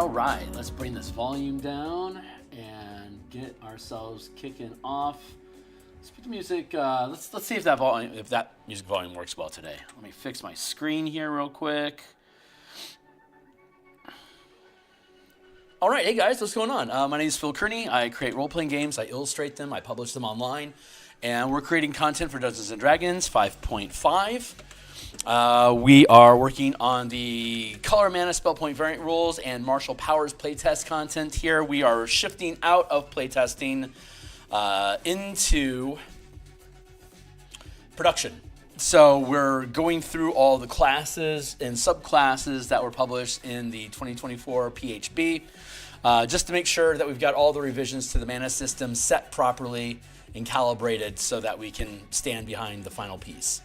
All right. Let's bring this volume down and get ourselves kicking off. Let's put the music. Let's see if that music volume works well today. Let me fix my screen here real quick. All right, hey guys, what's going on? My name is Phil Kearney. I create role-playing games. I illustrate them. I publish them online, and we're creating content for Dungeons and Dragons 5.5. We are working on the Color Mana Spell Point variant rules and Martial Powers playtest content here. We are shifting out of playtesting into production. So we're going through all the classes and subclasses that were published in the 2024 PHB, just to make sure that we've got all the revisions to the mana system set properly and calibrated so that we can stand behind the final piece.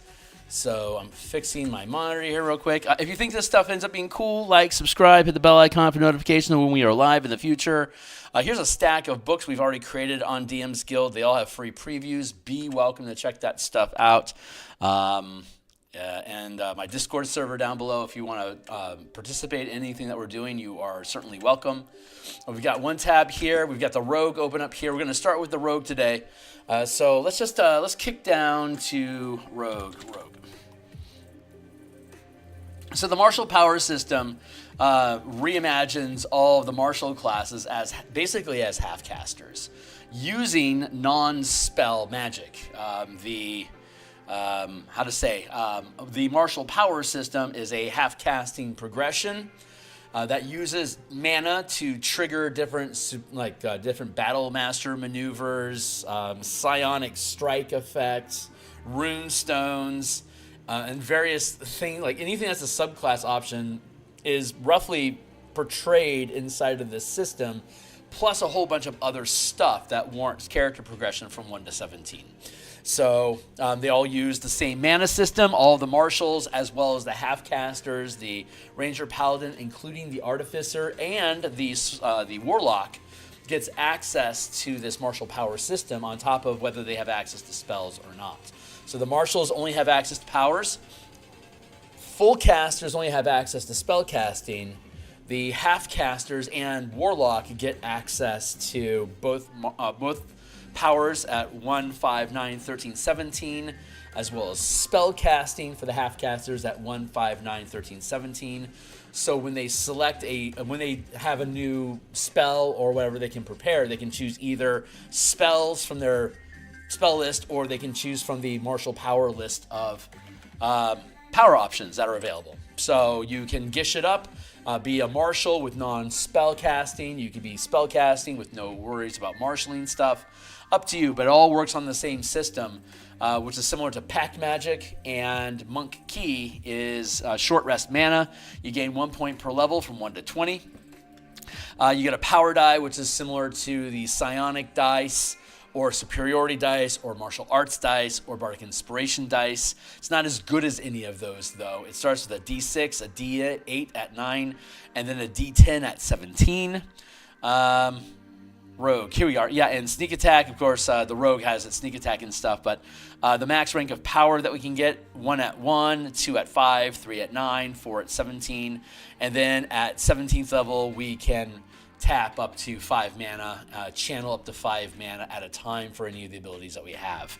So I'm fixing my monitor here real quick. If you think this stuff ends up being cool, like, subscribe, hit the bell icon for notifications when we are live in the future. Here's a stack of books we've already created on DMsGuild. They all have free previews. Be welcome to check that stuff out. And my Discord server down below, if you want to participate in anything that we're doing, you are certainly welcome. We've got one tab here. We've got the Rogue open up here. We're going to start with the Rogue today. So let's kick down to Rogue. So the martial power system reimagines all of the martial classes as basically as half-casters using non-spell magic. The martial power system is a half-casting progression that uses mana to trigger different different battle master maneuvers, psionic strike effects, rune stones, and various things. Like anything that's a subclass option is roughly portrayed inside of this system, plus a whole bunch of other stuff that warrants character progression from 1 to 17. So they all use the same mana system, all the martials, as well as the half-casters, the ranger paladin, including the artificer, and the warlock gets access to this martial power system on top of whether they have access to spells or not. So the martials only have access to powers. Full casters only have access to spell casting. The half-casters and warlock get access to both powers at 1, 5, 9, 13, 17, as well as spell casting for the half-casters at 1, 5, 9, 13, 17. So when they when they have a new spell or whatever they can prepare, they can choose either spells from their spell list, or they can choose from the martial power list of power options that are available. So you can gish it up, be a martial with non-spell casting. You can be spell casting with no worries about marshaling stuff. Up to you, but it all works on the same system, which is similar to Pact Magic, and Monk Key is short rest mana. You gain 1 point per level from 1 to 20. You get a power die, which is similar to the psionic dice, or superiority dice, or martial arts dice, or bardic inspiration dice. It's not as good as any of those, though. It starts with a D6, a D8 at 9, and then a D10 at 17. Rogue, here we are. Yeah, and sneak attack, of course, the Rogue has its sneak attack and stuff, but the max rank of power that we can get, 1 at 1, 2 at 5, 3 at 9, 4 at 17, and then at 17th level, we can tap up to 5 mana, channel up to 5 mana at a time for any of the abilities that we have.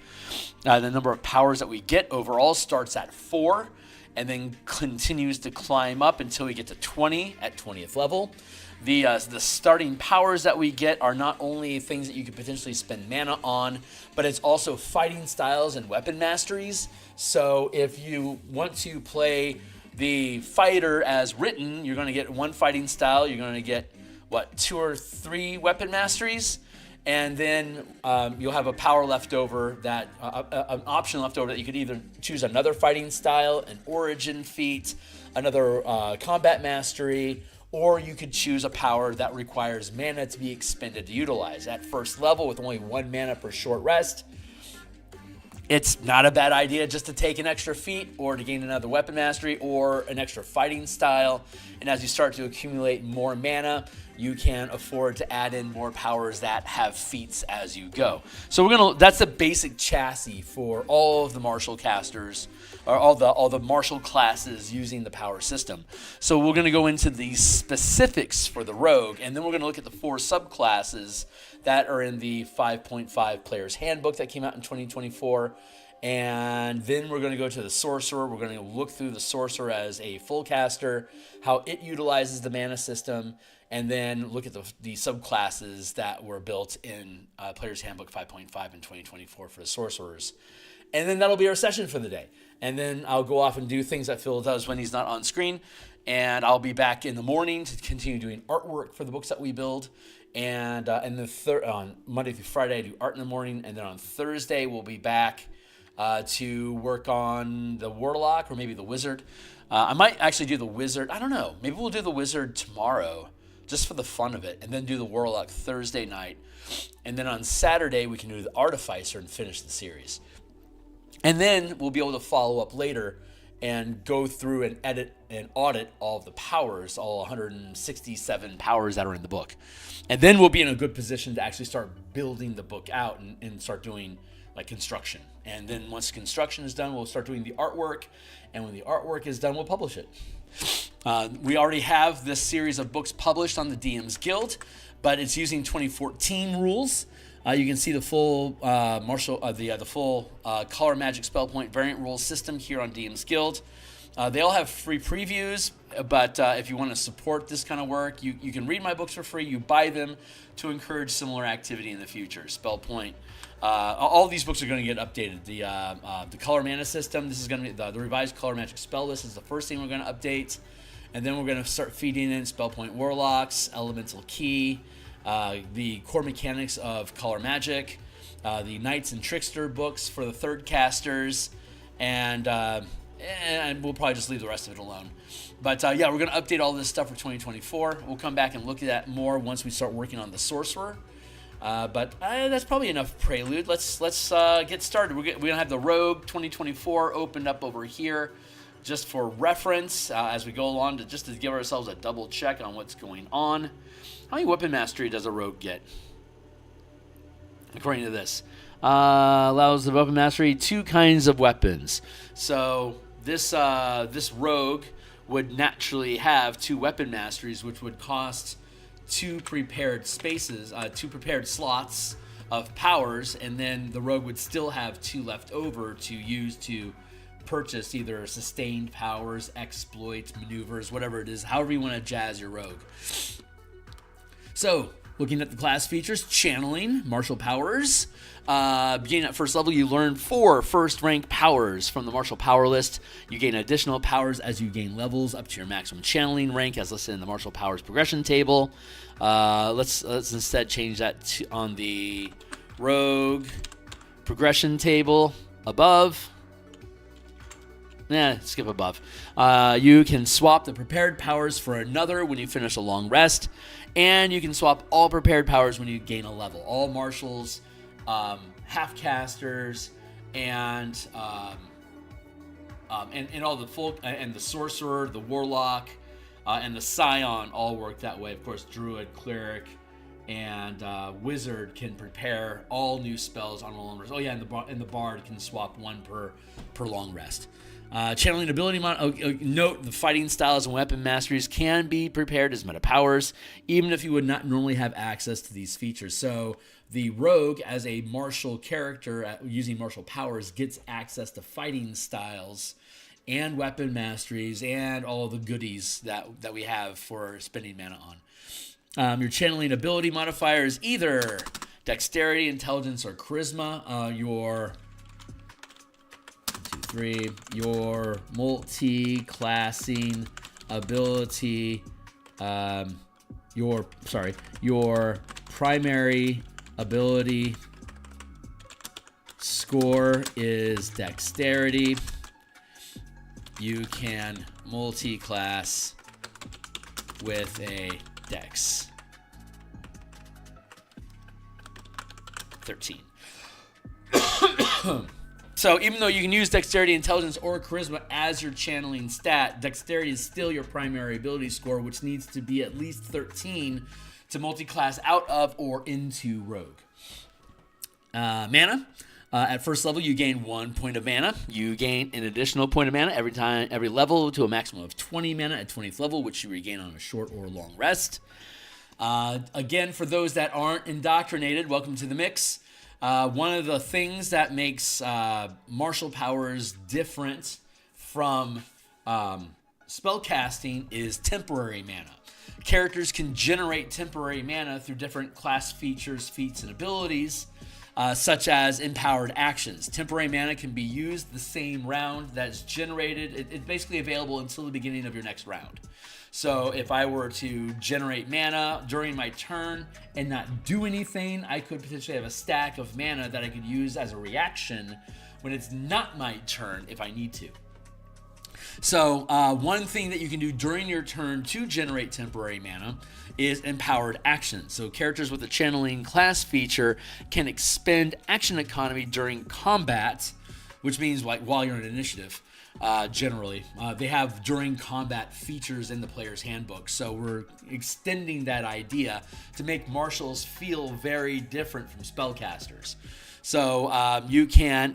The number of powers that we get overall starts at 4, and then continues to climb up until we get to 20 at 20th level. The starting powers that we get are not only things that you could potentially spend mana on, but it's also fighting styles and weapon masteries. So if you want to play the fighter as written, you're going to get 1 fighting style. You're going to get, 2 or 3 weapon masteries? And then you'll have a power left over, an option left over that you could either choose another fighting style, an origin feat, another combat mastery, or you could choose a power that requires mana to be expended to utilize. At first level, with only 1 mana per short rest, it's not a bad idea just to take an extra feat, or to gain another weapon mastery, or an extra fighting style. And as you start to accumulate more mana, you can afford to add in more powers that have feats as you go. So that's the basic chassis for all of the martial casters, or all the martial classes using the power system. So we're going to go into the specifics for the Rogue, and then we're going to look at the 4 subclasses that are in the 5.5 Player's Handbook that came out in 2024. And then we're going to go to the Sorcerer. We're going to look through the Sorcerer as a full caster, how it utilizes the mana system, and then look at the subclasses that were built in Player's Handbook 5.5 in 2024 for the Sorcerers. And then that'll be our session for the day. And then I'll go off and do things that Phil does when he's not on screen. And I'll be back in the morning to continue doing artwork for the books that we build. And on Monday through Friday, I do art in the morning. And then on Thursday, we'll be back to work on the Warlock, or maybe the Wizard. I might actually do the Wizard. I don't know. Maybe we'll do the Wizard tomorrow, just for the fun of it, and then do the Warlock Thursday night. And then on Saturday, we can do the Artificer and finish the series. And then we'll be able to follow up later and go through and edit and audit all of the powers, all 167 powers that are in the book. And then we'll be in a good position to actually start building the book out and start doing like construction. And then once construction is done, we'll start doing the artwork. And when the artwork is done, we'll publish it. We already have this series of books published on the DMsGuild, but it's using 2014 rules. You can see the full the full Color Magic Spell Point variant rules system here on DMsGuild. They all have free previews, but if you want to support this kind of work, you can read my books for free. You buy them to encourage similar activity in the future. Spell Point. All of these books are going to get updated. The Color Mana system, this is going to be the revised Color Magic Spell List is the first thing we're going to update. And then we're going to start feeding in Spell Point Warlocks, Elemental Key, the core mechanics of Color Magic, the Knights and Trickster books for the third casters, and we'll probably just leave the rest of it alone. But yeah, we're going to update all this stuff for 2024. We'll come back and look at that more once we start working on the Sorcerer. But that's probably enough prelude. Let's get started. We're going to have the Rogue 2024 opened up over here just for reference as we go along, just to give ourselves a double check on what's going on. How many weapon mastery does a rogue get? According to this, allows the weapon mastery 2 kinds of weapons. So this rogue would naturally have 2 weapon masteries, which would cost 2 prepared spaces, 2 prepared slots of powers, and then the rogue would still have 2 left over to use to purchase either sustained powers, exploits, maneuvers, whatever it is, however you want to jazz your rogue. So, looking at the class features, channeling, martial powers. Beginning at first level, you learn 4 first rank powers from the martial power list. You gain additional powers as you gain levels up to your maximum channeling rank, as listed in the martial powers progression table. Let's instead change that on the rogue progression table above. Skip above. You can swap the prepared powers for another when you finish a long rest, and you can swap all prepared powers when you gain a level. All marshals, half-casters, and all the full and the sorcerer, the warlock, and the scion all work that way. Of course, druid, cleric, and wizard can prepare all new spells on a long rest. Oh yeah, and the bard can swap 1 per long rest. Channeling ability note: the fighting styles and weapon masteries can be prepared as meta powers, even if you would not normally have access to these features. So the rogue, as a martial character using martial powers, gets access to fighting styles and weapon masteries and all the goodies that we have for spending mana on. Your channeling ability modifier is either dexterity, intelligence, or charisma. Your multi-classing ability, your primary ability score is dexterity. You can multi-class with a dex 13. So even though you can use dexterity, intelligence, or charisma as your channeling stat, dexterity is still your primary ability score, which needs to be at least 13 to multi-class out of or into rogue. Mana. At first level, you gain 1 point of mana. You gain an additional point of mana every level to a maximum of 20 mana at 20th level, which you regain on a short or long rest. Again, for those that aren't indoctrinated, welcome to the mix. One of the things that makes martial powers different from spellcasting is temporary mana. Characters can generate temporary mana through different class features, feats, and abilities, such as empowered actions. Temporary mana can be used the same round that's generated. It's basically available until the beginning of your next round. So if I were to generate mana during my turn and not do anything, I could potentially have a stack of mana that I could use as a reaction when it's not my turn if I need to. So one thing that you can do during your turn to generate temporary mana is empowered actions. So characters with a channeling class feature can expend action economy during combat which means like while you're in initiative. Generally, they have during combat features in the player's handbook, so we're extending that idea to make marshals feel very different from spellcasters. So you can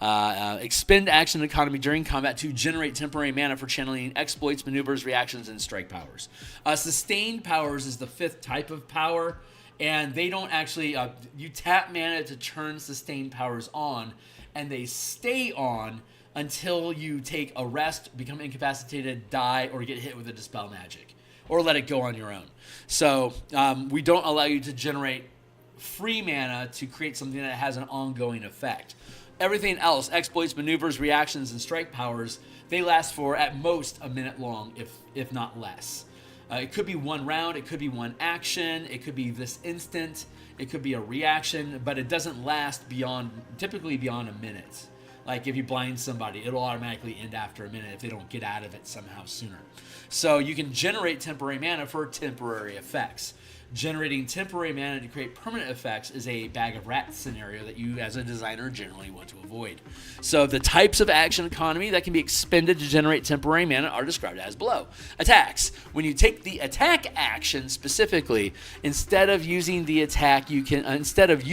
expend action economy during combat to generate temporary mana for channeling exploits, maneuvers, reactions, and strike powers. Sustained powers is the 5th type of power, and they don't actually you tap mana to turn sustained powers on, and they stay on until you take a rest, become incapacitated, die, or get hit with a dispel magic, or let it go on your own. So we don't allow you to generate free mana to create something that has an ongoing effect. Everything else, exploits, maneuvers, reactions, and strike powers, they last for at most a minute long, if not less. It could be 1 round, it could be 1 action, it could be this instant, it could be a reaction, but it doesn't last typically beyond a minute. Like if you blind somebody, it'll automatically end after a minute if they don't get out of it somehow sooner. So you can generate temporary mana for temporary effects. Generating temporary mana to create permanent effects is a bag of rats scenario that you as a designer generally want to avoid. So the types of action economy that can be expended to generate temporary mana are described as below. Attacks. When you take the attack action specifically, instead of using the attack, instead of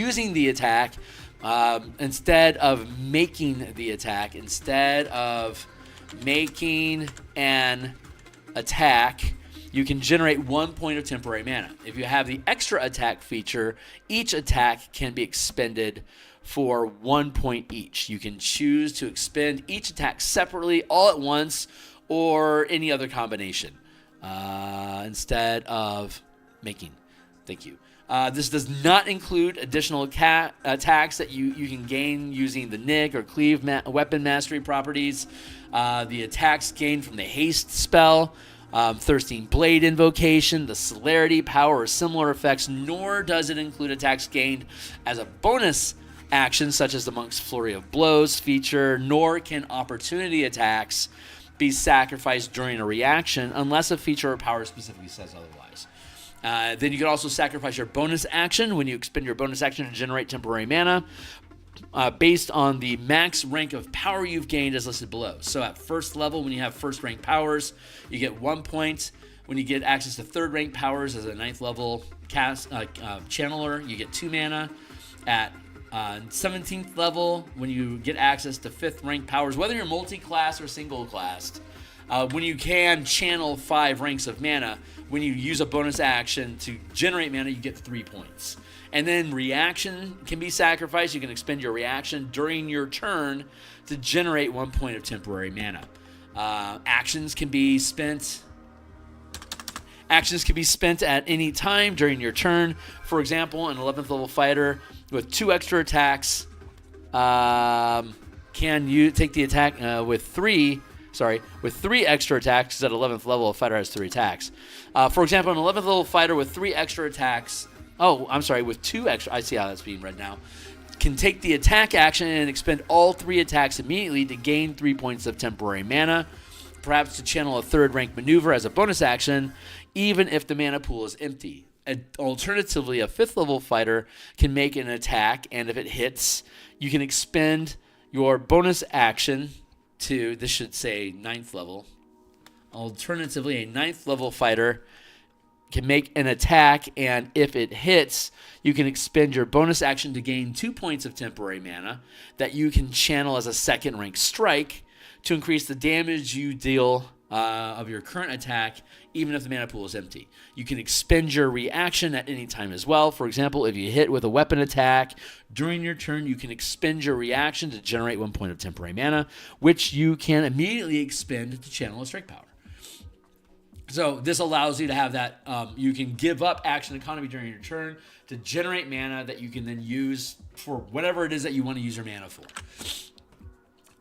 making an attack, you can generate 1 point of temporary mana. If you have the extra attack feature, each attack can be expended for 1 point each. You can choose to expend each attack separately, all at once, or any other combination instead of making. Thank you. This does not include additional attacks that you can gain using the Nick or Cleave weapon mastery properties. The attacks gained from the haste spell, Thirsting Blade invocation, the celerity, power, or similar effects, nor does it include attacks gained as a bonus action, such as the Monk's Flurry of Blows feature, nor can opportunity attacks be sacrificed during a reaction unless a feature or power specifically says otherwise. Then you can also sacrifice your bonus action when you expend your bonus action to generate temporary mana based on the max rank of power you've gained as listed below. So at first level, when you have first rank powers, you get 1 point. When you get access to third rank powers as a 9th level channeler, you get 2 mana. At 17th level, when you get access to 5th rank powers, whether you're multi-class or single-classed, when you can channel 5 ranks of mana, when you use a bonus action to generate mana, you get 3 points. And then reaction can be sacrificed. You can expend your reaction during your turn to generate 1 point of temporary mana. Actions can be spent at any time during your turn. For example, an 11th level fighter with 2 extra attacks can you take the attack with 3 extra attacks. At 11th level, a fighter has 3 attacks. For example, an 11th level fighter with 3 extra attacks. With 2 extra. I see how that's being read now. Can take the attack action and expend all 3 attacks immediately to gain 3 points of temporary mana, perhaps to channel a 3rd rank maneuver as a bonus action, even if the mana pool is empty. Alternatively, a 5th level fighter can make an attack, and if it hits, you can expend your bonus action to, this should say 9th level. Alternatively, a 9th level fighter can make an attack, and if it hits, you can expend your bonus action to gain 2 points of temporary mana that you can channel as a 2nd rank strike to increase the damage you deal of your current attack, even if the mana pool is empty. You can expend your reaction at any time as well. For example, if you hit with a weapon attack during your turn, you can expend your reaction to generate 1 point of temporary mana, which you can immediately expend to channel a strike power. So this allows you to have that, you can give up action economy during your turn to generate mana that you can then use for whatever it is that you want to use your mana for.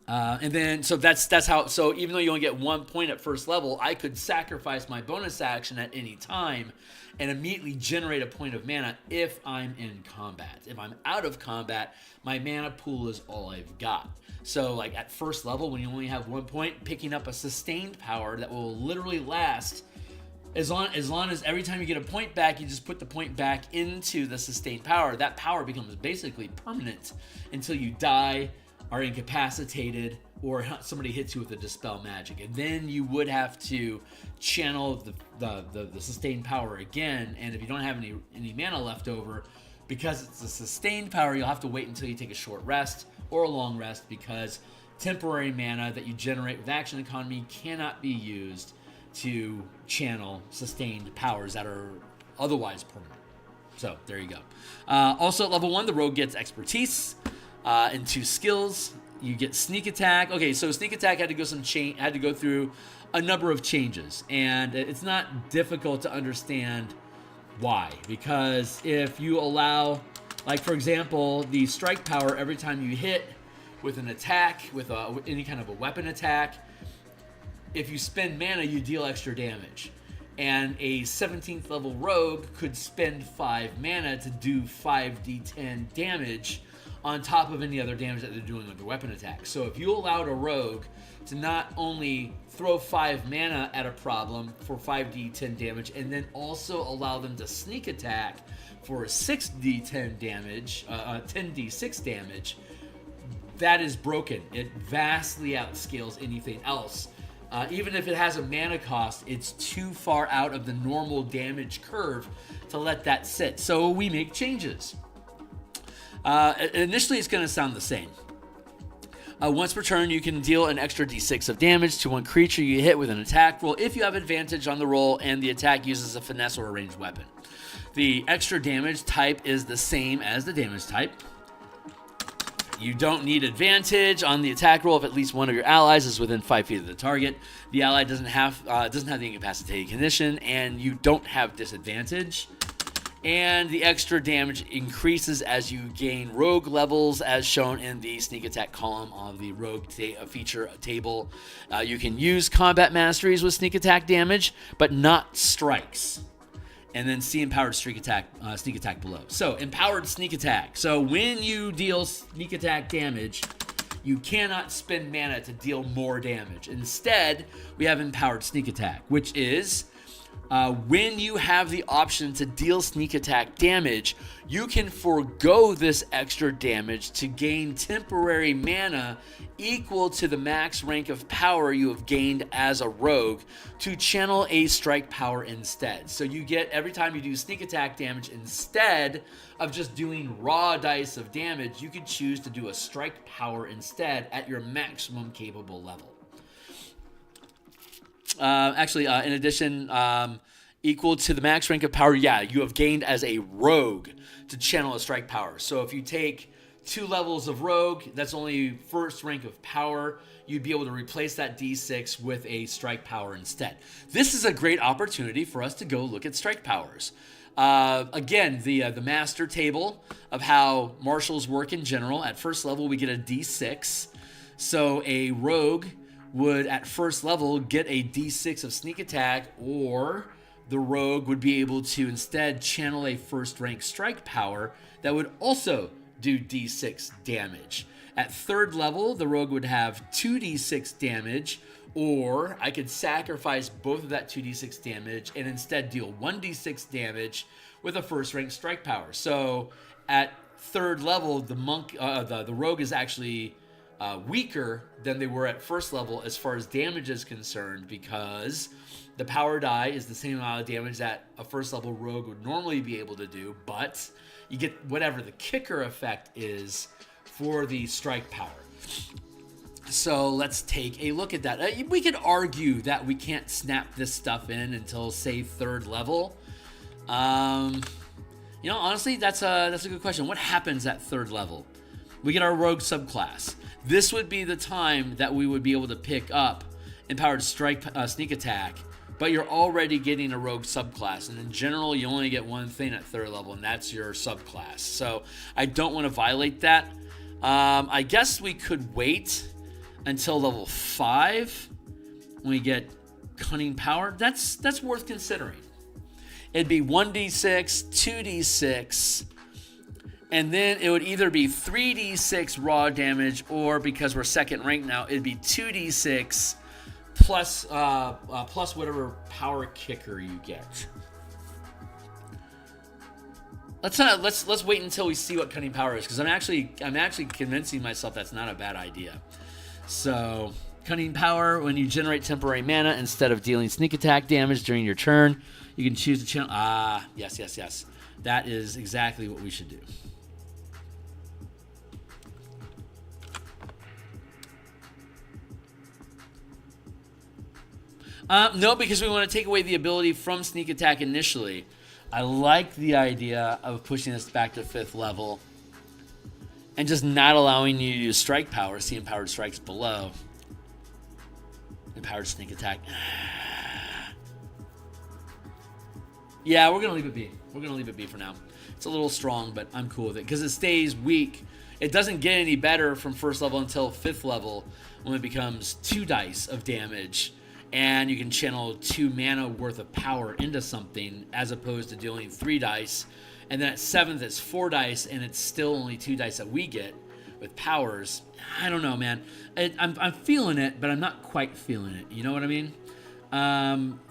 So that's how, so even though you only get 1 point at first level, I could sacrifice my bonus action at any time and immediately generate a point of mana if I'm in combat. If I'm out of combat, my mana pool is all I've got. So like at first level, when you only have 1 point, picking up a sustained power that will literally last as long as every time you get a point back, you just put the point back into the sustained power. That power becomes basically permanent until you die are incapacitated, or somebody hits you with a Dispel Magic. And then you would have to channel the sustained power again, and if you don't have any mana left over, because it's a sustained power, you'll have to wait until you take a short rest or a long rest, because temporary mana that you generate with action economy cannot be used to channel sustained powers that are otherwise permanent. So there you go. Also at level 1, the rogue gets expertise and 2 skills. You get sneak attack. Okay, so sneak attack had to go through a number of changes, and it's not difficult to understand why. Because if you allow, like for example, the strike power every time you hit with an attack, with any kind of a weapon attack, if you spend mana, you deal extra damage. And a 17th level rogue could spend 5 mana to do 5d10 damage on top of any other damage that they're doing with their weapon attack. So if you allowed a rogue to not only throw 5 mana at a problem for 5d10 damage, and then also allow them to sneak attack for 6d10 damage, 10d6 damage, that is broken. It vastly outscales anything else. Even if it has a mana cost, it's too far out of the normal damage curve to let that sit. So we make changes. Initially, it's going to sound the same. Once per turn, you can deal an extra d6 of damage to one creature you hit with an attack roll if you have advantage on the roll and the attack uses a finesse or a ranged weapon. The extra damage type is the same as the damage type. You don't need advantage on the attack roll if at least one of your allies is within 5 feet of the target. The ally doesn't have the incapacitating condition, and you don't have disadvantage. And the extra damage increases as you gain rogue levels, as shown in the sneak attack column of the rogue feature table. You can use combat masteries with sneak attack damage, but not strikes. And then see empowered sneak attack below. So empowered sneak attack. So when you deal sneak attack damage, you cannot spend mana to deal more damage. Instead, we have empowered sneak attack, which is when you have the option to deal sneak attack damage, you can forego this extra damage to gain temporary mana equal to the max rank of power you have gained as a rogue to channel a strike power instead. So you get, every time you do sneak attack damage, instead of just doing raw dice of damage, you could choose to do a strike power instead at your maximum capable level. In addition, equal to the max rank of power, you have gained as a rogue to channel a strike power. So if you take 2 levels of rogue, that's only first rank of power, you'd be able to replace that d6 with a strike power instead. This is a great opportunity for us to go look at strike powers. Again, the master table of how marshals work in general. At first level, we get a d6. So a rogue would, at first level, get a d6 of sneak attack, or the rogue would be able to instead channel a first rank strike power that would also do d6 damage. At third level, the rogue would have 2d6 damage, or I could sacrifice both of that 2d6 damage and instead deal 1d6 damage with a first rank strike power. So at third level, the rogue is actually weaker than they were at first level as far as damage is concerned, because the power die is the same amount of damage that a first level rogue would normally be able to do, but you get whatever the kicker effect is for the strike power. So let's take a look at that. We could argue that we can't snap this stuff in until, say, third level. Honestly, that's a good question. What happens at third level? We get our rogue subclass. This would be the time that we would be able to pick up empowered sneak attack, but you're already getting a rogue subclass, and in general, you only get one thing at third level, and that's your subclass. So I don't want to violate that. I guess we could wait until level 5 when we get cunning power. That's worth considering. It'd be 1d6, 2d6, and then it would either be 3d6 raw damage, or because we're second rank now, it'd be 2d6 plus whatever power kicker you get. let's wait until we see what Cunning Power is, because I'm actually convincing myself that's not a bad idea. So Cunning Power, when you generate temporary mana, instead of dealing sneak attack damage during your turn, you can choose to channel. Yes. That is exactly what we should do. No, because we want to take away the ability from sneak attack initially. I like the idea of pushing this back to 5th level and just not allowing you to use strike power. See empowered strikes below. Empowered sneak attack. Yeah, we're going to leave it be. We're going to leave it be for now. It's a little strong, but I'm cool with it because it stays weak. It doesn't get any better from 1st level until 5th level when it becomes 2 dice of damage. And you can channel 2 mana worth of power into something as opposed to dealing 3 dice. And then at 7th, it's 4 dice, and it's still only 2 dice that we get with powers. I don't know, man. I'm feeling it, but I'm not quite feeling it. You know what I mean?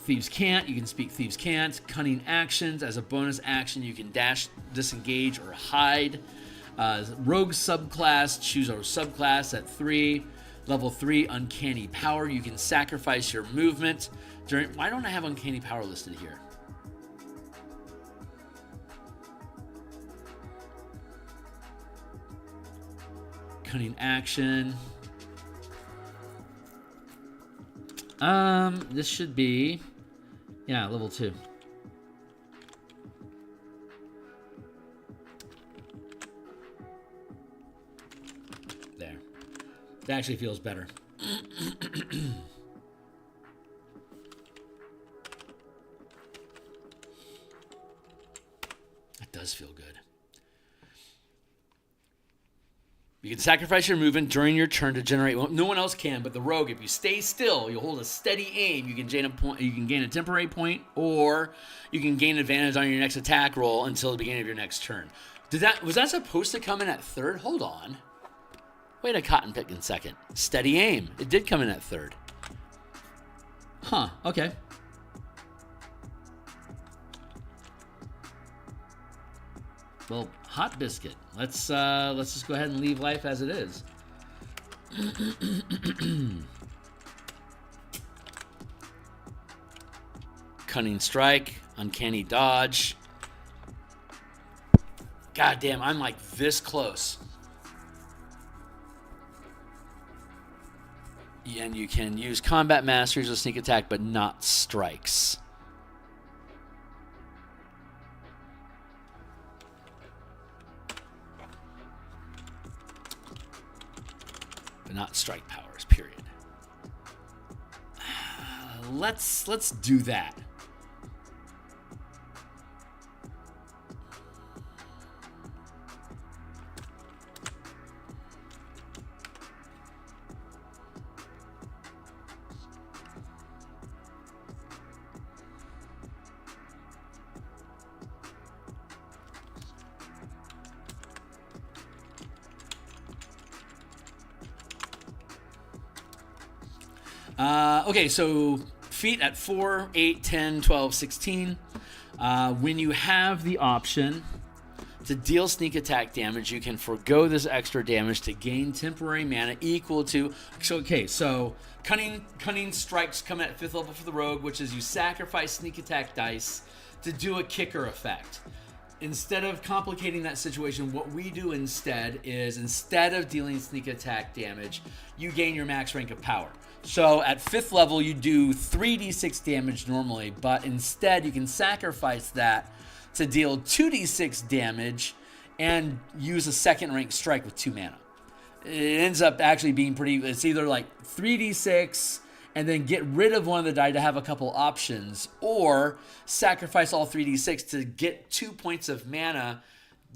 Thieves Can't. You can speak Thieves Can't. Cunning Actions. As a bonus action, you can dash, disengage, or hide. Rogue subclass. Choose our subclass at 3. Level 3, Uncanny Power. You can sacrifice your movement during... Why don't I have Uncanny Power listed here? Cunning Action. This should be... Yeah, level 2. There. That actually feels better. That does feel good. You can sacrifice your movement during your turn to generate. Well, no one else can, but the rogue. If you stay still, you hold a steady aim. You can gain a point. You can gain a temporary point, or you can gain advantage on your next attack roll until the beginning of your next turn. Was that supposed to come in at 3rd? Hold on. Wait a cotton pick in 2nd. Steady aim. It did come in at 3rd. Huh. Okay. Well, hot biscuit. Let's just go ahead and leave life as it is. Cunning Strike, Uncanny Dodge. God damn, I'm like this close. And you can use combat masteries with sneak attack, but not strikes. But not strike powers, period. Let's do that. Okay, so feet at 4, 8, 10, 12, 16. When you have the option to deal sneak attack damage, you can forego this extra damage to gain temporary mana equal to... So Cunning Strikes come at 5th level for the rogue, which is you sacrifice sneak attack dice to do a kicker effect. Instead of complicating that situation, what we do instead is, instead of dealing sneak attack damage, you gain your max rank of power. So at 5th level, you do 3d6 damage normally, but instead you can sacrifice that to deal 2d6 damage and use a 2nd rank strike with 2 mana. It ends up actually being pretty... It's either like 3d6 and then get rid of one of the die to have a couple options, or sacrifice all 3d6 to get 2 points of mana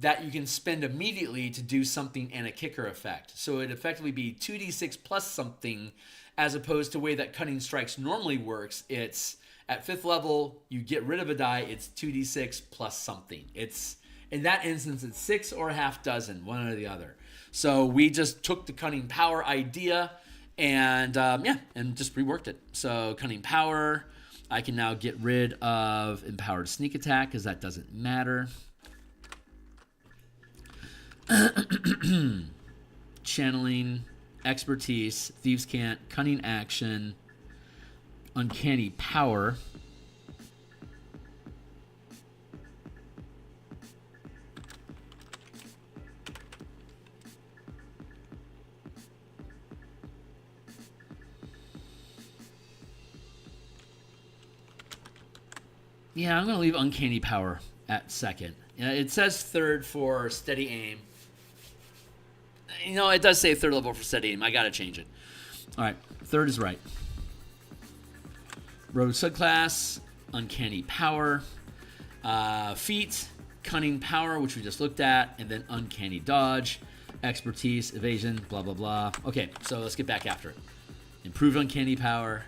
that you can spend immediately to do something and a kicker effect. So it'd effectively be 2d6 plus something, as opposed to the way that Cunning Strikes normally works. It's at 5th level, you get rid of a die, it's 2d6 plus something. It's, in that instance, it's 6 or a half dozen, one or the other. So we just took the Cunning Power idea and and just reworked it. So Cunning Power, I can now get rid of Empowered Sneak Attack because that doesn't matter. Channeling, expertise, thieves' cant, cunning action, uncanny power. Yeah, I'm going to leave uncanny power at second. It says third for steady aim. You know, it does say third level for steady aim. I got to change it. All right, third is right. Rogue subclass, uncanny power, feat, cunning power, which we just looked at, and then uncanny dodge, expertise, evasion, blah, blah, blah. Okay, so let's get back after it. Improved uncanny power.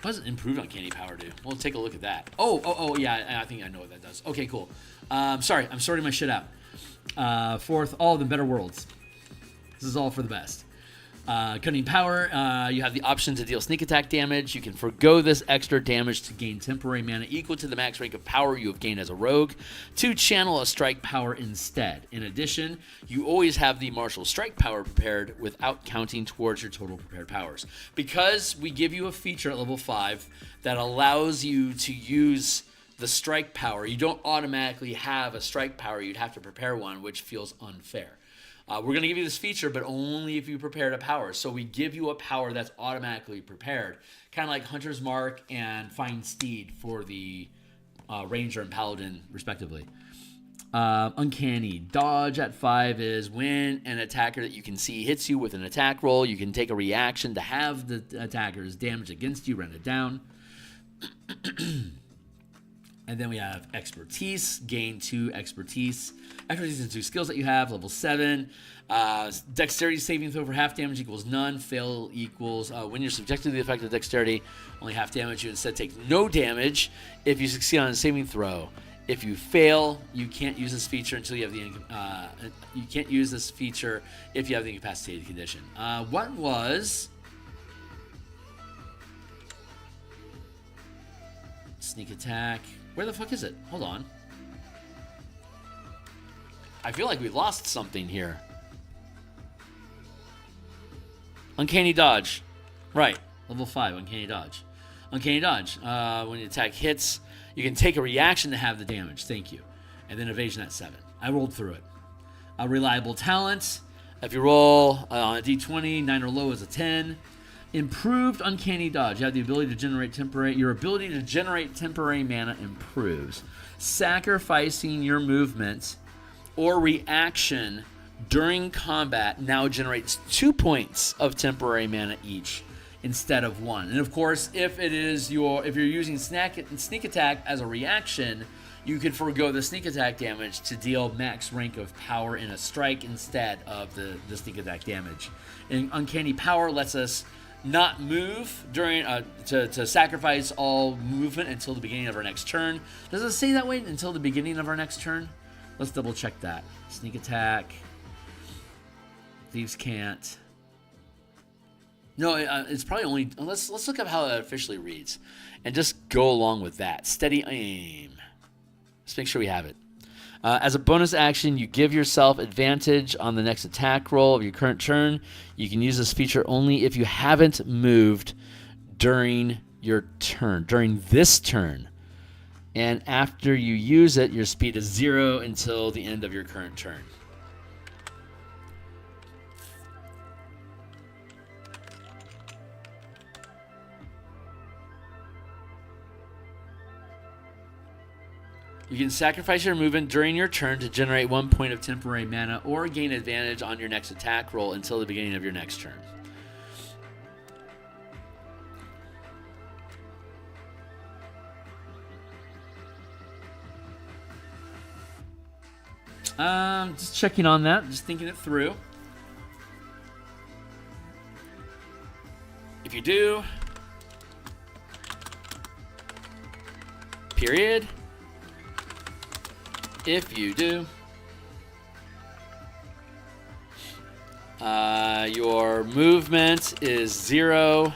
What does improved uncanny power do? We'll take a look at that. Oh, yeah, I think I know what that does. Okay, cool. Sorry, I'm sorting my shit out. Fourth, all of them better worlds. This is all for the best. Cunning power, you have the option to deal sneak attack damage. You can forgo this extra damage to gain temporary mana equal to the max rank of power you have gained as a rogue to channel a strike power instead. In addition, you always have the martial strike power prepared without counting towards your total prepared powers. Because we give you a feature at level 5 that allows you to use the strike power, you don't automatically have a strike power. You'd have to prepare one, which feels unfair. We're going to give you this feature, but only if you prepared a power. So we give you a power that's automatically prepared, kind of like Hunter's Mark and Fine Steed for the Ranger and Paladin, respectively. Uncanny dodge at 5 is when an attacker that you can see hits you with an attack roll, you can take a reaction to have the attacker's damage against you run it down. And then we have expertise, gain 2 expertise. Expertise is 2 skills that you have, level 7. Dexterity saving throw for half damage equals none. Fail equals when you're subjected to the effect of dexterity, only half damage. You instead take no damage if you succeed on a saving throw. If you fail, you can't use this feature until you have the you can't use this feature if you have the incapacitated condition. What was sneak attack? Where the fuck is it? Hold on. I feel like we lost something here. Uncanny dodge. Right. Level 5, uncanny dodge. Uncanny dodge. When the attack hits, you can take a reaction to have the damage. Thank you. And then evasion at 7. I rolled through it. A reliable talent. If you roll on a d20, 9 or low is a 10. Improved uncanny dodge. You have the ability to generate temporary. Your ability to generate temporary mana improves. Sacrificing your movement or reaction during combat now generates 2 points of temporary mana each instead of 1. And of course, if you're using sneak attack as a reaction, you can forego the sneak attack damage to deal max rank of power in a strike instead of the sneak attack damage. And uncanny power lets us not move during to sacrifice all movement until the beginning of our next turn. Does it say that way until the beginning of our next turn? Let's double check that. Sneak attack. Thieves can't. No, it's probably only. Let's look up how it officially reads, and just go along with that. Steady aim. Let's make sure we have it. As a bonus action, you give yourself advantage on the next attack roll of your current turn. You can use this feature only if you haven't moved during your turn, during this turn. And after you use it, your speed is 0 until the end of your current turn. You can sacrifice your movement during your turn to generate 1 point of temporary mana or gain advantage on your next attack roll until the beginning of your next turn. Just checking on that, just thinking it through. If you do, period. If you do, your movement is 0.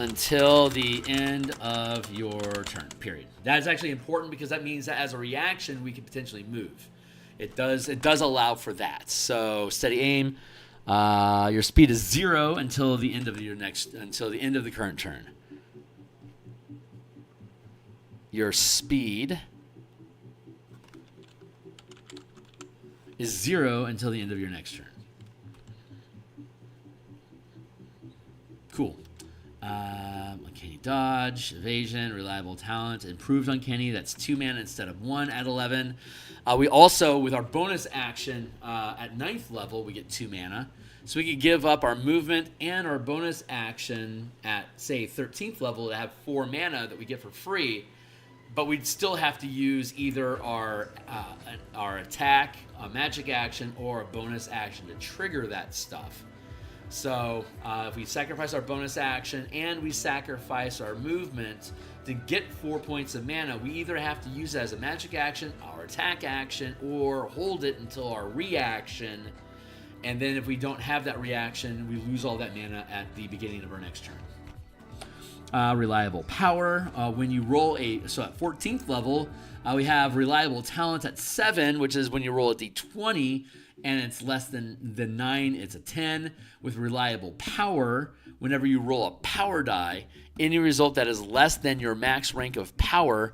until the end of your turn, period. That is actually important because that means that as a reaction, we can potentially move. It does allow for that. So steady aim. Your speed is 0 until the end of the current turn. Your speed is 0 until the end of your next turn. Cool. Uncanny dodge, evasion, reliable talent, improved uncanny. That's 2 mana instead of 1 at 11. We also, with our bonus action at 9th level, we get 2 mana. So we could give up our movement and our bonus action at, say, 13th level to have 4 mana that we get for free. But we'd still have to use either our attack, a magic action, or a bonus action to trigger that stuff. So if we sacrifice our bonus action and we sacrifice our movement to get 4 points of mana, we either have to use it as a magic action, our attack action, or hold it until our reaction. And then if we don't have that reaction, we lose all that mana at the beginning of our next turn. Reliable power. When you roll so at 14th level, we have reliable talent at 7, which is when you roll a d20 and it's less than 9, it's a 10. With reliable power, whenever you roll a power die, any result that is less than your max rank of power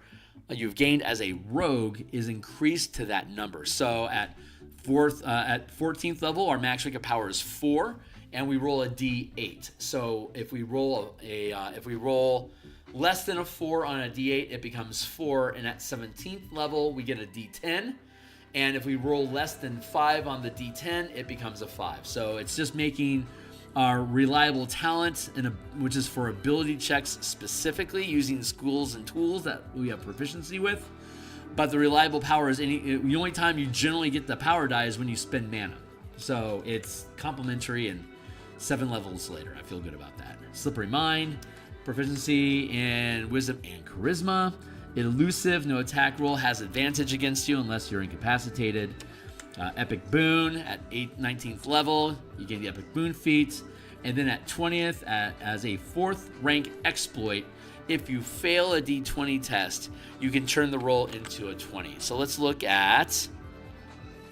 you've gained as a rogue is increased to that number. So at 14th level, our max rank of power is 4. And we roll a d8. So if we roll less than a 4 on a d8, it becomes 4. And at 17th level, we get a d10. And if we roll less than 5 on the d10, it becomes a 5. So it's just making our reliable talent, which is for ability checks specifically, using schools and tools that we have proficiency with. But the reliable power is the only time you generally get the power die is when you spend mana. So it's complementary and 7 levels later. I feel good about that. Slippery Mind, proficiency in wisdom and charisma. Elusive, no attack roll has advantage against you unless you're incapacitated. Epic Boon at 19th level, you gain the Epic Boon feat. And then at 20th, as a 4th rank exploit, if you fail a d20 test, you can turn the roll into a 20. So let's look at,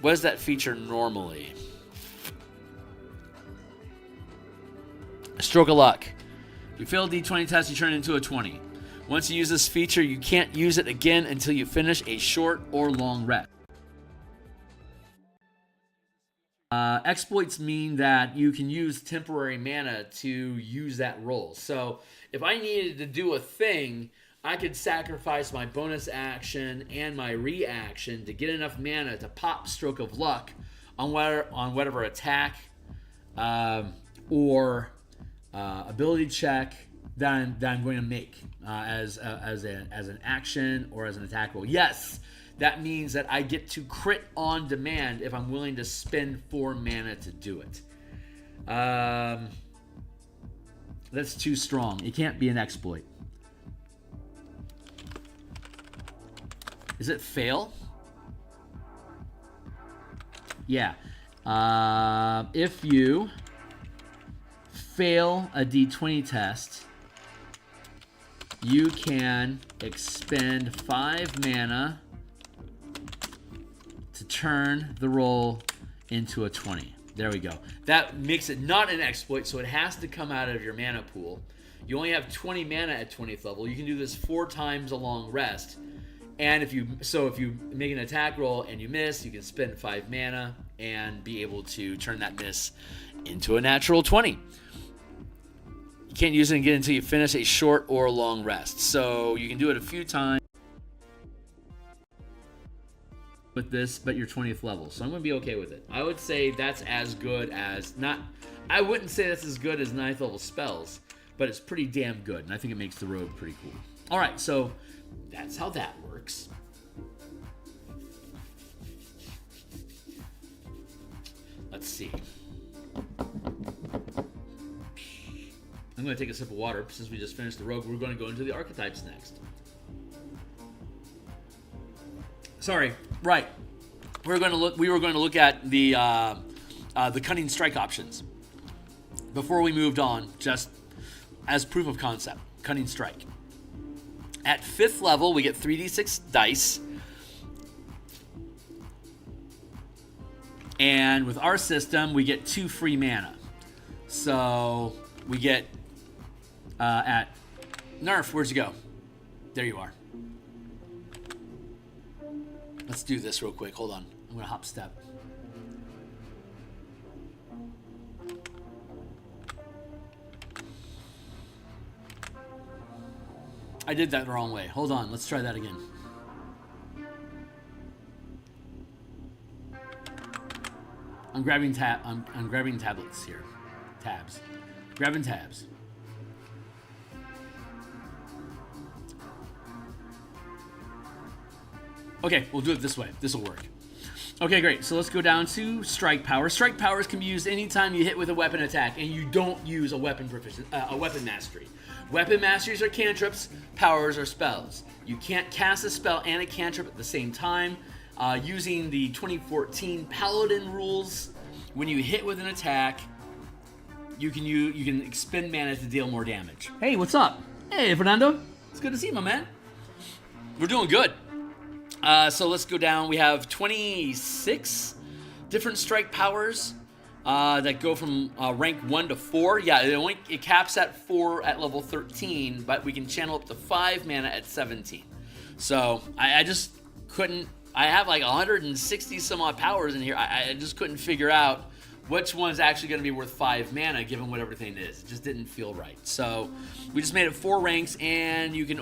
what is that feature normally? Stroke of luck. If you fail a d20 test, you turn it into a 20. Once you use this feature, you can't use it again until you finish a short or long rest. Exploits mean that you can use temporary mana to use that roll. So if I needed to do a thing, I could sacrifice my bonus action and my reaction to get enough mana to pop Stroke of Luck on whatever attack or ability check that I'm going to make as an action or as an attack roll. Yes, that means that I get to crit on demand if I'm willing to spend 4 mana to do it. That's too strong. It can't be an exploit. Is it fail? Yeah. If you fail a d20 test, you can expend 5 mana to turn the roll into a 20. There we go. That makes it not an exploit, so it has to come out of your mana pool. You only have 20 mana at 20th level. You can do this 4 times a long rest. And if you make an attack roll and you miss, you can spend 5 mana and be able to turn that miss into a natural 20. You can't use it again until you finish a short or long rest. So you can do it a few times with this, but you're 20th level. So I'm going to be okay with it. I would say that's as good as I wouldn't say that's as good as 9th level spells, but it's pretty damn good. And I think it makes the rogue pretty cool. All right, so that's how that works. Let's see. I'm going to take a sip of water since we just finished the rogue. We're going to go into the archetypes next. Sorry, right. We were going to look at the cunning strike options. Before we moved on, just as proof of concept, Cunning Strike. At 5th level, we get 3d6 dice. And with our system, we get 2 free mana. So we get at Narf, where'd you go? There you are. Let's do this real quick. Hold on. I'm going to hop step. I did that the wrong way. Hold on. Let's try that again. I'm grabbing tablets here. Tabs. Grabbing tabs. Okay, we'll do it this way. This will work. Okay, great. So let's go down to strike power. Strike powers can be used anytime you hit with a weapon attack and you don't use a weapon mastery. Weapon masteries are cantrips, powers are spells. You can't cast a spell and a cantrip at the same time. Using the 2014 Paladin rules, when you hit with an attack, you can expend mana to deal more damage. Hey, what's up? Hey, Fernando. It's good to see you, my man. We're doing good. So let's go down. We have 26 different strike powers that go from rank 1 to 4. Yeah, it caps at 4 at level 13, but we can channel up to 5 mana at 17. So I just couldn't. I have like 160 some odd powers in here. I just couldn't figure out which one's actually going to be worth 5 mana given what everything is. It just didn't feel right. So we just made it 4 ranks, and you can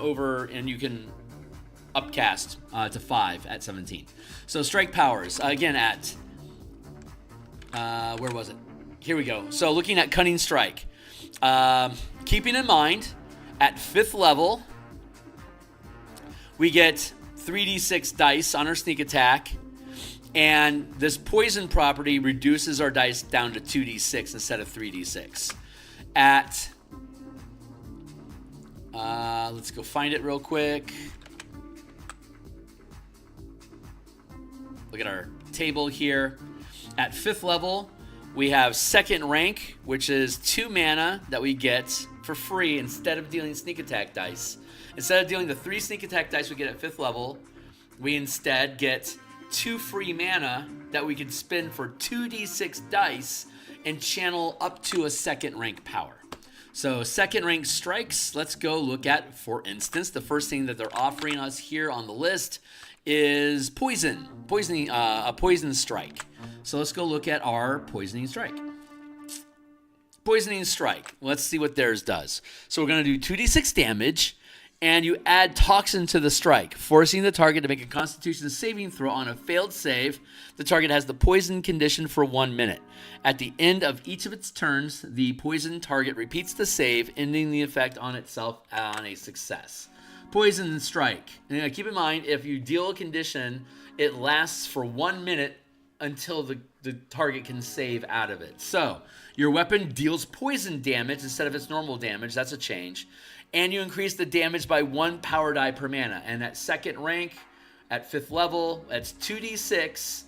upcast to 5 at 17. So strike powers again at where was it? Here we go. So looking at Cunning Strike, keeping in mind at 5th level we get 3d6 dice on our sneak attack, and this poison property reduces our dice down to 2d6 instead of 3d6. At let's go find it real quick. Look at our table here. At 5th level, we have 2nd rank, which is 2 mana that we get for free instead of dealing sneak attack dice. Instead of dealing the 3 sneak attack dice we get at 5th level, we instead get 2 free mana that we can spend for 2d6 dice and channel up to a 2nd rank power. So 2nd rank strikes, let's go look at, for instance, the first thing that they're offering us here on the list is a poison strike. So let's go look at our poisoning strike. Poisoning strike. Let's see what theirs does. So we're going to do 2d6 damage, and you add toxin to the strike, forcing the target to make a Constitution saving throw. On a failed save, the target has the poison condition for 1 minute. At the end of each of its turns, the poison target repeats the save, ending the effect on itself on a success. Poison strike. And keep in mind, if you deal a condition, it lasts for 1 minute until the target can save out of it. So your weapon deals poison damage instead of its normal damage. That's a change. And you increase the damage by 1 power die per mana. And at 2nd rank, at 5th level, that's 2d6.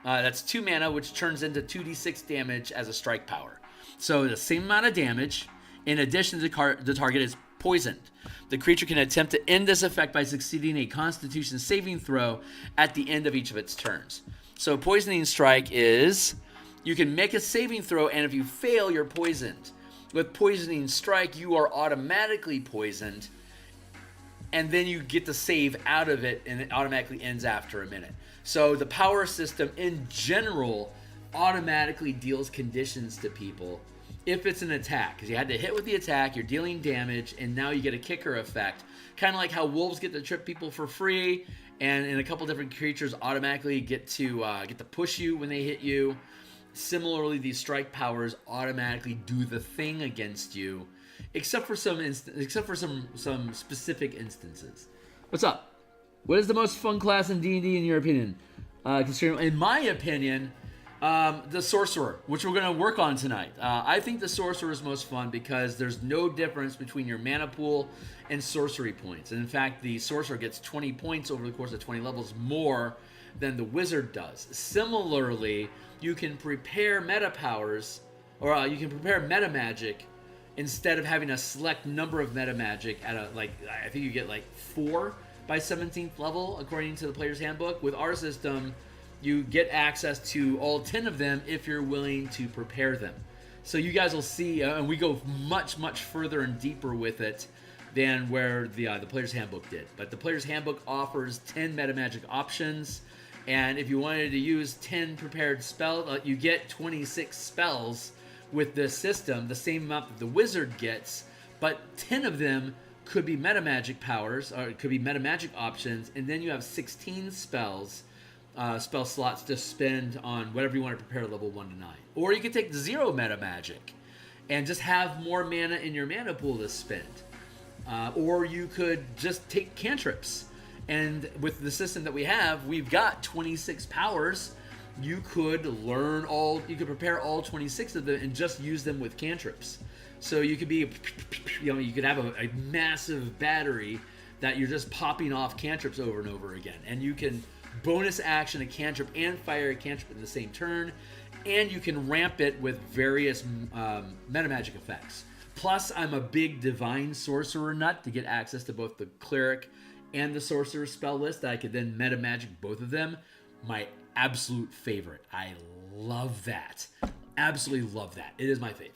That's 2 mana, which turns into 2d6 damage as a strike power. So the same amount of damage. In addition, the target is poisoned. The creature can attempt to end this effect by succeeding a Constitution saving throw at the end of each of its turns. So poisoning strike is, you can make a saving throw, and if you fail, you're poisoned. With poisoning strike, you are automatically poisoned, and then you get the save out of it, and it automatically ends after a minute. So the power system in general automatically deals conditions to people if it's an attack, because you had to hit with the attack, you're dealing damage, and now you get a kicker effect. Kind of like how wolves get to trip people for free, and a couple different creatures automatically get to push you when they hit you. Similarly, these strike powers automatically do the thing against you, except for some specific instances. What's up? What is the most fun class in D&D in your opinion? In my opinion, the Sorcerer, which we're going to work on tonight. I think the Sorcerer is most fun because there's no difference between your mana pool and sorcery points. And in fact, the Sorcerer gets 20 points over the course of 20 levels more than the Wizard does. Similarly, you can prepare meta powers, or you can prepare meta magic instead of having a select number of meta magic at a, like, I think you get like 4 by 17th level according to the player's handbook. With our system, you get access to all 10 of them if you're willing to prepare them. So you guys will see, and we go much further and deeper with it than where the player's handbook did. But the player's handbook offers 10 meta magic options, and if you wanted to use 10 prepared spells, you get 26 spells with this system, the same amount that the wizard gets, but 10 of them could be meta magic powers, or it could be meta magic options, and then you have 16 spells, spell slots to spend on whatever you want to prepare level 1 to 9. Or you could take 0 meta magic and just have more mana in your mana pool to spend. Or you could just take cantrips. And with the system that we have, we've got 26 powers. You could prepare all 26 of them and just use them with cantrips. So you could be, you could have a massive battery that you're just popping off cantrips over and over again. And you can bonus action a cantrip and fire a cantrip in the same turn. And you can ramp it with various meta magic effects. Plus, I'm a big divine sorcerer nut to get access to both the cleric and the sorcerer spell list that I could then meta magic both of them. My absolute favorite. I love that. Absolutely love that. It is my favorite.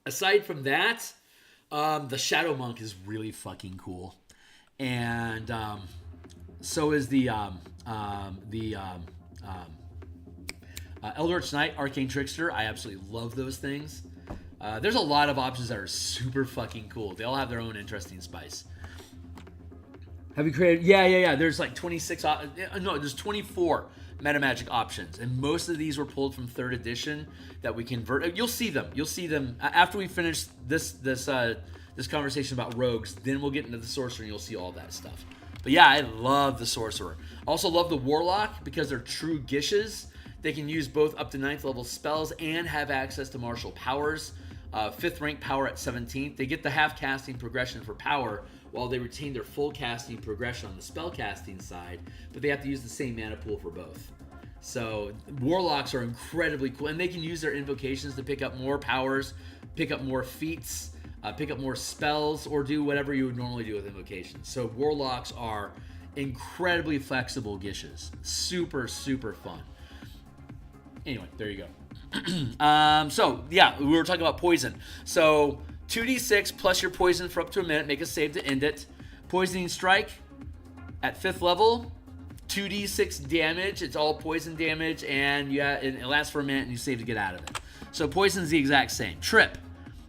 Aside from that, the Shadow Monk is really fucking cool. And so is the Eldritch Knight, Arcane Trickster. I absolutely love those things. There's a lot of options that are super fucking cool. They all have their own interesting spice. Have you created? Yeah. There's like 26. No, there's 24 meta magic options, and most of these were pulled from 3rd edition that we convert. You'll see them. You'll see them after we finish this conversation about rogues. Then we'll get into the sorcerer, and you'll see all that stuff. But yeah, I love the sorcerer. Also love the warlock because they're true gishes. They can use both up to 9th level spells and have access to martial powers. 5th rank power at 17th. They get the half casting progression for power while they retain their full casting progression on the spell casting side, but they have to use the same mana pool for both. So warlocks are incredibly cool, and they can use their invocations to pick up more powers, pick up more feats, pick up more spells, or do whatever you would normally do with invocations. So warlocks are incredibly flexible gishes. Super fun. Anyway, there you go. So yeah, we were talking about poison. So 2d6 plus your poison for up to a minute. Make a save to end it. Poisoning Strike at 5th level. 2d6 damage. It's all poison damage, and it lasts for a minute, and you save to get out of it. So poison's the exact same. Trip.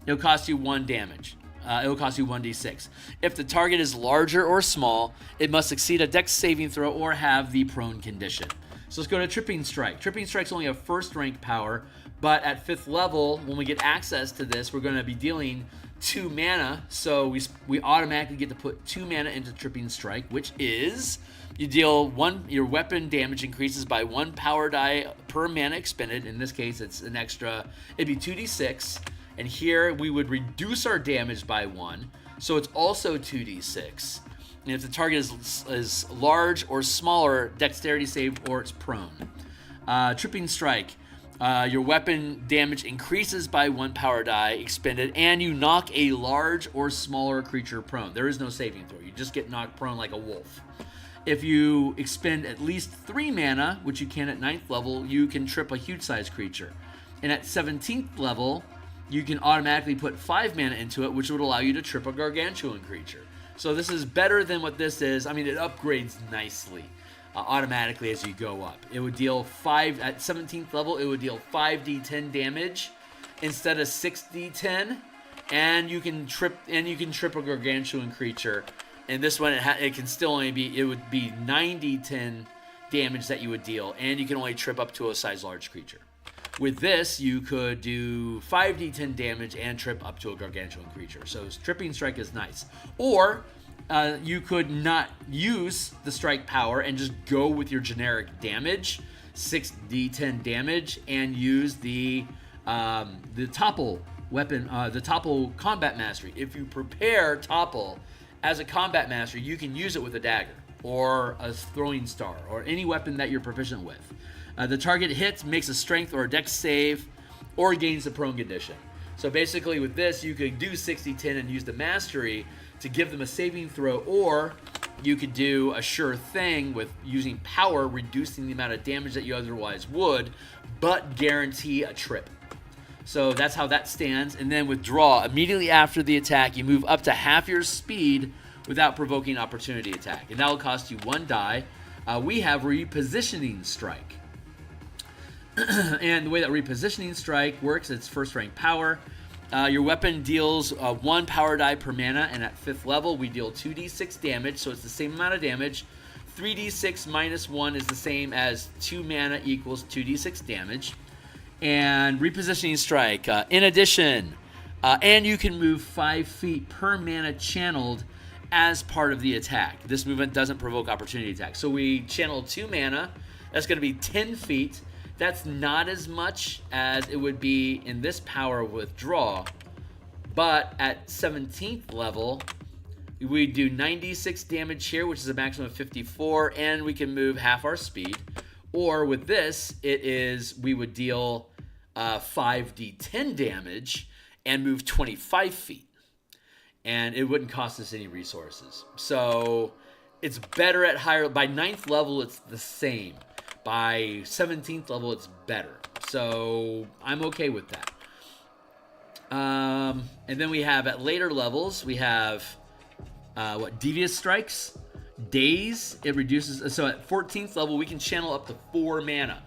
It'll cost you 1 damage. It'll cost you 1d6. If the target is larger or small, it must succeed a dex saving throw or have the prone condition. So let's go to Tripping Strike. Tripping Strike's only a 1st rank power, but at 5th level, when we get access to this, we're going to be dealing 2 mana. So we automatically get to put 2 mana into Tripping Strike, which is you deal 1. Your weapon damage increases by 1 power die per mana expended. In this case, it's an extra. It'd be 2d6, and here we would reduce our damage by 1, so it's also 2d6. And if the target is large or smaller, dexterity save, or it's prone. Tripping Strike. Your weapon damage increases by 1 power die expended, and you knock a large or smaller creature prone. There is no saving throw. You just get knocked prone like a wolf. If you expend at least 3 mana, which you can at 9th level, you can trip a huge-sized creature. And at 17th level, you can automatically put 5 mana into it, which would allow you to trip a gargantuan creature. So this is better than what this is. I mean, it upgrades nicely automatically as you go up. It would deal 5 at 17th level. It would deal 5d10 damage instead of 6d10, and you can trip a gargantuan creature. And this one, it can still only be. It would be 9d10 damage that you would deal, and you can only trip up to a size large creature. With this, you could do 5d10 damage and trip up to a gargantuan creature. So Tripping Strike is nice. Or you could not use the strike power and just go with your generic damage, 6d10 damage, and use the topple weapon, the topple combat mastery. If you prepare topple as a combat mastery, you can use it with a dagger or a throwing star or any weapon that you're proficient with. The target hits, makes a strength or a dex save, or gains the prone condition. So basically with this, you could do 60-10 and use the mastery to give them a saving throw, or you could do a sure thing with using power, reducing the amount of damage that you otherwise would, but guarantee a trip. So that's how that stands. And then with draw, immediately after the attack, you move up to half your speed without provoking opportunity attack. And that will cost you 1 die. We have Repositioning Strike. And the way that Repositioning Strike works, it's first rank power. Your weapon deals 1 power die per mana, and at 5th level, we deal 2d6 damage, so it's the same amount of damage. 3d6 minus 1 is the same as 2 mana equals 2d6 damage. And Repositioning Strike. In addition, and you can move 5 feet per mana channeled as part of the attack. This movement doesn't provoke opportunity attack. So we channel 2 mana. That's going to be 10 feet. That's not as much as it would be in this power withdraw. But at 17th level, we do 96 damage here, which is a maximum of 54, and we can move half our speed. Or with this, we would deal 5d10 damage and move 25 feet. And it wouldn't cost us any resources. So it's better at higher. By 9th level, it's the same. By 17th level, it's better. So I'm okay with that. And then we have at later levels, we have Devious Strikes. Days, it reduces. So at 14th level, we can channel up to 4 mana.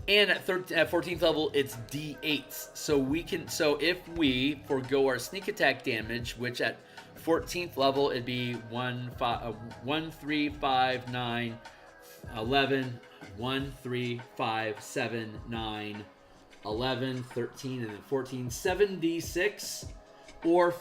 And at 14th level, it's D8s. So if we forgo our sneak attack damage, which at 14th level it'd be 1, 3, 5, 9, 11, 1, 3, 5, 7, 9, 11, 13, and then 14, 7d6, or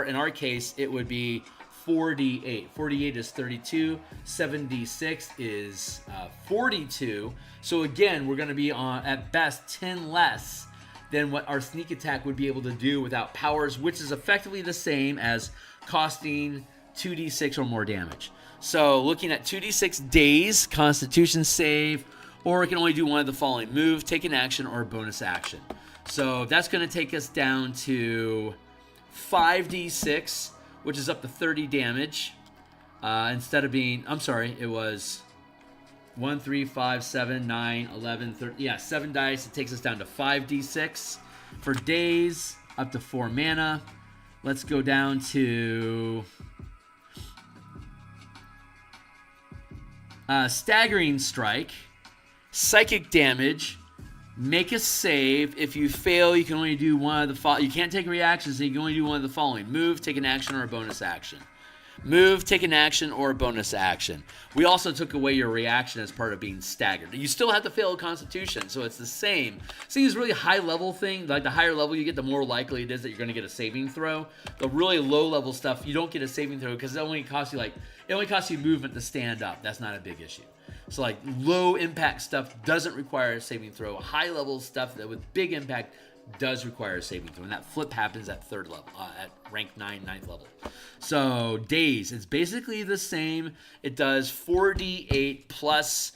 in our case it would be 4d8. 4d8 is 32. 7d6 is 42. So again, we're going to be on at best 10 less than what our sneak attack would be able to do without powers, which is effectively the same as costing 2d6 or more damage. So looking at 2d6 days, Constitution save, or it can only do one of the following: move, take an action, or a bonus action. So that's going to take us down to 5d6, which is up to 30 damage. Instead of being, I'm sorry, it was 1, 3, 5, 7, 9, 11, 30. Yeah, 7 dice. It takes us down to 5d6. For days, up to 4 mana. Let's go down to Staggering Strike. Psychic damage. Make a save. If you fail, you can only do one of the following. You can't take reactions, so you can only do one of the following: move, take an action, or a bonus action. Move, take an action, or a bonus action. We also took away your reaction as part of being staggered. You still have to fail a Constitution, so it's the same. See, this really high-level thing, like the higher level you get, the more likely it is that you're going to get a saving throw. The really low-level stuff, you don't get a saving throw because it only costs you movement to stand up. That's not a big issue. So like low-impact stuff doesn't require a saving throw. High-level stuff that with big impact does require a saving throw, and that flip happens at 3rd level, at rank 9, 9th level. So days, it's basically the same. It does 4d8 plus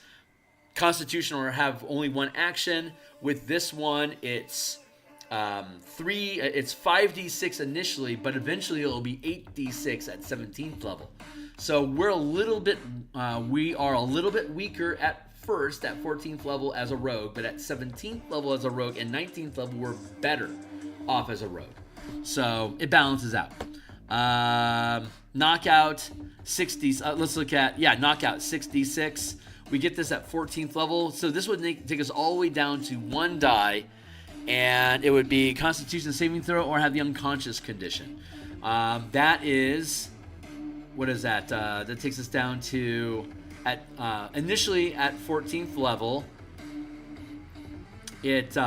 Constitution, or have only one action. With this one, it's 5d6 initially, but eventually it'll be 8d6 at 17th level. So we are a little bit weaker at first at 14th level as a rogue, but at 17th level as a rogue and 19th level we're better off as a rogue. So it balances out. Knockout 60. Let's look at knockout 6d6. We get this at 14th level, so this would take us all the way down to 1 die, and it would be Constitution saving throw or have the unconscious condition. That is, what is that? That takes us down to initially at 14th level. It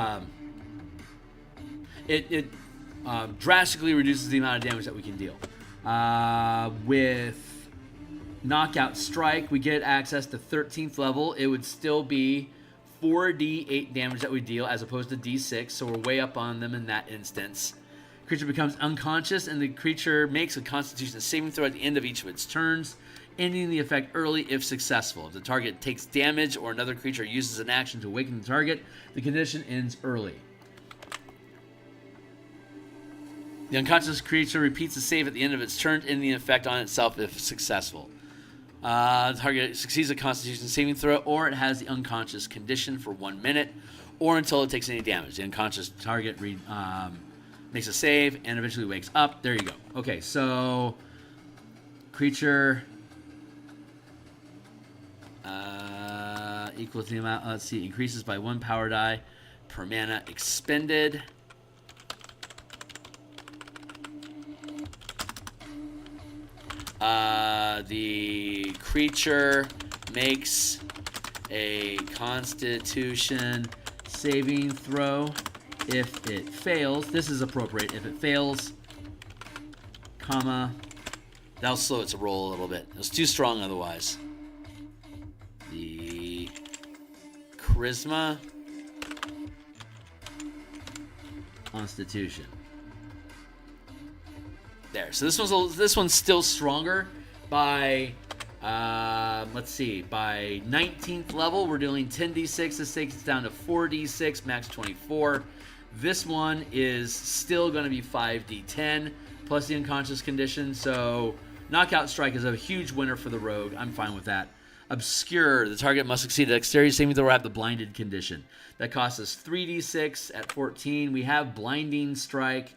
drastically reduces the amount of damage that we can deal. With Knockout Strike, we get access to 13th level. It would still be 4d8 damage that we deal as opposed to d6, so we're way up on them in that instance. Creature becomes unconscious, and the creature makes a Constitution saving throw at the end of each of its turns, ending the effect early if successful. If the target takes damage or another creature uses an action to awaken the target, the condition ends early. The unconscious creature repeats the save at the end of its turn, ending the effect on itself if successful. The target succeeds a Constitution saving throw, or it has the unconscious condition for 1 minute, or until it takes any damage. The unconscious target makes a save and eventually wakes up. There you go. Okay, so creature equal to the amount. Let's see, increases by 1 power die per mana expended. The creature makes a Constitution saving throw. If it fails, this is appropriate. If it fails, comma, that'll slow it to roll a little bit. It's too strong otherwise. The Charisma Constitution. There. So this one's still stronger by let's see, by 19th level we're dealing 10d6. This takes it down to 4d6, max 24. This one is still going to be 5d10 plus the unconscious condition. So Knockout Strike is a huge winner for the rogue. I'm fine with that. Obscure. The target must succeed a dexterity saving throw or have the blinded condition. That costs us 3d6 at 14. We have Blinding Strike,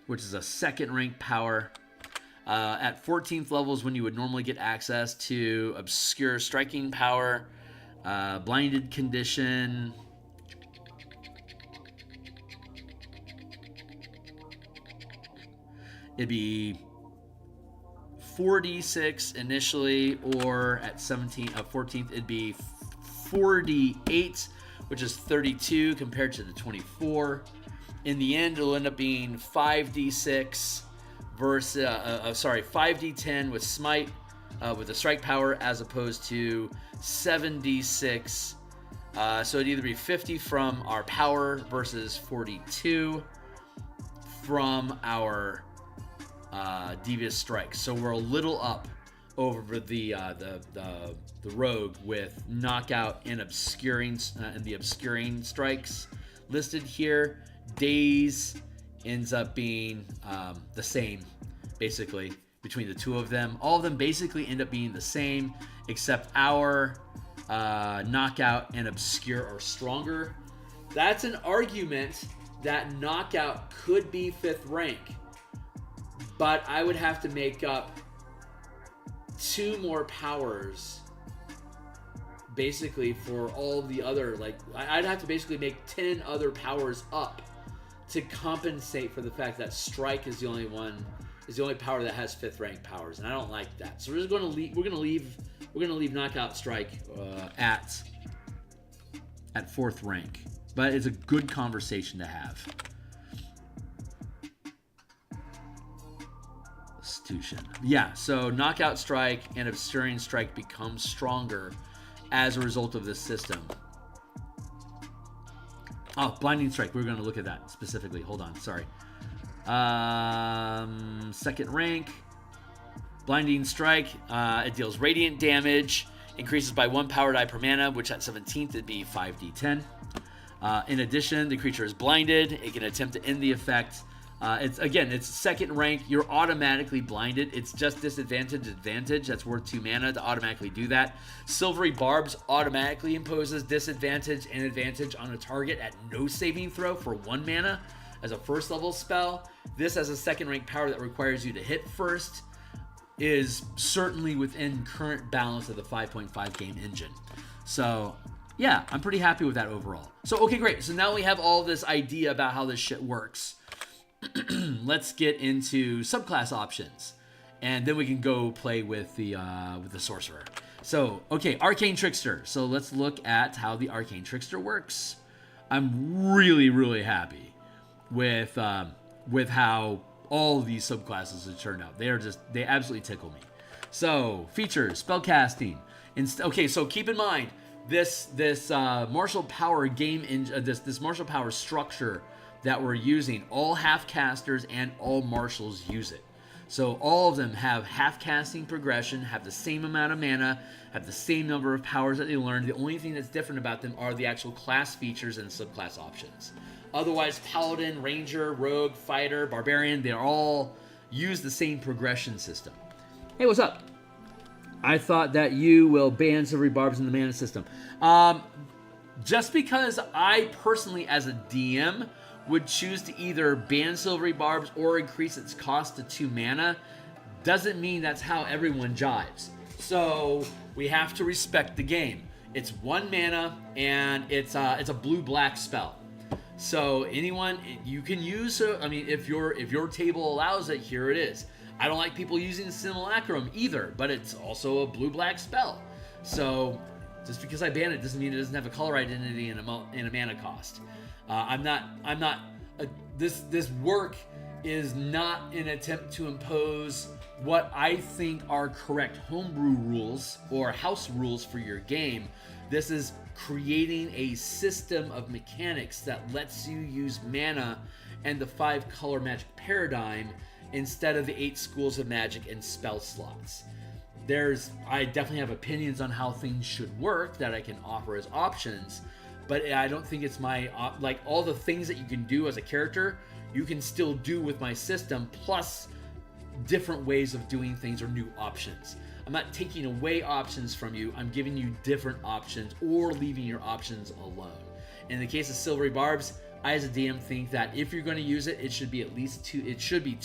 which is a second rank power. At 14th levels when you would normally get access to Obscure Striking Power, Blinded Condition. It'd be 4d6 initially, or at 14th it'd be 4d8, which is 32 compared to the 24. In the end, it'll end up being 5d6 versus 5d10 with smite with the strike power, as opposed to 7d6. So it'd either be 50 from our power versus 42 from our devious strike. So we're a little up over the rogue with knockout and obscuring and the obscuring strikes listed here. Daze ends up being the same, basically, between the two of them. All of them basically end up being the same, except our knockout and obscure are stronger. That's an argument that knockout could be 5th rank, but I would have to make up 2 more powers basically for all the other, like, I'd have to basically make 10 other powers up to compensate for the fact that strike is the only power that has 5th rank powers, and I don't like that. So we're just going to leave knockout strike at 4th rank, but it's a good conversation to have. Constitution. Yeah, so knockout strike and obscuring strike become stronger as a result of this system. Oh, blinding strike. We're going to look at that specifically. Hold on. Sorry. 2nd rank. Blinding strike. It deals radiant damage. Increases by 1 power die per mana, which at 17th it'd be 5d10. In addition, the creature is blinded. It can attempt to end the effect. It's 2nd rank. You're automatically blinded. It's just advantage. That's worth 2 mana to automatically do that. Silvery Barbs automatically imposes disadvantage and advantage on a target at no saving throw for 1 mana as a 1st level spell. This, as a 2nd rank power that requires you to hit first, is certainly within current balance of the 5.5 game engine. So yeah, I'm pretty happy with that overall. So okay, great. So now we have all this idea about how this shit works. Let's get into subclass options, and then we can go play with the Sorcerer. So, okay, Arcane Trickster. So let's look at how the Arcane Trickster works. I'm really, really happy with how all of these subclasses have turned out. They absolutely tickle me. So, features, spellcasting. Okay, so keep in mind this martial power this martial power structure that we're using. All half-casters and all marshals use it. So all of them have half-casting progression, have the same amount of mana, have the same number of powers that they learn. The only thing that's different about them are the actual class features and subclass options. Otherwise, Paladin, Ranger, Rogue, Fighter, Barbarian, they all use the same progression system. Hey, what's up? I thought that you will ban Silvery Barbs in the mana system. Just because I personally, as a DM, would choose to either ban Silvery Barbs or increase its cost to 2 mana, doesn't mean that's how everyone jives. So we have to respect the game. It's 1 mana, and it's a blue-black spell. So anyone, you can use, I mean, if your table allows it, here it is. I don't like people using Simulacrum either, but it's also a blue-black spell. So just because I ban it doesn't mean it doesn't have a color identity and a mana cost. This work is not an attempt to impose what I think are correct homebrew rules or house rules for your game. This is creating a system of mechanics that lets you use mana and the 5 color magic paradigm instead of the 8 schools of magic and spell slots. I definitely have opinions on how things should work that I can offer as options, but I don't think it's my, like, all the things that you can do as a character, you can still do with my system, plus different ways of doing things or new options. I'm not taking away options from you, I'm giving you different options or leaving your options alone. In the case of Silvery Barbs, I as a DM think that if you're going to use it, it should be at least 2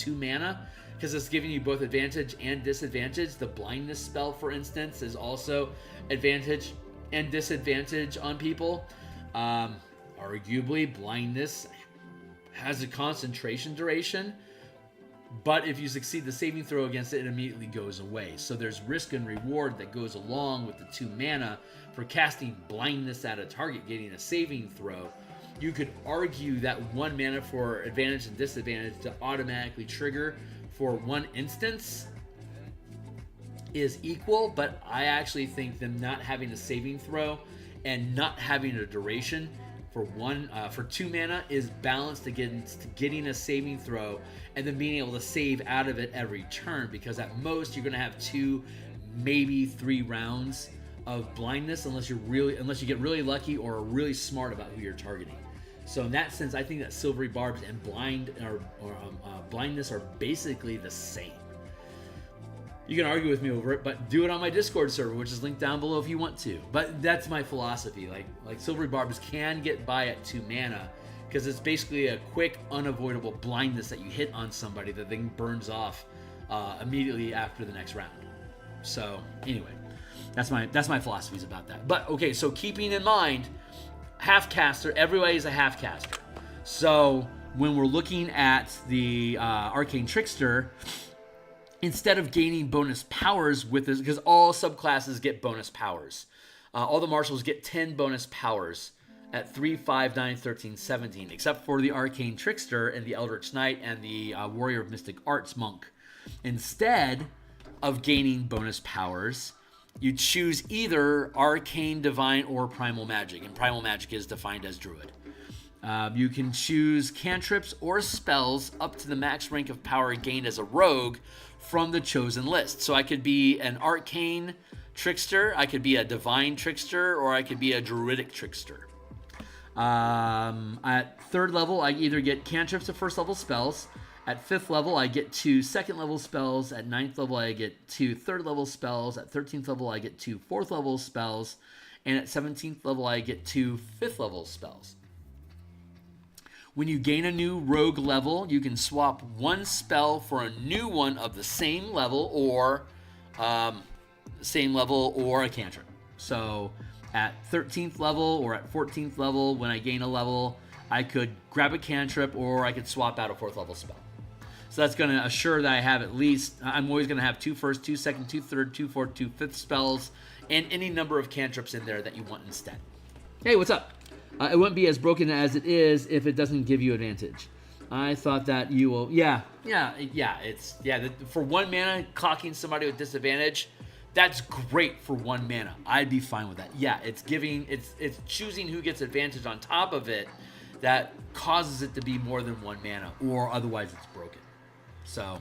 mana, because it's giving you both advantage and disadvantage. The blindness spell, for instance, is also advantage and disadvantage on people. Arguably, blindness has a concentration duration, but if you succeed the saving throw against it, it immediately goes away. So there's risk and reward that goes along with the 2 mana for casting blindness at a target getting a saving throw. You could argue that 1 mana for advantage and disadvantage to automatically trigger for 1 instance is equal, but I actually think them not having a saving throw and not having a duration for 2 mana is balanced against getting a saving throw and then being able to save out of it every turn, because at most you're going to have 2, maybe 3 rounds of blindness unless you get really lucky or are really smart about who you're targeting. So in that sense, I think that Silvery Barbs and blindness are basically the same. You can argue with me over it, but do it on my Discord server, which is linked down below if you want to. But that's my philosophy. Like Silvery Barbs can get by at 2 mana because it's basically a quick, unavoidable blindness that you hit on somebody that then burns off immediately after the next round. So anyway, that's my philosophies about that. But okay, so keeping in mind, half caster, everybody's a half caster. So when we're looking at the Arcane Trickster, instead of gaining bonus powers with this, because all subclasses get bonus powers. All the marshals get 10 bonus powers at 3, 5, 9, 13, 17, except for the Arcane Trickster and the Eldritch Knight and the Warrior of Mystic Arts Monk. Instead of gaining bonus powers, you choose either Arcane, Divine, or Primal Magic, and Primal Magic is defined as Druid. You can choose cantrips or spells up to the max rank of power gained as a rogue from the chosen list. So I could be an Arcane Trickster, I could be a Divine Trickster, or I could be a Druidic Trickster. At 3rd level, I either get cantrips to 1st level spells. At 5th level, I get 2 2nd level spells. At 9th level, I get 2 3rd level spells. At 13th level, I get 2 4th level spells. And at 17th level, I get 2 5th level spells. When you gain a new rogue level, you can swap 1 spell for a new one of the same level or a cantrip. So at 13th level or at 14th level, when I gain a level, I could grab a cantrip or I could swap out a 4th level spell. So that's going to assure that I have at least, I'm always going to have 2 first, 2 second, 2 third, 2 fourth, 2 fifth spells, and any number of cantrips in there that you want instead. Hey, what's up? It wouldn't be as broken as it is if it doesn't give you advantage. I thought that you will, for 1 mana, clocking somebody with disadvantage, that's great for 1 mana. I'd be fine with that. Yeah, it's choosing who gets advantage on top of it that causes it to be more than 1 mana, or otherwise it's broken. So,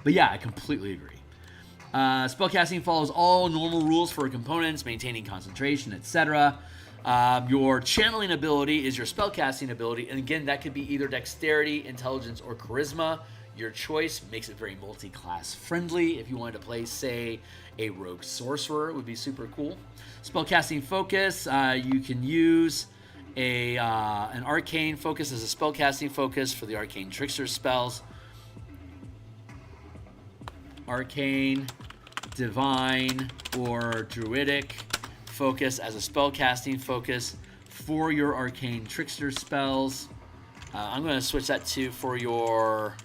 but yeah, I completely agree. Spellcasting follows all normal rules for components, maintaining concentration, etc. Your channeling ability is your spellcasting ability, and again, that could be either dexterity, intelligence, or charisma. Your choice makes it very multi-class friendly. If you wanted to play, say, a rogue sorcerer, it would be super cool. Spellcasting focus, you can use an arcane focus as a spellcasting focus for the arcane trickster spells. Arcane, divine, or druidic focus as a spellcasting focus for your arcane trickster spells. I'm going to switch that to for your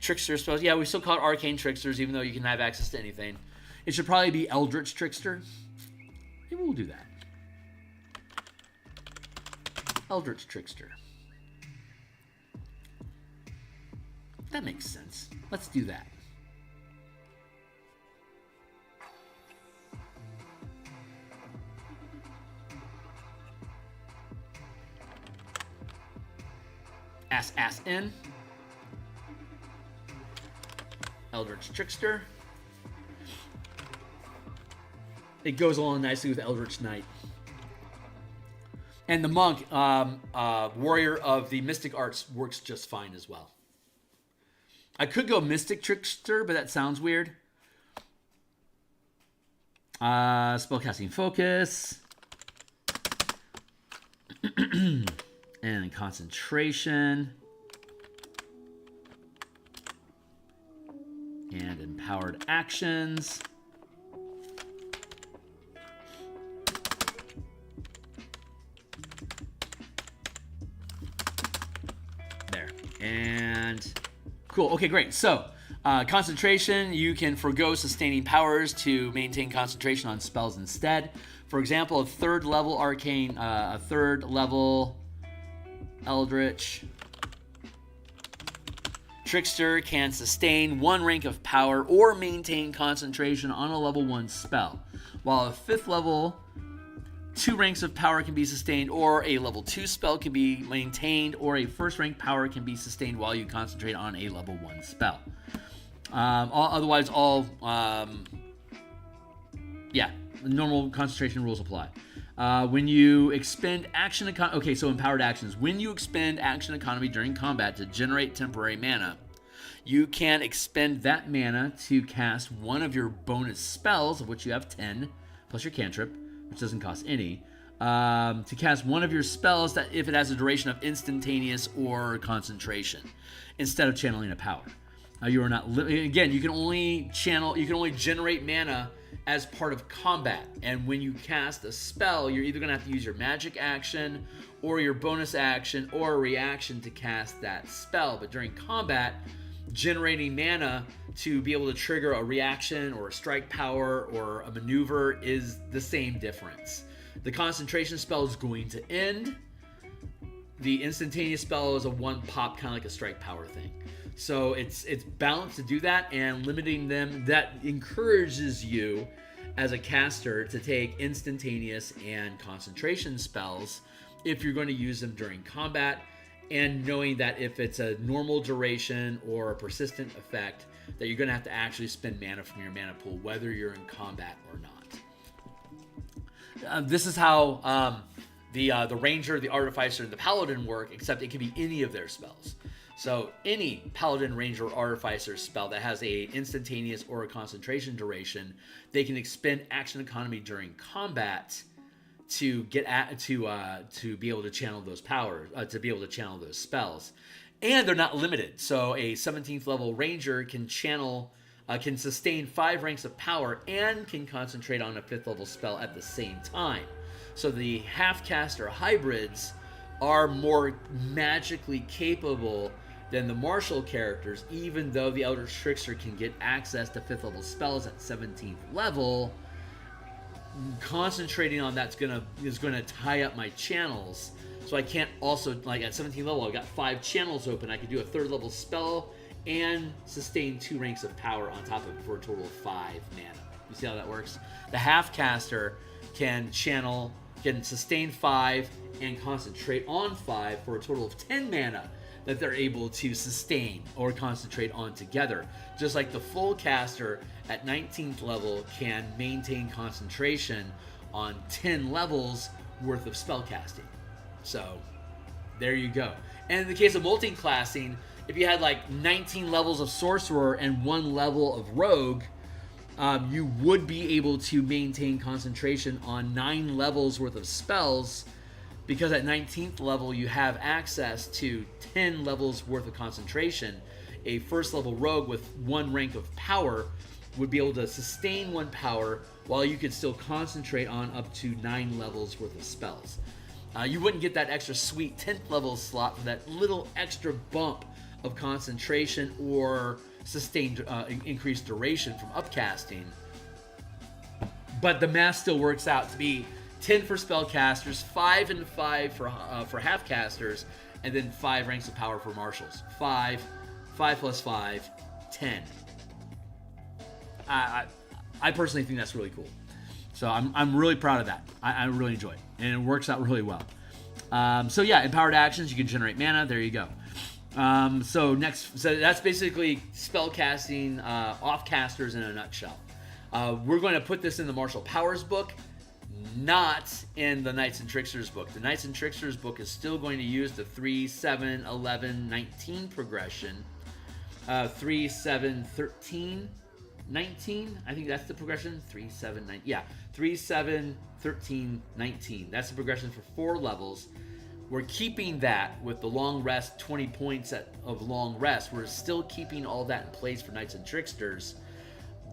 trickster spells. Yeah, we still call it arcane tricksters, even though you can have access to anything. It should probably be eldritch trickster. Maybe we'll do that. Eldritch trickster. That makes sense. Let's do that. Ass in. Eldritch trickster. It goes along nicely with Eldritch Knight. And the monk, warrior of the mystic arts, works just fine as well. I could go mystic trickster, but that sounds weird. Spellcasting focus. And concentration. And empowered actions. There. And cool. Okay, great. So, concentration, you can forgo sustaining powers to maintain concentration on spells instead. For example, a third level arcane, a third level eldritch trickster can sustain 1 rank of power or maintain concentration on a level 1 spell, while a 5th level 2 ranks of power can be sustained, or a level 2 spell can be maintained, or a 1st rank power can be sustained while you concentrate on a level 1 spell. Otherwise, normal concentration rules apply. When you expend action economy... Okay, so empowered actions. When you expend action economy during combat to generate temporary mana, you can expend that mana to cast one of your bonus spells, of which you have 10, plus your cantrip, which doesn't cost any, to cast one of your spells that if it has a duration of instantaneous or concentration, instead of channeling a power. You are not... Again, you can only generate mana as part of combat, and when you cast a spell, you're either going to have to use your magic action or your bonus action or a reaction to cast that spell. But during combat, generating mana to be able to trigger a reaction or a strike power or a maneuver is the same difference. The concentration spell is going to end. The instantaneous spell is a 1 pop, kind of like a strike power thing. So it's balanced to do that, and limiting them, that encourages you as a caster to take instantaneous and concentration spells if you're going to use them during combat, and knowing that if it's a normal duration or a persistent effect, that you're going to have to actually spend mana from your mana pool, whether you're in combat or not. This is how the Ranger, the Artificer, and the Paladin work, except it can be any of their spells. So any Paladin, Ranger, or Artificer spell that has a instantaneous or a concentration duration, they can expend action economy during combat to get to be able to channel those powers, to be able to channel those spells. And they're not limited. So a 17th level Ranger can can sustain 5 ranks of power and can concentrate on a 5th level spell at the same time. So the half-caster hybrids are more magically capable than the martial characters, even though the Eldritch Trickster can get access to 5th level spells at 17th level. Concentrating on that's is gonna tie up my channels. So I can't also, like at 17th level, I've got 5 channels open. I could do a 3rd level spell and sustain 2 ranks of power on top of it for a total of 5 mana. You see how that works? The half-caster can sustain 5 and concentrate on 5 for a total of 10 mana that they're able to sustain or concentrate on together. Just like the full caster at 19th level can maintain concentration on 10 levels worth of spellcasting. So there you go. And in the case of multi-classing, if you had like 19 levels of Sorcerer and 1 level of Rogue, you would be able to maintain concentration on 9 levels worth of spells, because at 19th level you have access to 10 levels worth of concentration. A first level Rogue with 1 rank of power would be able to sustain 1 power while you could still concentrate on up to 9 levels worth of spells. You wouldn't get that extra sweet 10th level slot for that little extra bump of concentration or sustained increased duration from upcasting. But the math still works out to be 10 for spellcasters, 5 and 5 for half-casters, and then 5 ranks of power for marshals. 5 plus 5, 10. I personally think that's really cool. So I'm really proud of that. I really enjoy it, and it works out really well. So yeah, empowered actions, you can generate mana. There you go. So that's basically spellcasting off-casters in a nutshell. We're going to put this in the Martial Powers book, not in the Knights and Tricksters book. The Knights and Tricksters book is still going to use the 3, 7, 11, 19 progression. 3, 7, 13, 19. I think that's the progression. 3, 7, 9. Yeah, 3, 7, 13, 19. That's the progression for 4 levels. We're keeping that with the long rest, 20 points of long rest. We're still keeping all that in place for Knights and Tricksters.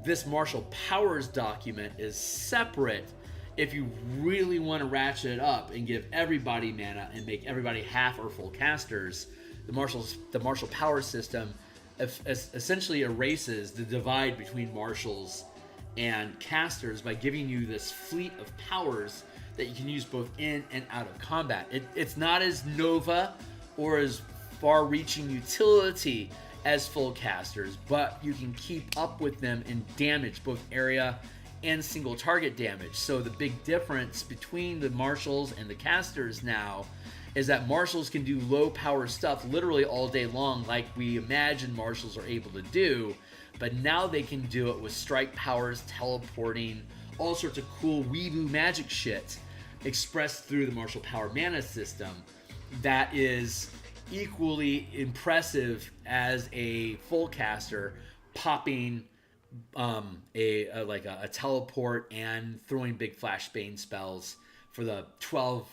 This Martial Powers document is separate if you really want to ratchet it up and give everybody mana and make everybody half or full casters. The Martial Powers system essentially erases the divide between marshals and casters by giving you this fleet of powers that you can use both in and out of combat. It's not as Nova or as far-reaching utility as full casters, but you can keep up with them in damage, both area and single target damage. So the big difference between the marshals and the casters now is that marshals can do low power stuff literally all day long, like we imagine marshals are able to do, but now they can do it with strike powers, teleporting, all sorts of cool weeboo magic shit expressed through the Martial Power mana system that is equally impressive as a full caster popping a teleport and throwing big flashbang spells for the 12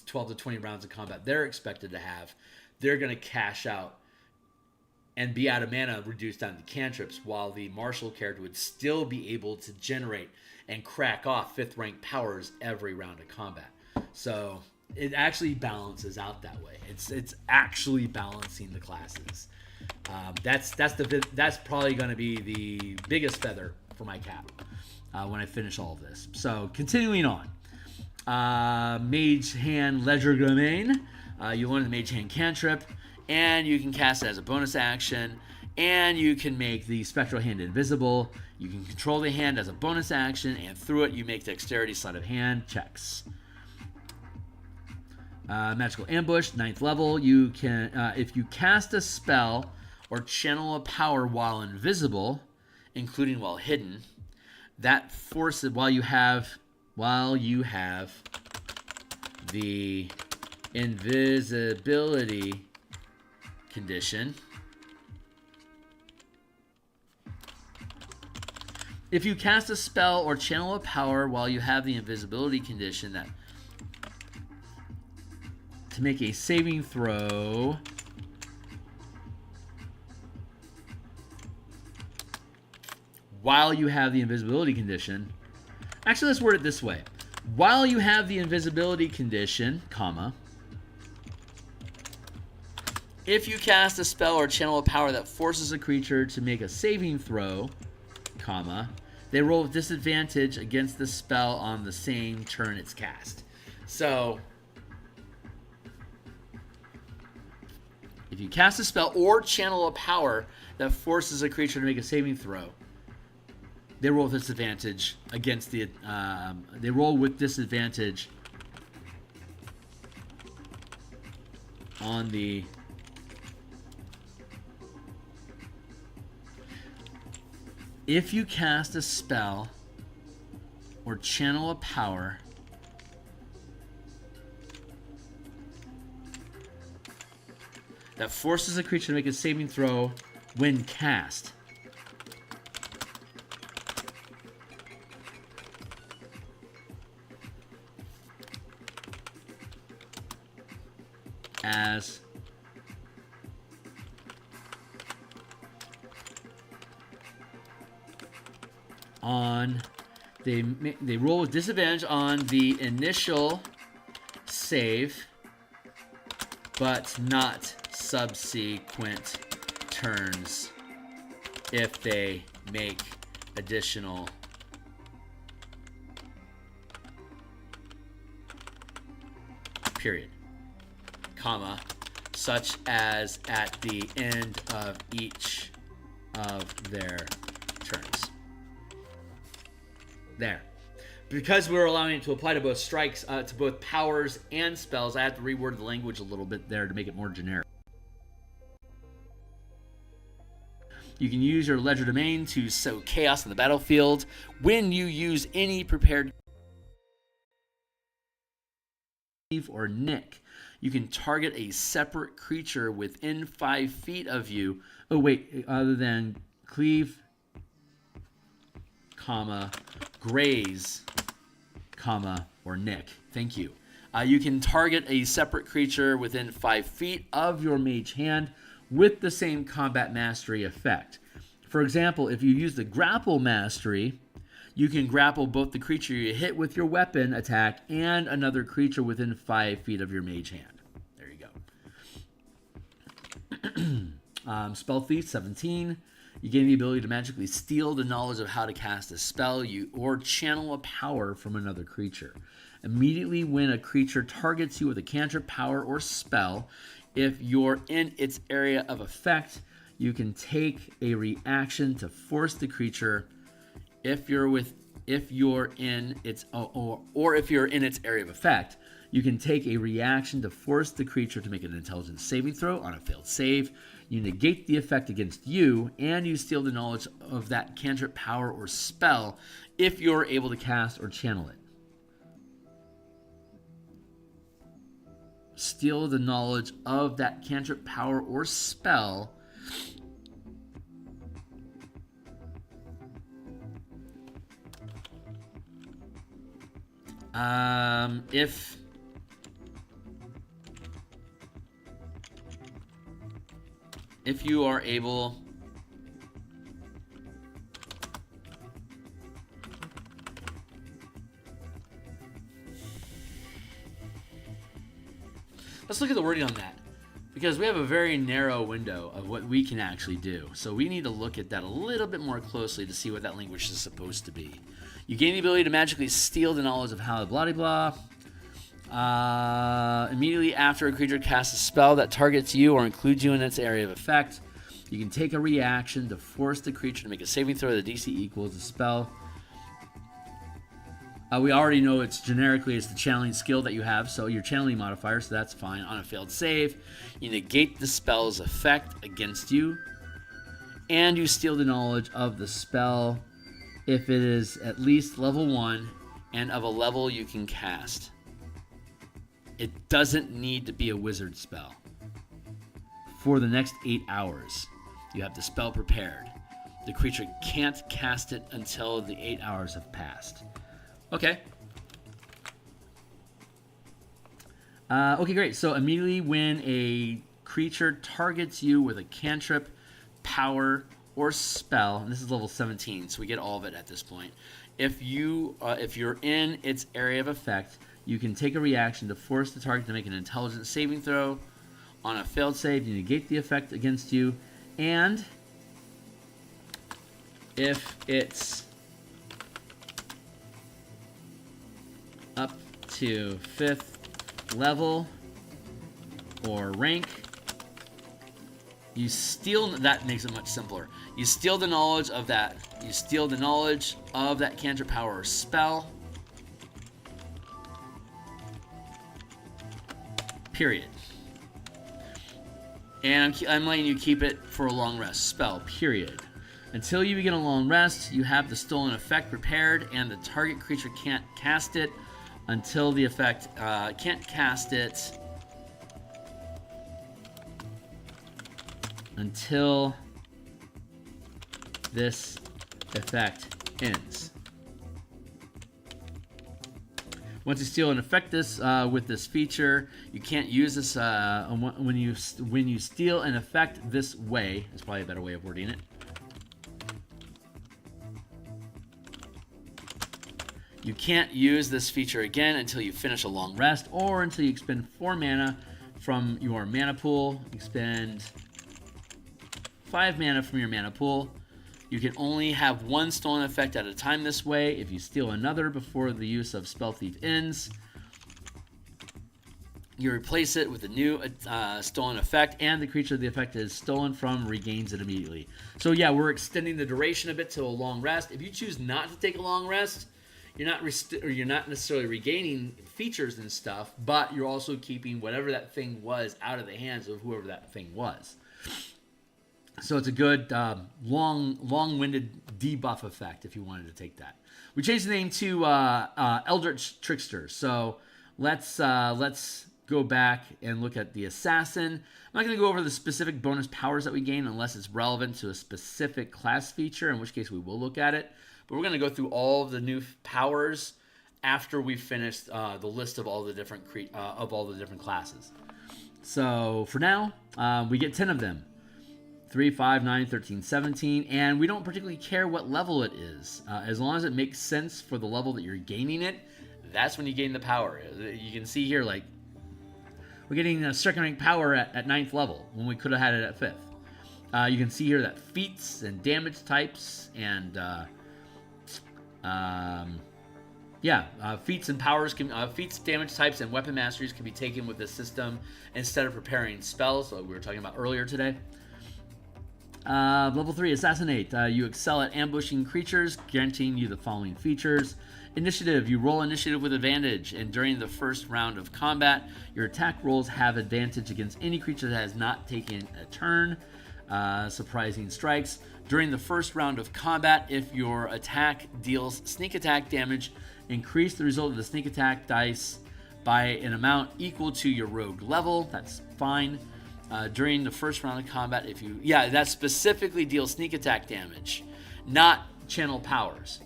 to 20 rounds of combat they're expected to have. They're going to cash out and be out of mana, reduced down to cantrips, while the martial character would still be able to generate and crack off 5th rank powers every round of combat. So it actually balances out that way. It's actually balancing the classes. That's probably going to be the biggest feather for my cap when I finish all of this. So continuing on, Mage Hand Legerdemain. You learn the Mage Hand cantrip, and you can cast it as a bonus action, and you can make the Spectral Hand invisible. You can control the hand as a bonus action, and through it you make Dexterity Sleight of Hand checks. Magical Ambush, 9th level. You can, if you cast a spell or channel a power while invisible, including while hidden, that forces while you have the invisibility condition. If you cast a spell or channel a power while you have the invisibility condition, that to make a saving throw while you have the invisibility condition. Actually, let's word it this way. While you have the invisibility condition, comma, if you cast a spell or channel a power that forces a creature to make a saving throw, comma, they roll with disadvantage against the spell on the same turn it's cast. So if you cast a spell or channel a power that forces a creature to make a saving throw, they roll with disadvantage against the. They roll with disadvantage on the. If you cast a spell or channel a power that forces a creature to make a saving throw when cast. As on they roll with disadvantage on the initial save, but not subsequent turns if they make additional period, comma, such as at the end of each of their turns. There. Because we're allowing it to apply to both strikes, to both powers and spells, I have to reword the language a little bit there to make it more generic. You can use your Ledger Domain to sow chaos in the battlefield. When you use any prepared or nick, you can target a separate creature within 5 feet of you. Oh wait, other than cleave, comma, graze, comma, or nick. Thank you. You can target a separate creature within 5 feet of your mage hand with the same combat mastery effect. For example, if you use the grapple mastery, you can grapple both the creature you hit with your weapon attack and another creature within 5 feet of your mage hand. There you go. Spell Thief 17. You gain the ability to magically steal the knowledge of how to cast a spell or channel a power from another creature. Immediately when a creature targets you with a cantrip, power, or spell, if you're in its area of effect, you can take a reaction to force the creature. If you're in its area of effect, you can take a reaction to force the creature to make an intelligence saving throw. On a failed save, you negate the effect against you, and you steal the knowledge of that cantrip, power, or spell if you're able to cast or channel it. Steal the knowledge of that cantrip, power, or spell if you are able let's look at the wording on that, because we have a very narrow window of what we can actually do. So we need to look at that a little bit more closely to see what that language is supposed to be. You gain the ability to magically steal the knowledge of how blah blah blah. Immediately after a creature casts a spell that targets you or includes you in its area of effect, you can take a reaction to force the creature to make a saving throw. The DC equals the spell. We already know it's the channeling skill that you have, so your channeling modifier, so that's fine. On a failed save, you negate the spell's effect against you, and you steal the knowledge of the spell if it is at least level 1 and of a level you can cast. It doesn't need to be a wizard spell. For the next 8 hours, you have the spell prepared. The creature can't cast it until the 8 hours have passed. Okay. Okay, great. So immediately when a creature targets you with a cantrip, power, or spell, and this is level 17, so we get all of it at this point. If you're in its area of effect, you can take a reaction to force the target to make an intelligence saving throw. On a failed save, you negate the effect against you, and if it's up to 5th level or rank, you steal. That makes it much simpler. You steal the knowledge of that. You steal the knowledge of that cantrip, power, or spell. Period. And I'm letting you keep it for a long rest. Spell. Period. Until you begin a long rest, you have the stolen effect prepared, and the target creature can't cast it until the effect can't cast it until this effect ends. Once you steal an effect with this feature, you can't use this when you steal an effect this way. That's probably a better way of wording it. You can't use this feature again until you finish a long rest or until you expend 4 mana from your mana pool. Expend 5 mana from your mana pool. You can only have 1 stolen effect at a time this way. If you steal another before the use of Spell Thief ends, you replace it with a new stolen effect, and the creature the effect is stolen from regains it immediately. So yeah, we're extending the duration a bit to a long rest. If you choose not to take a long rest, you're not necessarily regaining features and stuff, but you're also keeping whatever that thing was out of the hands of whoever that thing was. So it's a good long-winded debuff effect if you wanted to take that. We changed the name to Eldritch Trickster. So let's go back and look at the Assassin. I'm not going to go over the specific bonus powers that we gain unless it's relevant to a specific class feature, in which case we will look at it. But we're going to go through all of the new powers after we've finished the list of all the different classes. So for now, we get 10 of them. 3, 5, 9, 13, 17, and we don't particularly care what level it is. As long as it makes sense for the level that you're gaining it, that's when you gain the power. You can see here, like, we're getting a second rank power at 9th level when we could have had it at 5th. You can see here that feats and damage types and feats and powers feats, damage types, and weapon masteries can be taken with this system instead of preparing spells, like we were talking about earlier today. Level 3, Assassinate. You excel at ambushing creatures, guaranteeing you the following features. Initiative. You roll initiative with advantage, and during the first round of combat, your attack rolls have advantage against any creature that has not taken a turn. Surprising strikes. During the first round of combat, if your attack deals sneak attack damage, increase the result of the sneak attack dice by an amount equal to your rogue level. That's fine. During the first round of combat, that specifically deals sneak attack damage, not channel powers.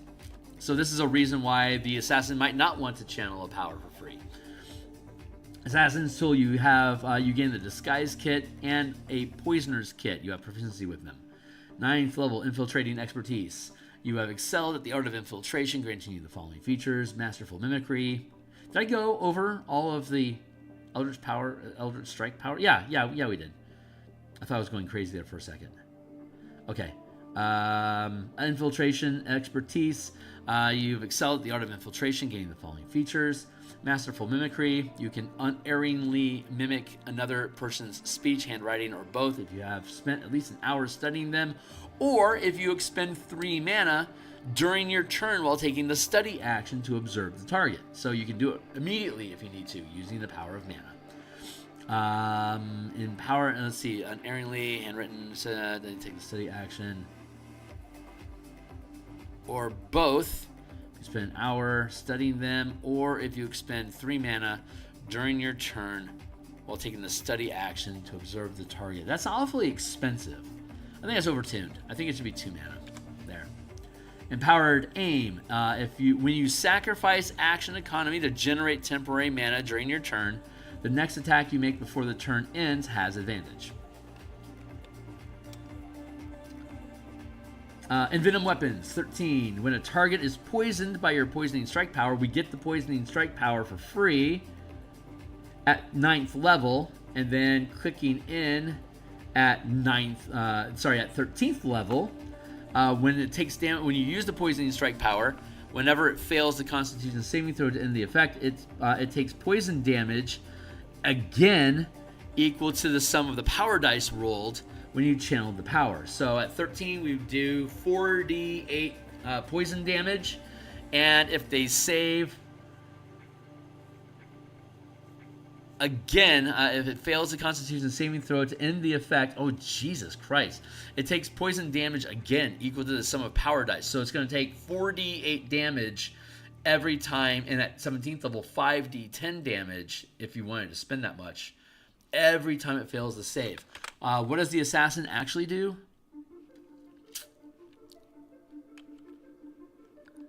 So this is a reason why the assassin might not want to channel a power for free. Assassin's tool, you gain the disguise kit and a poisoner's kit. You have proficiency with them. 9th level, infiltrating expertise. You have excelled at the art of infiltration, granting you the following features. Masterful mimicry. Did I go over all of the Eldritch Strike power? Yeah, we did. I thought I was going crazy there for a second. Okay. Infiltration, expertise. You've excelled at the art of infiltration, gaining the following features. Masterful mimicry. You can unerringly mimic another person's speech, handwriting, or both if you have spent at least an hour studying them, or if you expend 3 mana during your turn while taking the study action to observe the target. So you can do it immediately if you need to, using the power of mana. In power, let's see, unerringly, handwritten, then take the study action. Or both. You spend an hour studying them, or if you expend 3 mana during your turn while taking the study action to observe the target. That's awfully expensive. I think that's overtuned. I think it should be 2 mana. There. Empowered aim. When you sacrifice action economy to generate temporary mana during your turn, the next attack you make before the turn ends has advantage. Envenom weapons, 13. When a target is poisoned by your poisoning strike power, we get the poisoning strike power for free at 9th level, and then clicking in at 13th level. When it takes damage, when you use the poisoning strike power, whenever it fails the Constitution saving throw to end the effect, it takes poison damage again equal to the sum of the power dice rolled when you channeled the power. So at 13, we do 4d8 poison damage, and if they save, Again, if it fails the Constitution saving throw to end the effect, oh Jesus Christ, it takes poison damage again equal to the sum of power dice. So it's going to take 4d8 damage every time, and at 17th level, 5d10 damage if you wanted to spend that much every time it fails the save. What does the assassin actually do?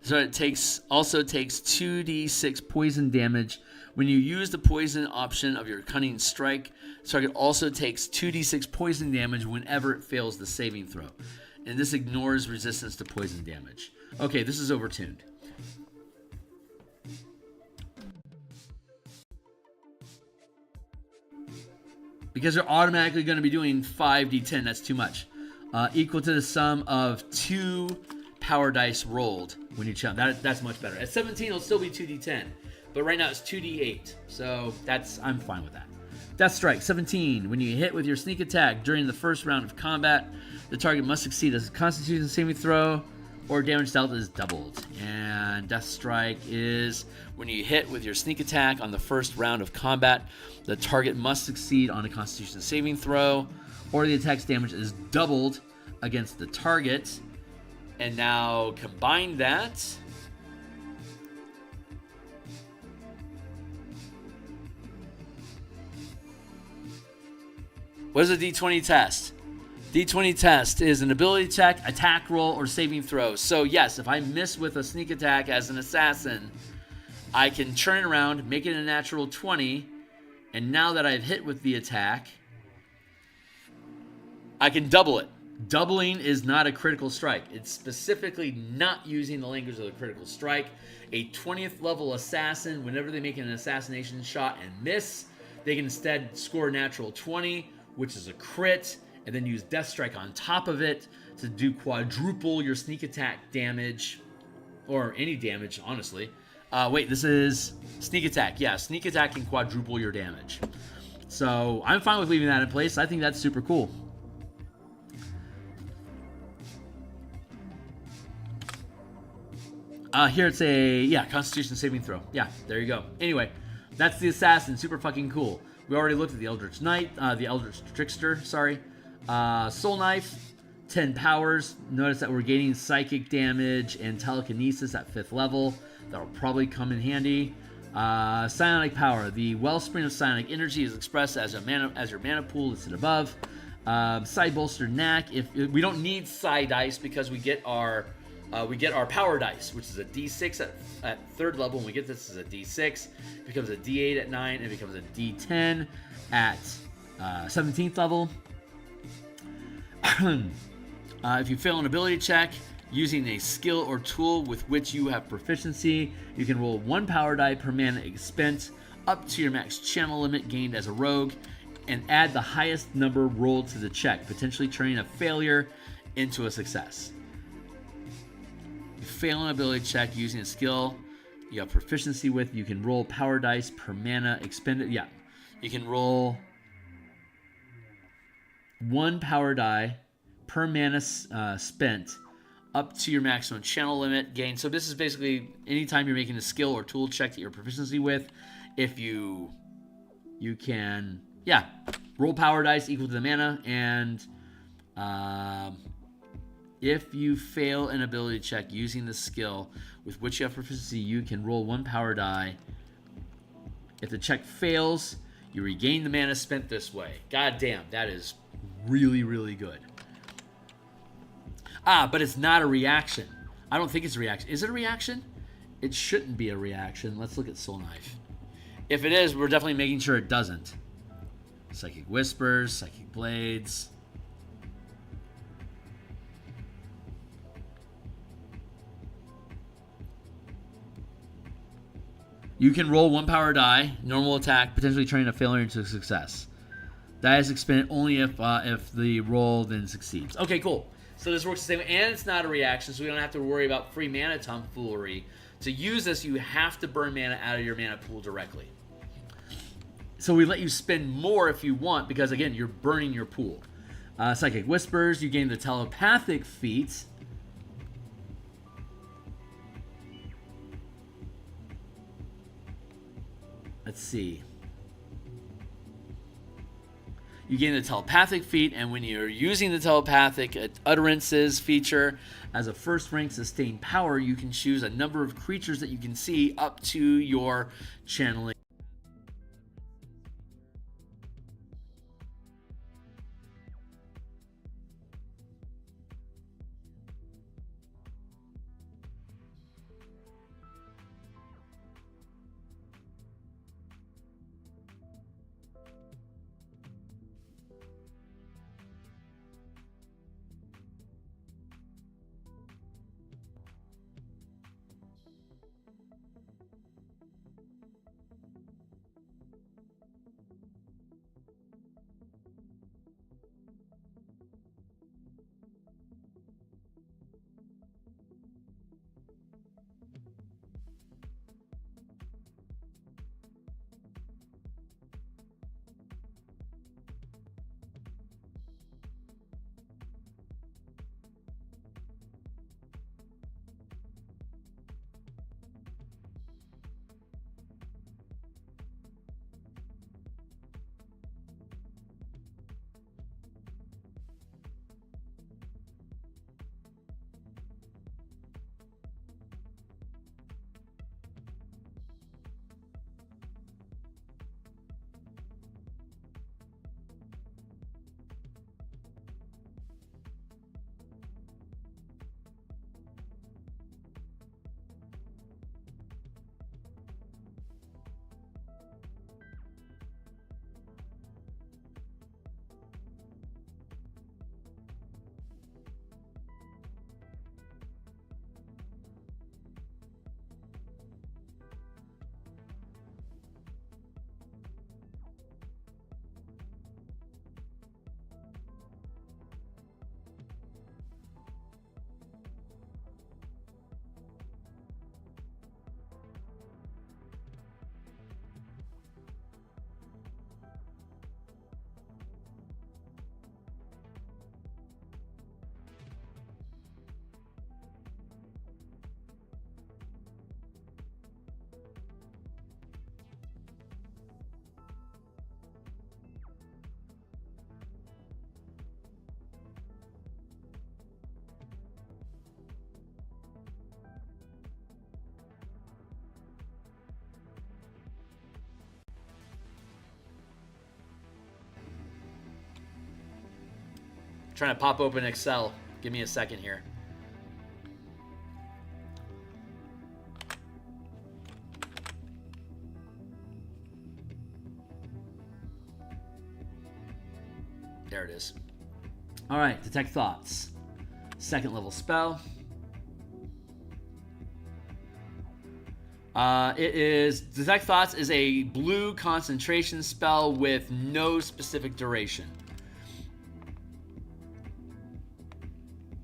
So it also takes 2d6 poison damage. When you use the poison option of your Cunning Strike, target also takes 2d6 poison damage whenever it fails the saving throw. And this ignores resistance to poison damage. Okay, this is overtuned. Because they're automatically going to be doing 5d10, that's too much. Equal to the sum of 2 power dice rolled when you challenge. That's much better. At 17, it'll still be 2d10. But right now it's 2d8, so I'm fine with that. Death Strike, 17. When you hit with your sneak attack during the first round of combat, the target must succeed a Constitution saving throw or damage dealt is doubled. And Death Strike is when you hit with your sneak attack on the first round of combat, the target must succeed on a Constitution saving throw or the attack's damage is doubled against the target. And now combine that. What is a D20 test? D20 test is an ability check, attack roll, or saving throw. So yes, if I miss with a sneak attack as an assassin, I can turn it around, make it a natural 20, and now that I've hit with the attack, I can double it. Doubling is not a critical strike. It's specifically not using the language of the critical strike. A 20th level assassin, whenever they make an assassination shot and miss, they can instead score a natural 20, which is a crit, and then use Death Strike on top of it to do quadruple your sneak attack damage, or any damage, honestly. Wait, this is sneak attack. Yeah, sneak attack can quadruple your damage. So I'm fine with leaving that in place. I think that's super cool. Here it's a, Constitution saving throw. Yeah, there you go. Anyway, that's the assassin. Super fucking cool. We already looked at the Eldritch Knight, the Eldritch Trickster, Soul Knife, 10 powers. Notice that we're gaining psychic damage and telekinesis at 5th level. That'll probably come in handy. Psionic power. The wellspring of psionic energy is expressed as your mana pool listed above. Psi bolster knack. If we don't need psi dice because we get our power dice, which is a D6 at 3rd level. When we get this as a D6, it becomes a D8 at 9, and it becomes a D10 at 17th level. If you fail an ability check using a skill or tool with which you have proficiency, you can roll 1 power die per mana spent up to your max channel limit gained as a rogue, and add the highest number rolled to the check, potentially turning a failure into a success. You fail an ability check using a skill you have proficiency with, you can roll power dice per mana expended. Yeah, you can roll 1 power die per mana spent up to your maximum channel limit gain. So this is basically anytime you're making a skill or tool check that you're proficiency with, if you can, roll power dice equal to the mana, and if you fail an ability check using the skill with which you have proficiency, you can roll 1 power die. If the check fails, you regain the mana spent this way. God damn, that is really, really good. But it's not a reaction. I don't think it's a reaction. Is it a reaction? It shouldn't be a reaction. Let's look at Soul Knife. If it is, we're definitely making sure it doesn't. Psychic Whispers, Psychic Blades. You can roll 1 power die, normal attack, potentially turning a failure into a success. That is expended only if the roll then succeeds. Okay, cool. So this works the same way, and it's not a reaction, so we don't have to worry about free mana tomfoolery. To use this, you have to burn mana out of your mana pool directly. So we let you spend more if you want, because again, you're burning your pool. Psychic Whispers, you gain the telepathic feat. Let's see. You gain the telepathic feat, and when you're using the telepathic utterances feature as a first rank sustained power, you can choose a number of creatures that you can see up to your channeling. Trying to pop open Excel. Give me a second here. There it is. All right, Detect Thoughts. Second level spell. Detect Thoughts is a blue concentration spell with no specific duration.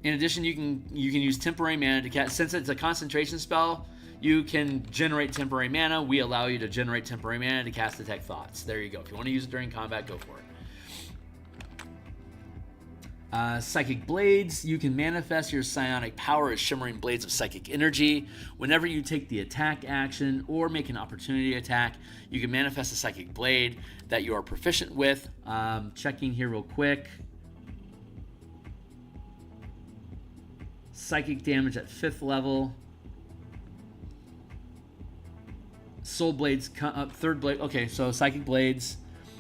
In addition, you can use temporary mana to cast. Since it's a concentration spell, you can generate temporary mana. We allow you to generate temporary mana to cast Detect Thoughts. There you go. If you want to use it during combat, go for it. Psychic Blades. You can manifest your psionic power as shimmering blades of psychic energy. Whenever you take the attack action or make an opportunity attack, you can manifest a psychic blade that you are proficient with. Checking here real quick. Psychic damage at 5th level. Soul Blades up 3rd blade. Okay, so Psychic Blades.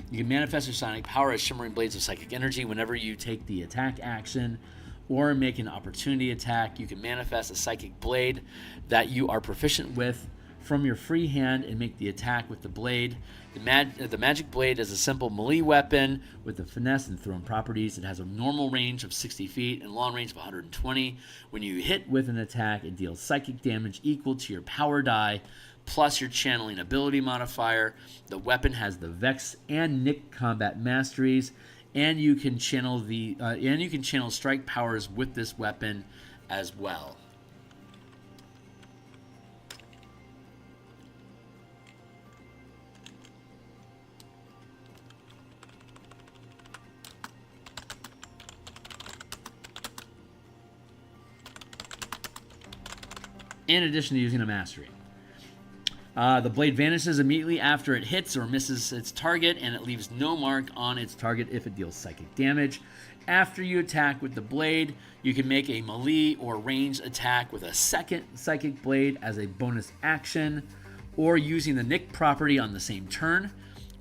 You can manifest your psionic power as shimmering blades of psychic energy. Whenever you take the attack action or make an opportunity attack, you can manifest a psychic blade that you are proficient with from your free hand and make the attack with the blade. The magic blade is a simple melee weapon with the finesse and thrown properties. It has a normal range of 60 feet and long range of 120. When you hit with an attack, it deals psychic damage equal to your power die plus your channeling ability modifier. The weapon has the Vex and Nick combat masteries, and you can channel strike powers with this weapon as well. In addition to using a mastery. The blade vanishes immediately after it hits or misses its target, and it leaves no mark on its target if it deals psychic damage. After you attack with the blade, you can make a melee or ranged attack with a second psychic blade as a bonus action, or using the nick property on the same turn,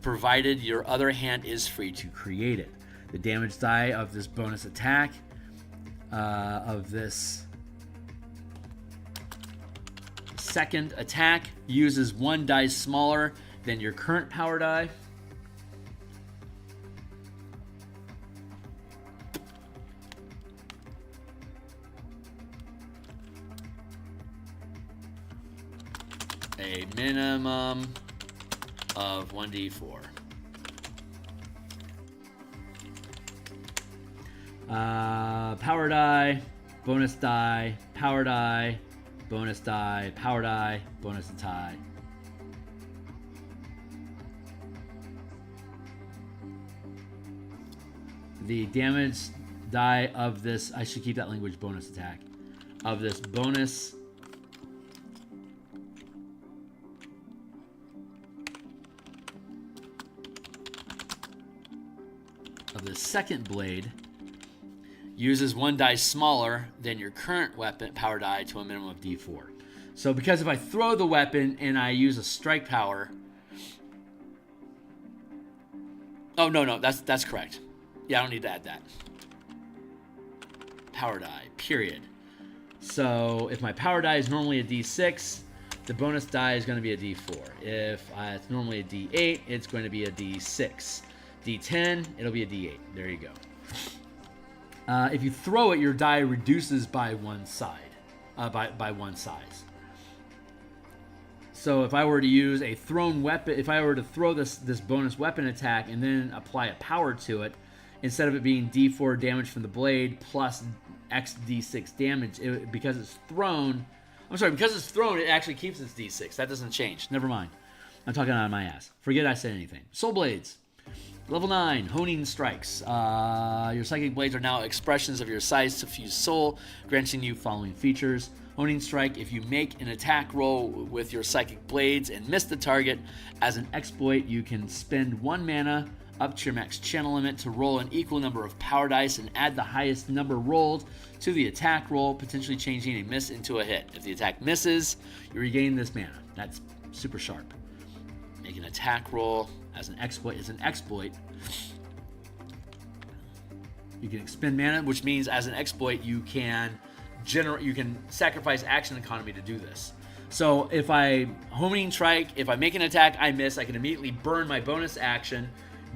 provided your other hand is free to create it. The damage die of this bonus attack, of this second attack, uses 1 die smaller than your current power die. A minimum of 1d4. Power die, bonus die, power die, bonus die, power die, bonus die. The damage die of this, I should keep that language, bonus attack, of this bonus of the second blade uses 1 die smaller than your current weapon power die to a minimum of d4. So because if I throw the weapon and I use a strike power, oh no, that's correct. Yeah, I don't need to add that. Power die, period. So if my power die is normally a d6, the bonus die is going to be a d4. If it's normally a d8, it's going to be a d6. d10, it'll be a d8. There you go. If you throw it, your die reduces by one side, by one size. So if I were to use a thrown weapon, if I were to throw this bonus weapon attack and then apply a power to it, instead of it being d4 damage from the blade plus x d6 damage, because it's thrown, it actually keeps its d6. That doesn't change. Never mind. I'm talking out of my ass. Forget I said anything. Soul Blades. Level 9, Honing Strikes. Your psychic blades are now expressions of your size to fuse soul, granting you following features. Honing Strike, if you make an attack roll with your psychic blades and miss the target, as an exploit, you can spend 1 mana up to your max channel limit to roll an equal number of power dice and add the highest number rolled to the attack roll, potentially changing a miss into a hit. If the attack misses, you regain this mana. That's super sharp. Make an attack roll as an exploit. You can expend mana, which means as an exploit you can sacrifice action economy to do this. So if I Honing Strike, if I make an attack, I miss, I can immediately burn my bonus action,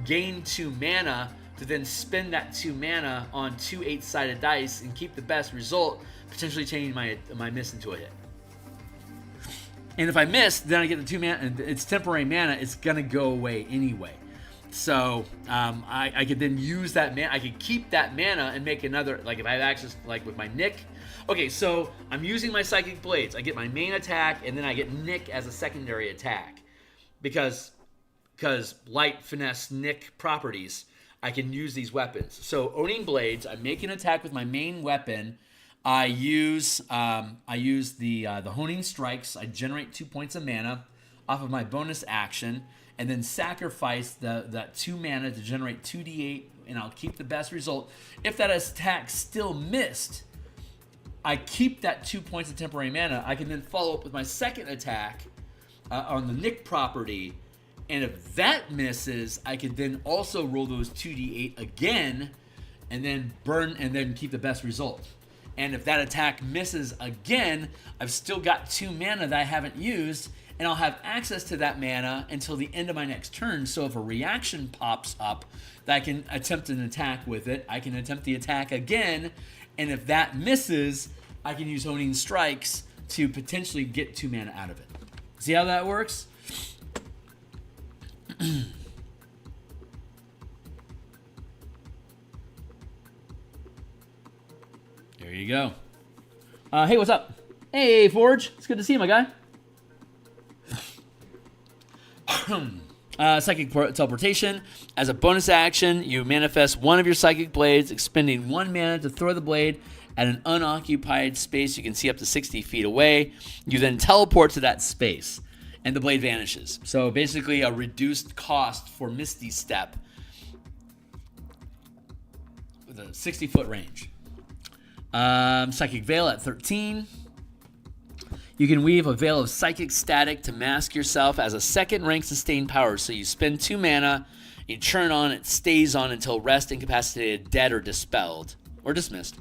gain 2 mana to then spend that 2 mana on 2 8-sided dice and keep the best result, potentially changing my miss into a hit. And if I miss, then I get the 2 mana, and it's temporary mana, it's gonna go away anyway. So I could then use that mana, I could keep that mana and make another, like if I have access, like with my Nick. Okay, so I'm using my Psychic Blades. I get my main attack, and then I get Nick as a secondary attack. Because light, finesse, Nick properties, I can use these weapons. So owning Blades, I make an attack with my main weapon. I use the Honing Strikes. I generate 2 points of mana off of my bonus action, and then sacrifice that 2 mana to generate 2d8, and I'll keep the best result. If that attack still missed, I keep that 2 points of temporary mana. I can then follow up with my second attack on the Nick property, and if that misses, I can then also roll those 2d8 again, and then burn, and then keep the best result. And if that attack misses again, I've still got 2 mana that I haven't used, and I'll have access to that mana until the end of my next turn. So if a reaction pops up that I can attempt an attack with it, I can attempt the attack again, and if that misses, I can use Honing Strikes to potentially get 2 mana out of it. See how that works? There you go. Hey, what's up? Hey, Forge. It's good to see you, my guy. Psychic Teleportation. As a bonus action, you manifest one of your Psychic Blades, expending 1 mana to throw the blade at an unoccupied space you can see up to 60 feet away. You then teleport to that space. and the blade vanishes. So basically a reduced cost for Misty Step with a 60-foot range. Psychic Veil at 13. You can weave a Veil of Psychic Static to mask yourself as a second rank sustained power. So you spend 2 mana, you turn on, it stays on until rest, incapacitated, dead, or dispelled, or dismissed.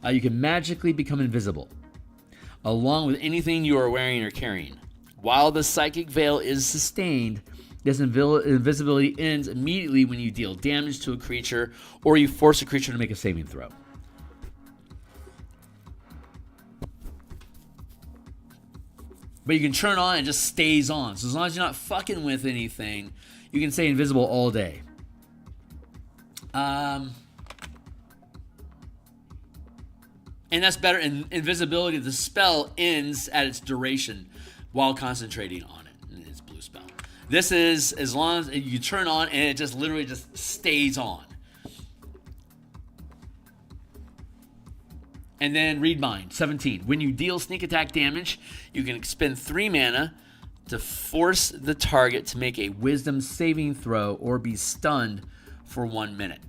You can magically become invisible, along with anything you are wearing or carrying. While the Psychic Veil is sustained, this invisibility ends immediately when you deal damage to a creature or you force a creature to make a saving throw. But you can turn on and it just stays on. So as long as you're not fucking with anything, you can stay invisible all day. And that's better. Invisibility, the spell ends at its duration while concentrating on it. And it's blue spell. This is as long as you turn on and it just literally just stays on. And then Read Mind, 17. When you deal sneak attack damage, you can expend 3 mana to force the target to make a wisdom saving throw or be stunned for 1 minute.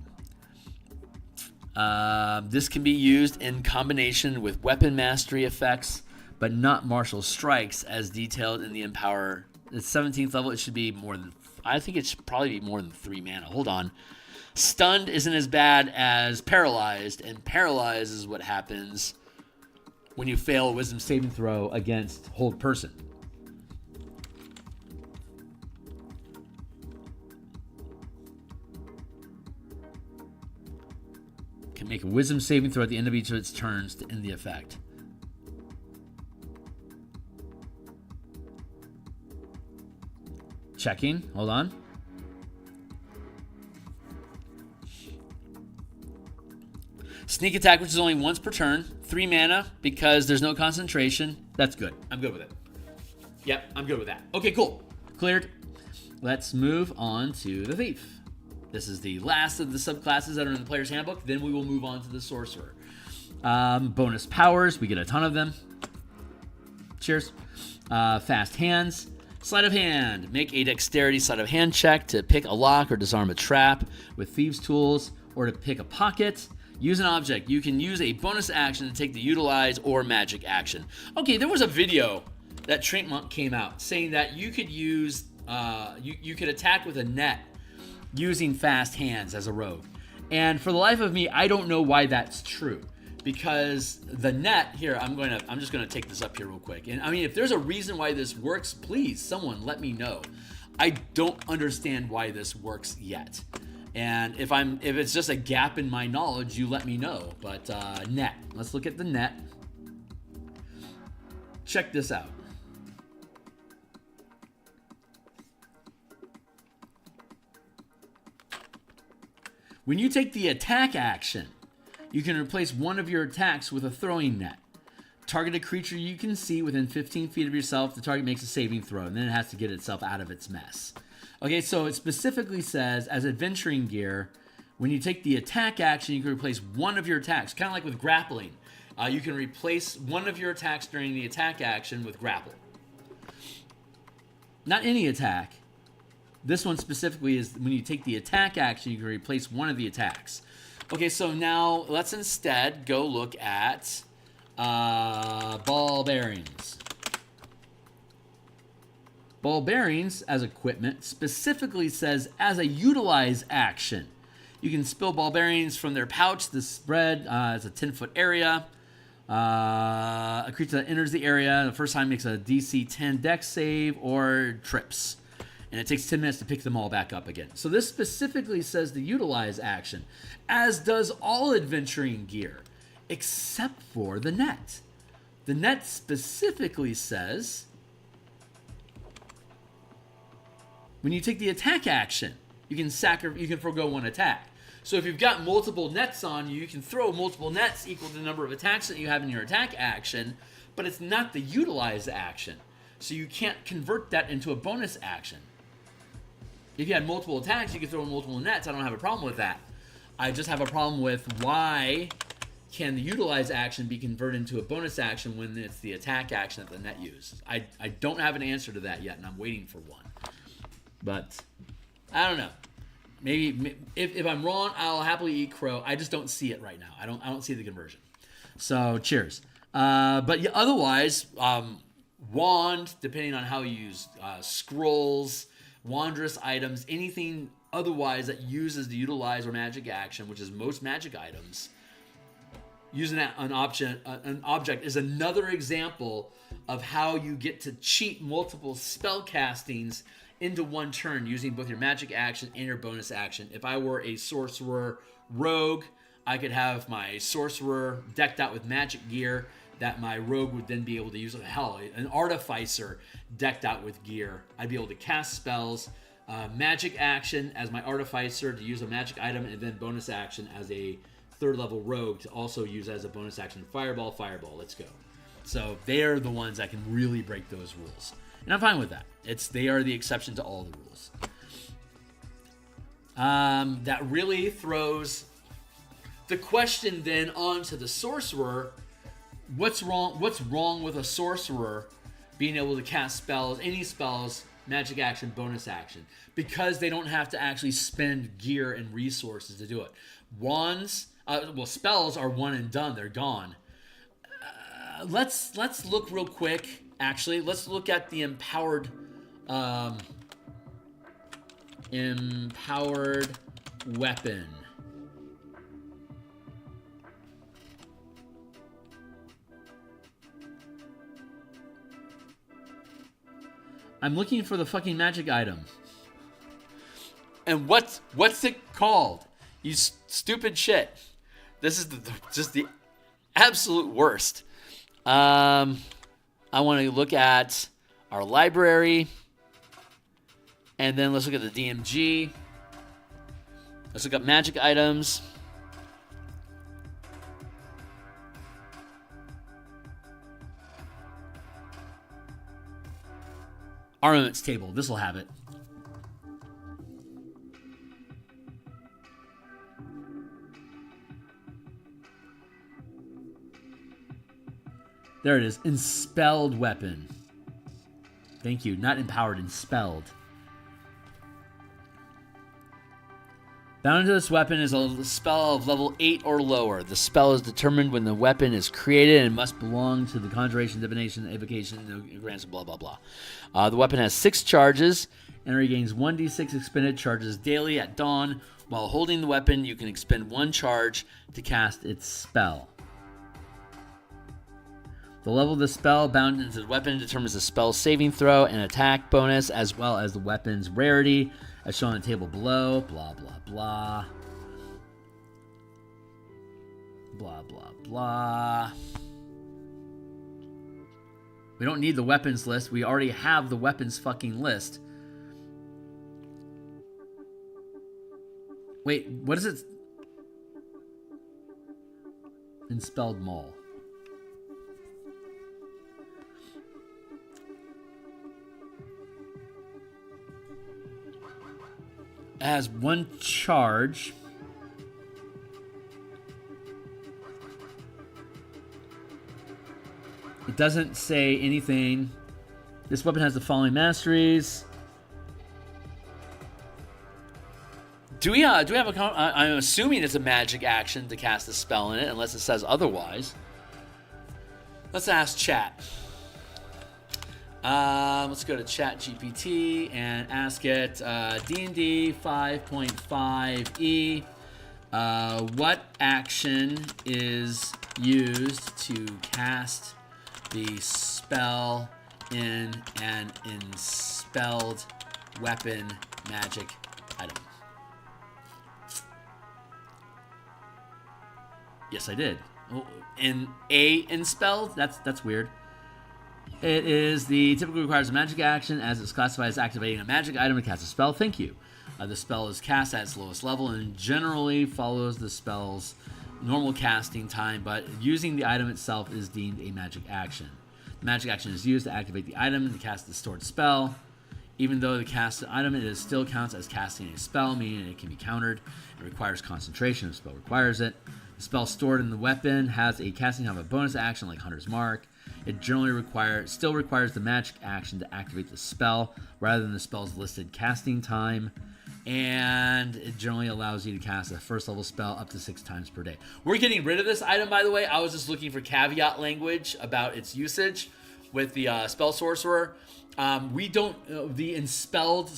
This can be used in combination with weapon mastery effects, but not martial strikes as detailed in the Empower. At 17th level, it should be more than, I think it should probably be more than 3 mana. Hold on. Stunned isn't as bad as paralyzed, and paralyzed is what happens when you fail a wisdom saving throw against hold person. Can make a wisdom saving throw at the end of each of its turns to end the effect. Checking. Hold on. Sneak attack, which is only once per turn. 3 mana because there's no concentration. That's good. I'm good with it. Yep, I'm good with that. Okay, cool. Cleared. Let's move on to the Thief. This is the last of the subclasses that are in the player's handbook. Then we will move on to the Sorcerer. Bonus powers. We get a ton of them. Cheers. Fast hands. Sleight of hand. Make a dexterity sleight of hand check to pick a lock or disarm a trap with thieves' tools, or to pick a pocket. Use an object. You can use a bonus action to take the utilize or magic action. Okay, there was a video that Trinkmonk came out saying that you could use, you could attack with a net using fast hands as a rogue. And for the life of me, I don't know why that's true. Because the net here, I'm just gonna take this up here real quick. And I mean, if there's a reason why this works, please, someone let me know. I don't understand why this works yet. And if it's just a gap in my knowledge, you let me know. But net, let's look at the net. Check this out. When you take the attack action, you can replace one of your attacks with a throwing net. Target a creature you can see within 15 feet of yourself. The target makes a saving throw, and then it has to get itself out of its mess. Okay, so it specifically says, as adventuring gear, when you take the attack action, you can replace one of your attacks. Kind of like with grappling. You can replace one of your attacks during the attack action with grapple. Not any attack. This one specifically is when you take the attack action, you can replace one of the attacks. Okay, so now let's instead go look at ball bearings. Ball bearings as equipment specifically says as a utilize action. You can spill ball bearings from their pouch. The spread is a 10-foot area. A creature that enters the area the first time makes a DC 10 dex save or trips. And it takes 10 minutes to pick them all back up again. So this specifically says the utilize action, as does all adventuring gear, except for the net. The net specifically says when you take the attack action, you can forgo one attack. So if you've got multiple nets on you, you can throw multiple nets equal to the number of attacks that you have in your attack action, but it's not the utilize action. So you can't convert that into a bonus action. If you had multiple attacks, you could throw in multiple nets. I don't have a problem with that. I just have a problem with why can the utilize action be converted into a bonus action when it's the attack action that the net uses? I don't have an answer to that yet, and I'm waiting for one. But I don't know. Maybe if I'm wrong, I'll happily eat crow. I just don't see it right now. I don't see the conversion. So cheers. But yeah, otherwise, wand, depending on how you use scrolls, wondrous items, anything otherwise that uses the utilize or magic action, which is most magic items, using an object is another example of how you get to cheat multiple spell castings into one turn using both your magic action and your bonus action. If I were a sorcerer rogue, I could have my sorcerer decked out with magic gear that my rogue would then be able to use. Hell, an artificer decked out with gear. I'd be able to cast spells, magic action as my artificer to use a magic item, and then bonus action as a third level rogue to also use as a bonus action. Fireball, let's go. So they're the ones that can really break those rules. And I'm fine with that. They are the exception to all the rules. That really throws the question then onto the sorcerer. What's wrong with a sorcerer being able to cast spells, any spells, magic action, bonus action? Because they don't have to actually spend gear and resources to do it. Wands, spells are one and done. They're gone. Let's look real quick. Actually, let's look at the empowered weapon. I'm looking for the fucking magic item. And what's it called? You stupid shit. This is just the absolute worst. I want to look at our library. And then let's look at the DMG. Let's look up magic items. Armaments table. This will have it. There it is. Enspelled weapon. Thank you. Not empowered, enspelled. Bound to this weapon is a spell of level 8 or lower. The spell is determined when the weapon is created and must belong to the conjuration, divination, evocation, grants, blah, blah, blah. The weapon has 6 charges and regains 1d6 expended charges daily at dawn. While holding the weapon, you can expend 1 charge to cast its spell. The level of the spell bound into the weapon determines the spell's saving throw and attack bonus, as well as the weapon's rarity, as shown on the table below. Blah, blah, blah. Blah, blah, blah. We don't need the weapons list. We already have the weapons fucking list. Wait, what is it? Enspelled Maul. It has 1 charge. It doesn't say anything. This weapon has the following masteries. Do we have a... I'm assuming it's a magic action to cast a spell in it, unless it says otherwise. Let's ask chat. Let's go to ChatGPT and ask it, D&D 5.5e, what action is used to cast the spell in an enspelled weapon magic item? Yes, I did. Oh, in a enspelled? That's weird. It is typically requires a magic action as it's classified as activating a magic item to cast a spell. Thank you. The spell is cast at its lowest level and generally follows the spell's normal casting time, but using the item itself is deemed a magic action. The magic action is used to activate the item and to cast the stored spell. Even though the cast item, it is still counts as casting a spell, meaning it can be countered. It requires concentration if the spell requires it. The spell stored in the weapon has a casting time of a bonus action like Hunter's Mark. It generally still requires the magic action to activate the spell rather than the spell's listed casting time. And it generally allows you to cast a first level spell up to 6 times per day. We're getting rid of this item, by the way. I was just looking for caveat language about its usage with the spell sorcerer. We don't the enspelled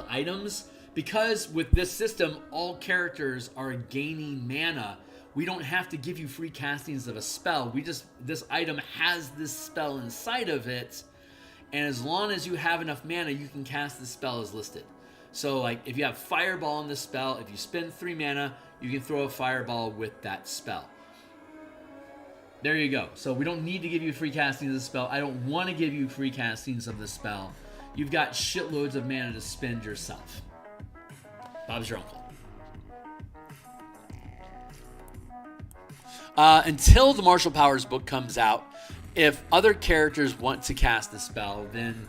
items, because with this system all characters are gaining mana. We don't have to give you free castings of a spell. This item has this spell inside of it, and as long as you have enough mana, you can cast the spell as listed. So, like, if you have Fireball in this spell, if you spend 3 mana, you can throw a Fireball with that spell. There you go. So we don't need to give you free castings of the spell. I don't want to give you free castings of the spell. You've got shitloads of mana to spend yourself. Bob's your uncle. Until the Martial Powers book comes out, if other characters want to cast the spell, then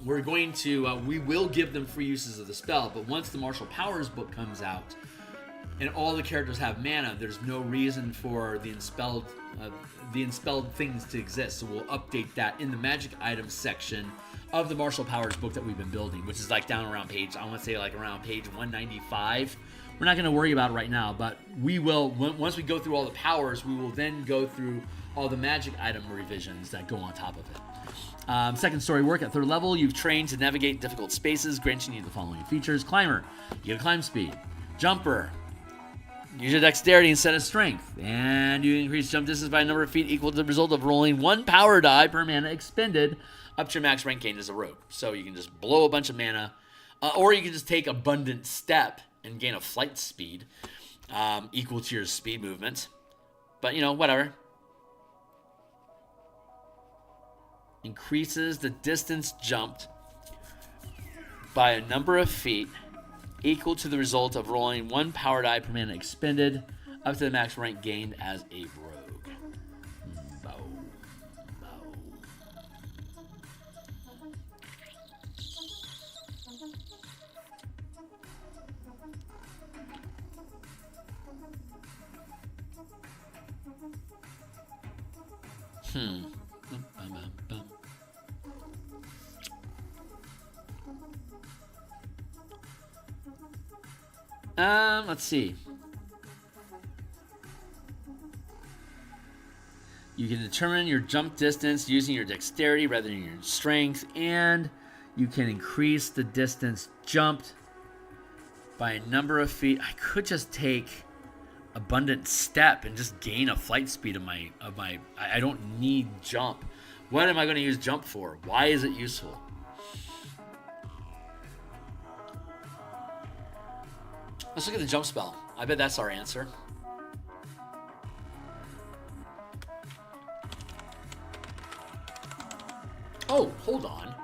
we will give them free uses of the spell. But once the Martial Powers book comes out and all the characters have mana, there's no reason for the enspelled things to exist. So we'll update that in the magic items section of the Martial Powers book that we've been building, which is like down around page, I want to say like around page 195. We're not going to worry about it right now, but we will, once we go through all the powers, we will then go through all the magic item revisions that go on top of it. Second story work. At 3rd level, you've trained to navigate difficult spaces, granting you the following features. Climber, you get a climb speed. Jumper, use your dexterity instead of strength, and you increase jump distance by a number of feet equal to the result of rolling 1 power die per mana expended up to your max rank gain as a rogue. So you can just blow a bunch of mana, or you can just take abundant step and gain a flight speed equal to your speed movement. But, you know, whatever. Increases the distance jumped by a number of feet equal to the result of rolling 1 power die per mana expended up to the max rank gained as a rogue. Let's see. You can determine your jump distance using your dexterity rather than your strength, and you can increase the distance jumped by a number of feet. I could just take abundant step and just gain a flight speed of my I don't need jump. What am I going to use jump for? Why is it useful? Let's look at the jump spell. I bet that's our answer. Oh, hold on.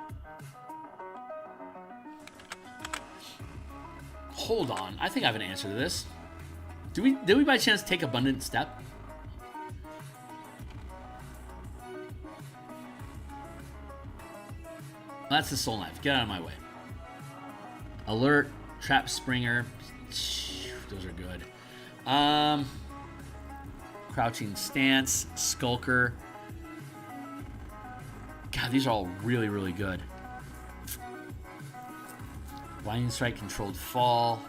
Hold on. I think I have an answer to this. Did we by chance take abundant step? That's the soul knife. Get out of my way. Alert, trap springer. Those are good. Crouching stance, skulker. God, these are all really, really good. Blinding strike, controlled fall.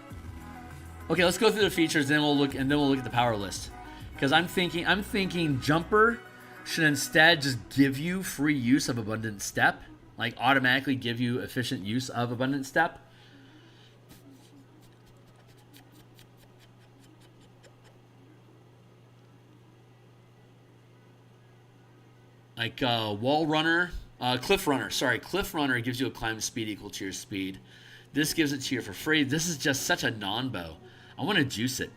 Okay, let's go through the features, then we'll look at the power list. Because I'm thinking jumper should instead just give you free use of abundant step, like automatically give you efficient use of abundant step. Like wall runner, cliff runner. Sorry, cliff runner gives you a climb speed equal to your speed. This gives it to you for free. This is just such a non-bow. I want to juice it.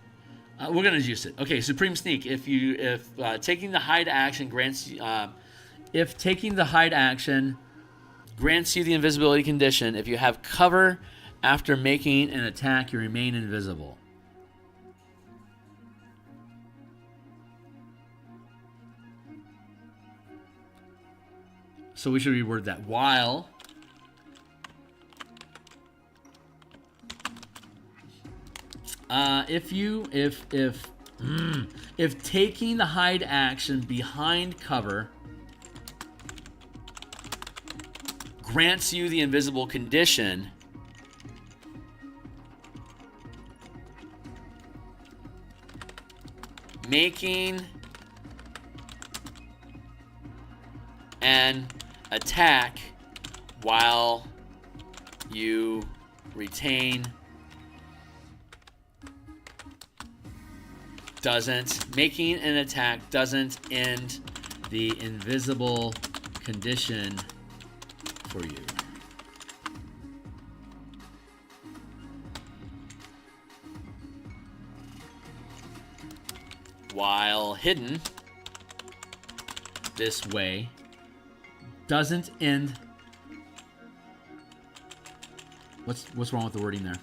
We're gonna juice it. Okay, supreme sneak. If taking the hide action grants you the invisibility condition, if you have cover after making an attack, you remain invisible. So we should reword that. While if If taking the hide action behind cover grants you the invisible condition, making an attack while you retain making an attack doesn't end the invisible condition for you. While hidden this way doesn't end. What's wrong with the wording there?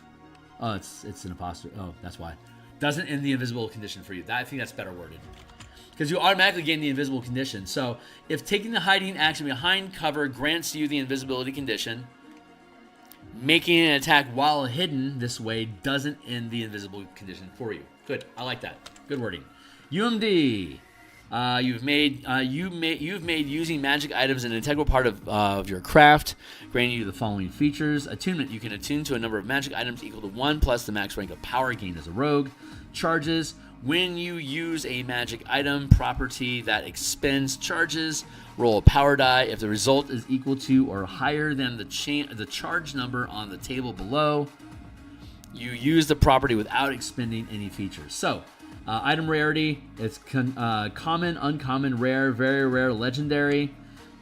Oh, it's an apostrophe. Oh, that's why. Doesn't end the invisible condition for you. I think that's better worded. Because you automatically gain the invisible condition. So if taking the hiding action behind cover grants you the invisibility condition, making an attack while hidden this way doesn't end the invisible condition for you. Good. I like that. Good wording. UMD. You've made using magic items an integral part of your craft, granting you the following features. Attunement. You can attune to a number of magic items equal to 1 plus the max rank of power gained as a rogue. Charges. When you use a magic item property that expends charges, roll a power die. If the result is equal to or higher than the charge number on the table below, you use the property without expending any features. So, item rarity, it's common, uncommon, rare, very rare, legendary.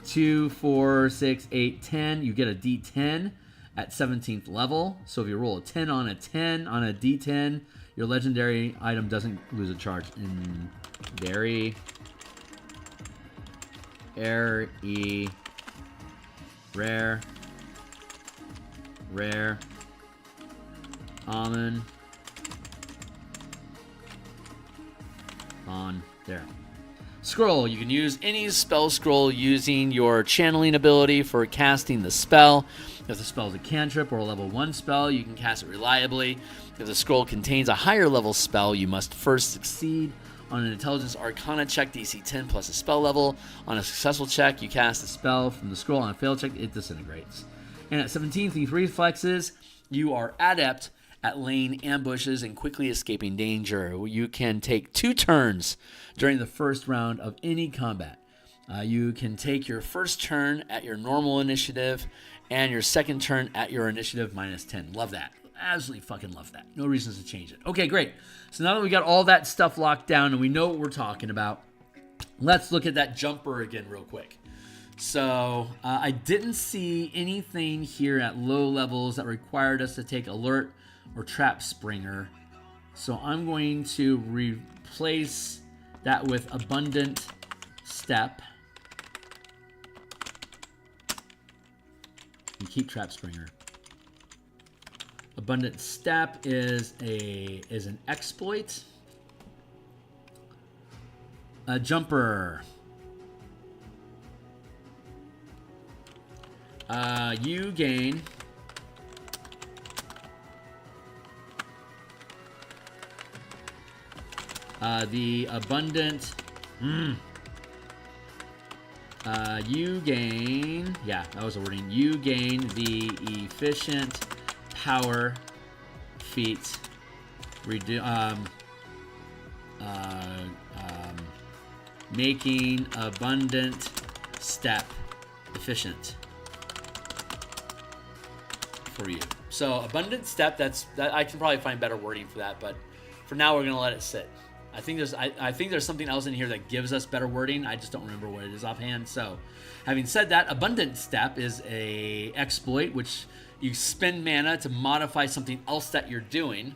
2, 4, 6, 8, 10. You get a D10 at 17th level. So if you roll a 10 on a D10, your legendary item doesn't lose a charge. In very rare, common, on there. Scroll. You can use any spell scroll using your channeling ability for casting the spell. If the spell is a cantrip or a level 1 spell, you can cast it reliably. If the scroll contains a higher level spell, you must first succeed on an Intelligence Arcana check, DC 10 plus a spell level. On a successful check, you cast the spell from the scroll. On a failed check, it disintegrates. And at 17th, these reflexes, you are adept at laying ambushes and quickly escaping danger. You can take 2 turns during the first round of any combat. You can take your first turn at your normal initiative and your second turn at your initiative minus 10. Love that. Absolutely fucking love that. No reasons to change it. Okay, great. So now that we got all that stuff locked down and we know what we're talking about, let's look at that jumper again real quick. So I didn't see anything here at low levels that required us to take alert or trap springer. So I'm going to replace that with abundant step and keep trap springer. Abundant step is an exploit. A jumper. You gain the abundant. You gain. Yeah, that was the wording. You gain the efficient power feat. Making abundant step efficient for you. So abundant step. That I can probably find better wording for that, but for now we're gonna let it sit. I think there's something else in here that gives us better wording. I just don't remember what it is offhand. So, having said that, abundant step is a exploit which you spend mana to modify something else that you're doing,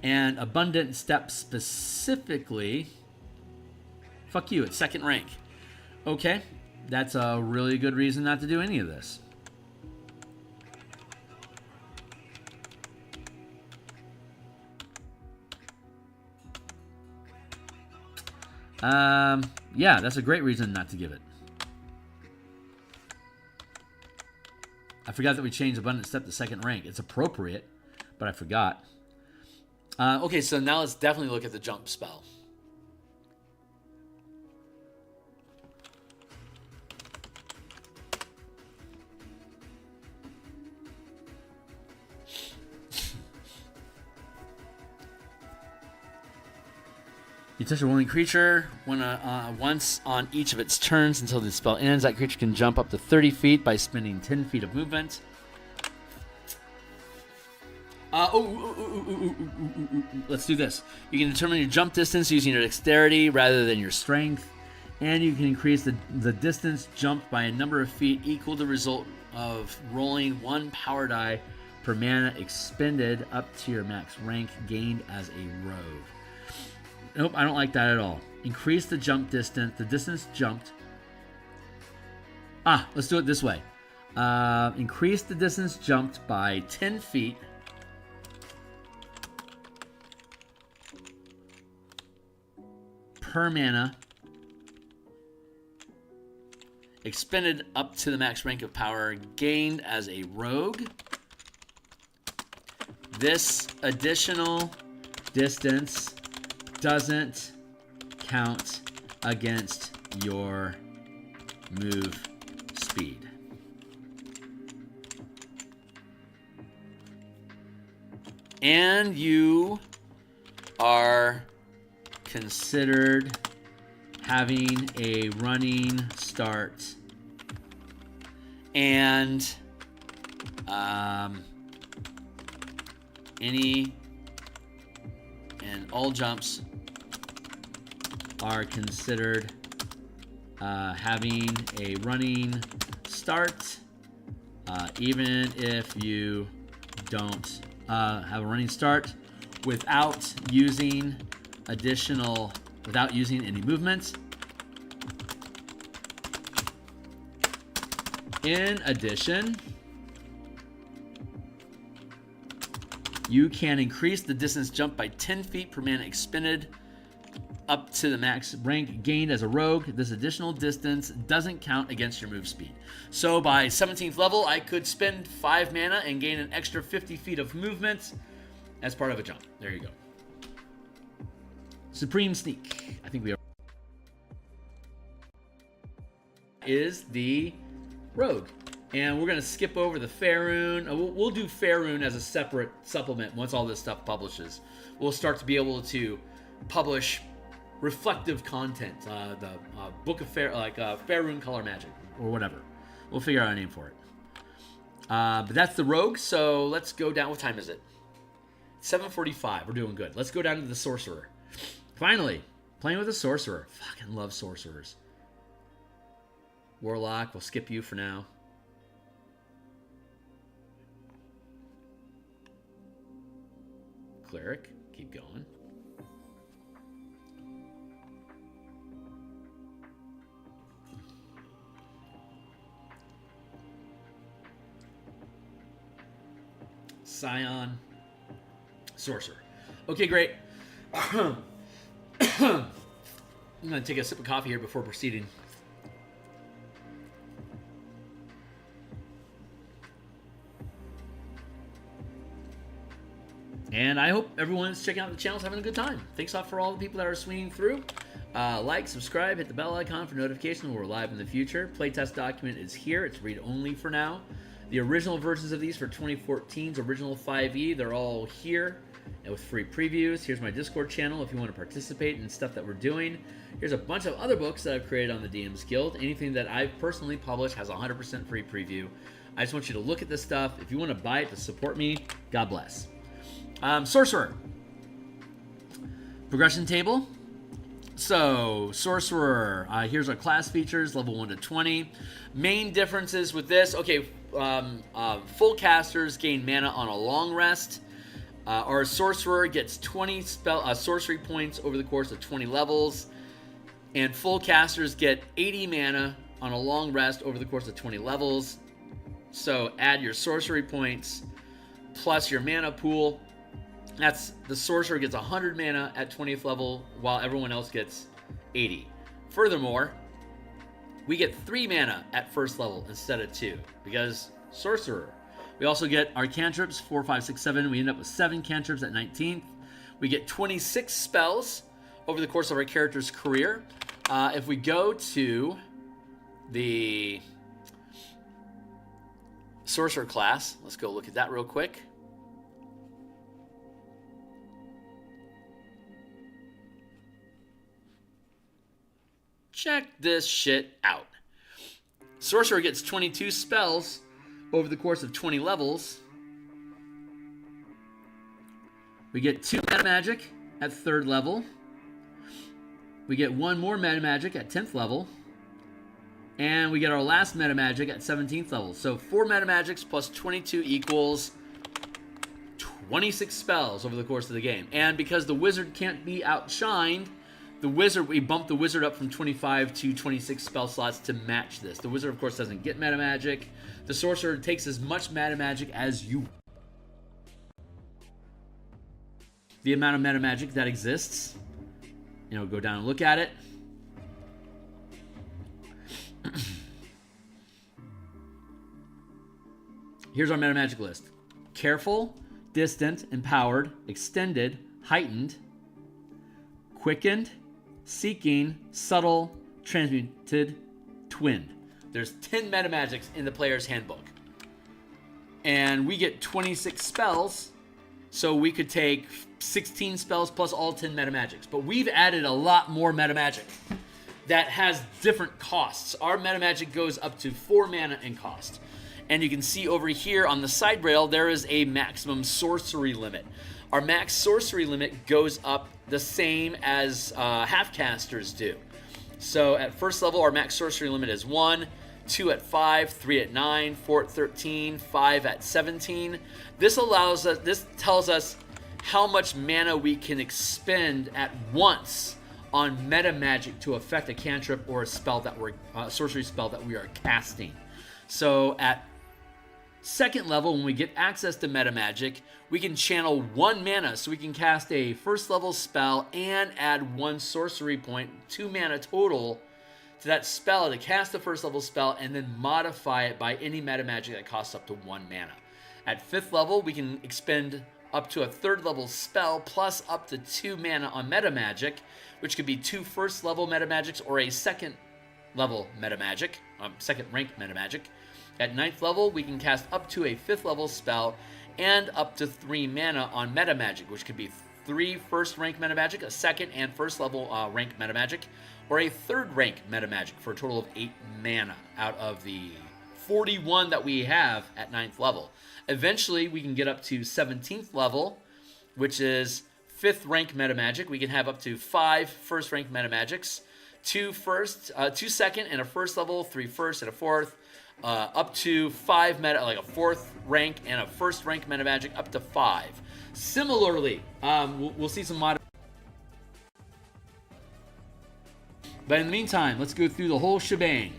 and abundant step specifically. Fuck you! It's second rank. Okay, that's a really good reason not to do any of this. Yeah, that's a great reason not to give it. I forgot that we changed abundant step to second rank. It's appropriate, but I forgot. Okay, so now let's definitely look at the jump spell. You touch a rolling creature once on each of its turns until the spell ends. That creature can jump up to 30 feet by spending 10 feet of movement. Let's do this. You can determine your jump distance using your dexterity rather than your strength. And you can increase the distance jumped by a number of feet equal to the result of rolling 1 power die per mana expended up to your max rank gained as a rogue. Nope, I don't like that at all. Increase the jump distance. The distance jumped. Let's do it this way. Increase the distance jumped by 10 feet per mana expended up to the max rank of power gained as a rogue. This additional distance doesn't count against your move speed. And you are considered having a running start and any and all jumps are considered having a running start, even if you don't have a running start without using any movement. In addition, you can increase the distance jump by 10 feet per mana expended up to the max rank gained as a rogue. This additional distance doesn't count against your move speed. So by 17th level, I could spend 5 mana and gain an extra 50 feet of movement as part of a jump. There you go. Supreme Sneak. I think we are. Is the rogue. And we're going to skip over the Faerun. We'll do Faerun as a separate supplement once all this stuff publishes. We'll start to be able to publish reflective content, the Book of Faerun Color Magic or whatever. We'll figure out a name for it. But that's the rogue. So let's go down. What time is it? 7:45. We're doing good. Let's go down to the sorcerer. Finally, playing with a sorcerer. Fucking love sorcerers. Warlock. We'll skip you for now. Cleric. Keep going. Scion. Sorcerer. Okay, great. I'm going to take a sip of coffee here before proceeding. And I hope everyone's checking out the channel, having a good time. Thanks a lot for all the people that are swinging through. Like, subscribe, hit the bell icon for notifications when we're live in the future. Playtest document is here. It's read-only for now. The original versions of these for 2014's original 5e, they're all here and with free previews. Here's my Discord channel if you want to participate in stuff that we're doing. Here's a bunch of other books that I've created on the DMs Guild. Anything that I've personally published has a 100% free preview. I just want you to look at this stuff. If you want to buy it to support me, God bless. Sorcerer. Progression table. So, Sorcerer. Here's our class features, level 1 to 20. Main differences with this. Okay, full casters gain mana on a long rest. Our Sorcerer gets 20 sorcery points over the course of 20 levels. And full casters get 80 mana on a long rest over the course of 20 levels. So, add your sorcery points plus your mana pool. That's the Sorcerer gets 100 mana at 20th level, while everyone else gets 80. Furthermore, we get 3 mana at first level instead of 2, because Sorcerer. We also get our cantrips, 4, 5, 6, 7. We end up with 7 cantrips at 19th. We get 26 spells over the course of our character's career. If we go to the Sorcerer class, let's go look at that real quick. Check this shit out. Sorcerer gets 22 spells over the course of 20 levels. We get 2 meta magic at 3rd level. We get 1 more meta magic at 10th level. And we get our last meta magic at 17th level. So 4 meta magics plus 22 equals 26 spells over the course of the game. And because the wizard can't be outshined, we bump the wizard up from 25 to 26 spell slots to match this. The wizard, of course, doesn't get meta magic. The sorcerer takes as much meta magic as you. The amount of meta magic that exists. Go down and look at it. Here's our meta magic list. Careful, distant, empowered, extended, heightened, quickened, seeking, subtle, transmuted, twinned. There's 10 meta magics in the player's handbook. And we get 26 spells, so we could take 16 spells plus all 10 meta magics. But we've added a lot more meta magic that has different costs. Our meta magic goes up to 4 mana in cost. And you can see over here on the side rail, there is a maximum sorcery limit. Our max sorcery limit goes up the same as half-casters do. So at 1st level, our max sorcery limit is 1, 2 at 5, 3 at 9, 4 at 13, 5 at 17. This tells us how much mana we can expend at once on meta magic to affect a cantrip or a spell that sorcery spell that we are casting. So at 2nd level, when we get access to meta magic, we can channel 1 mana, so we can cast a 1st level spell and add 1 sorcery point, 2 mana total, to that spell to cast the 1st level spell and then modify it by any meta magic that costs up to 1 mana. At 5th level, we can expend up to a 3rd level spell plus up to 2 mana on meta magic, which could be 2 1st level meta magics or a 2nd level meta magic, 2nd rank meta magic. At 9th level, we can cast up to a 5th level spell and up to 3 mana on meta magic, which could be 3 1st rank meta magic, a 2nd and 1st level rank meta magic, or a 3rd rank meta magic for a total of 8 mana out of the 41 that we have at 9th level. Eventually, we can get up to 17th level, which is 5th rank meta magic. We can have up to 5 1st rank meta magics, 2 2nd and a 1st level, 3 1st and a 4th, up to 5 meta, like a 4th rank and a 1st rank meta magic, up to 5. Similarly, we'll see some mod. But in the meantime, let's go through the whole shebang.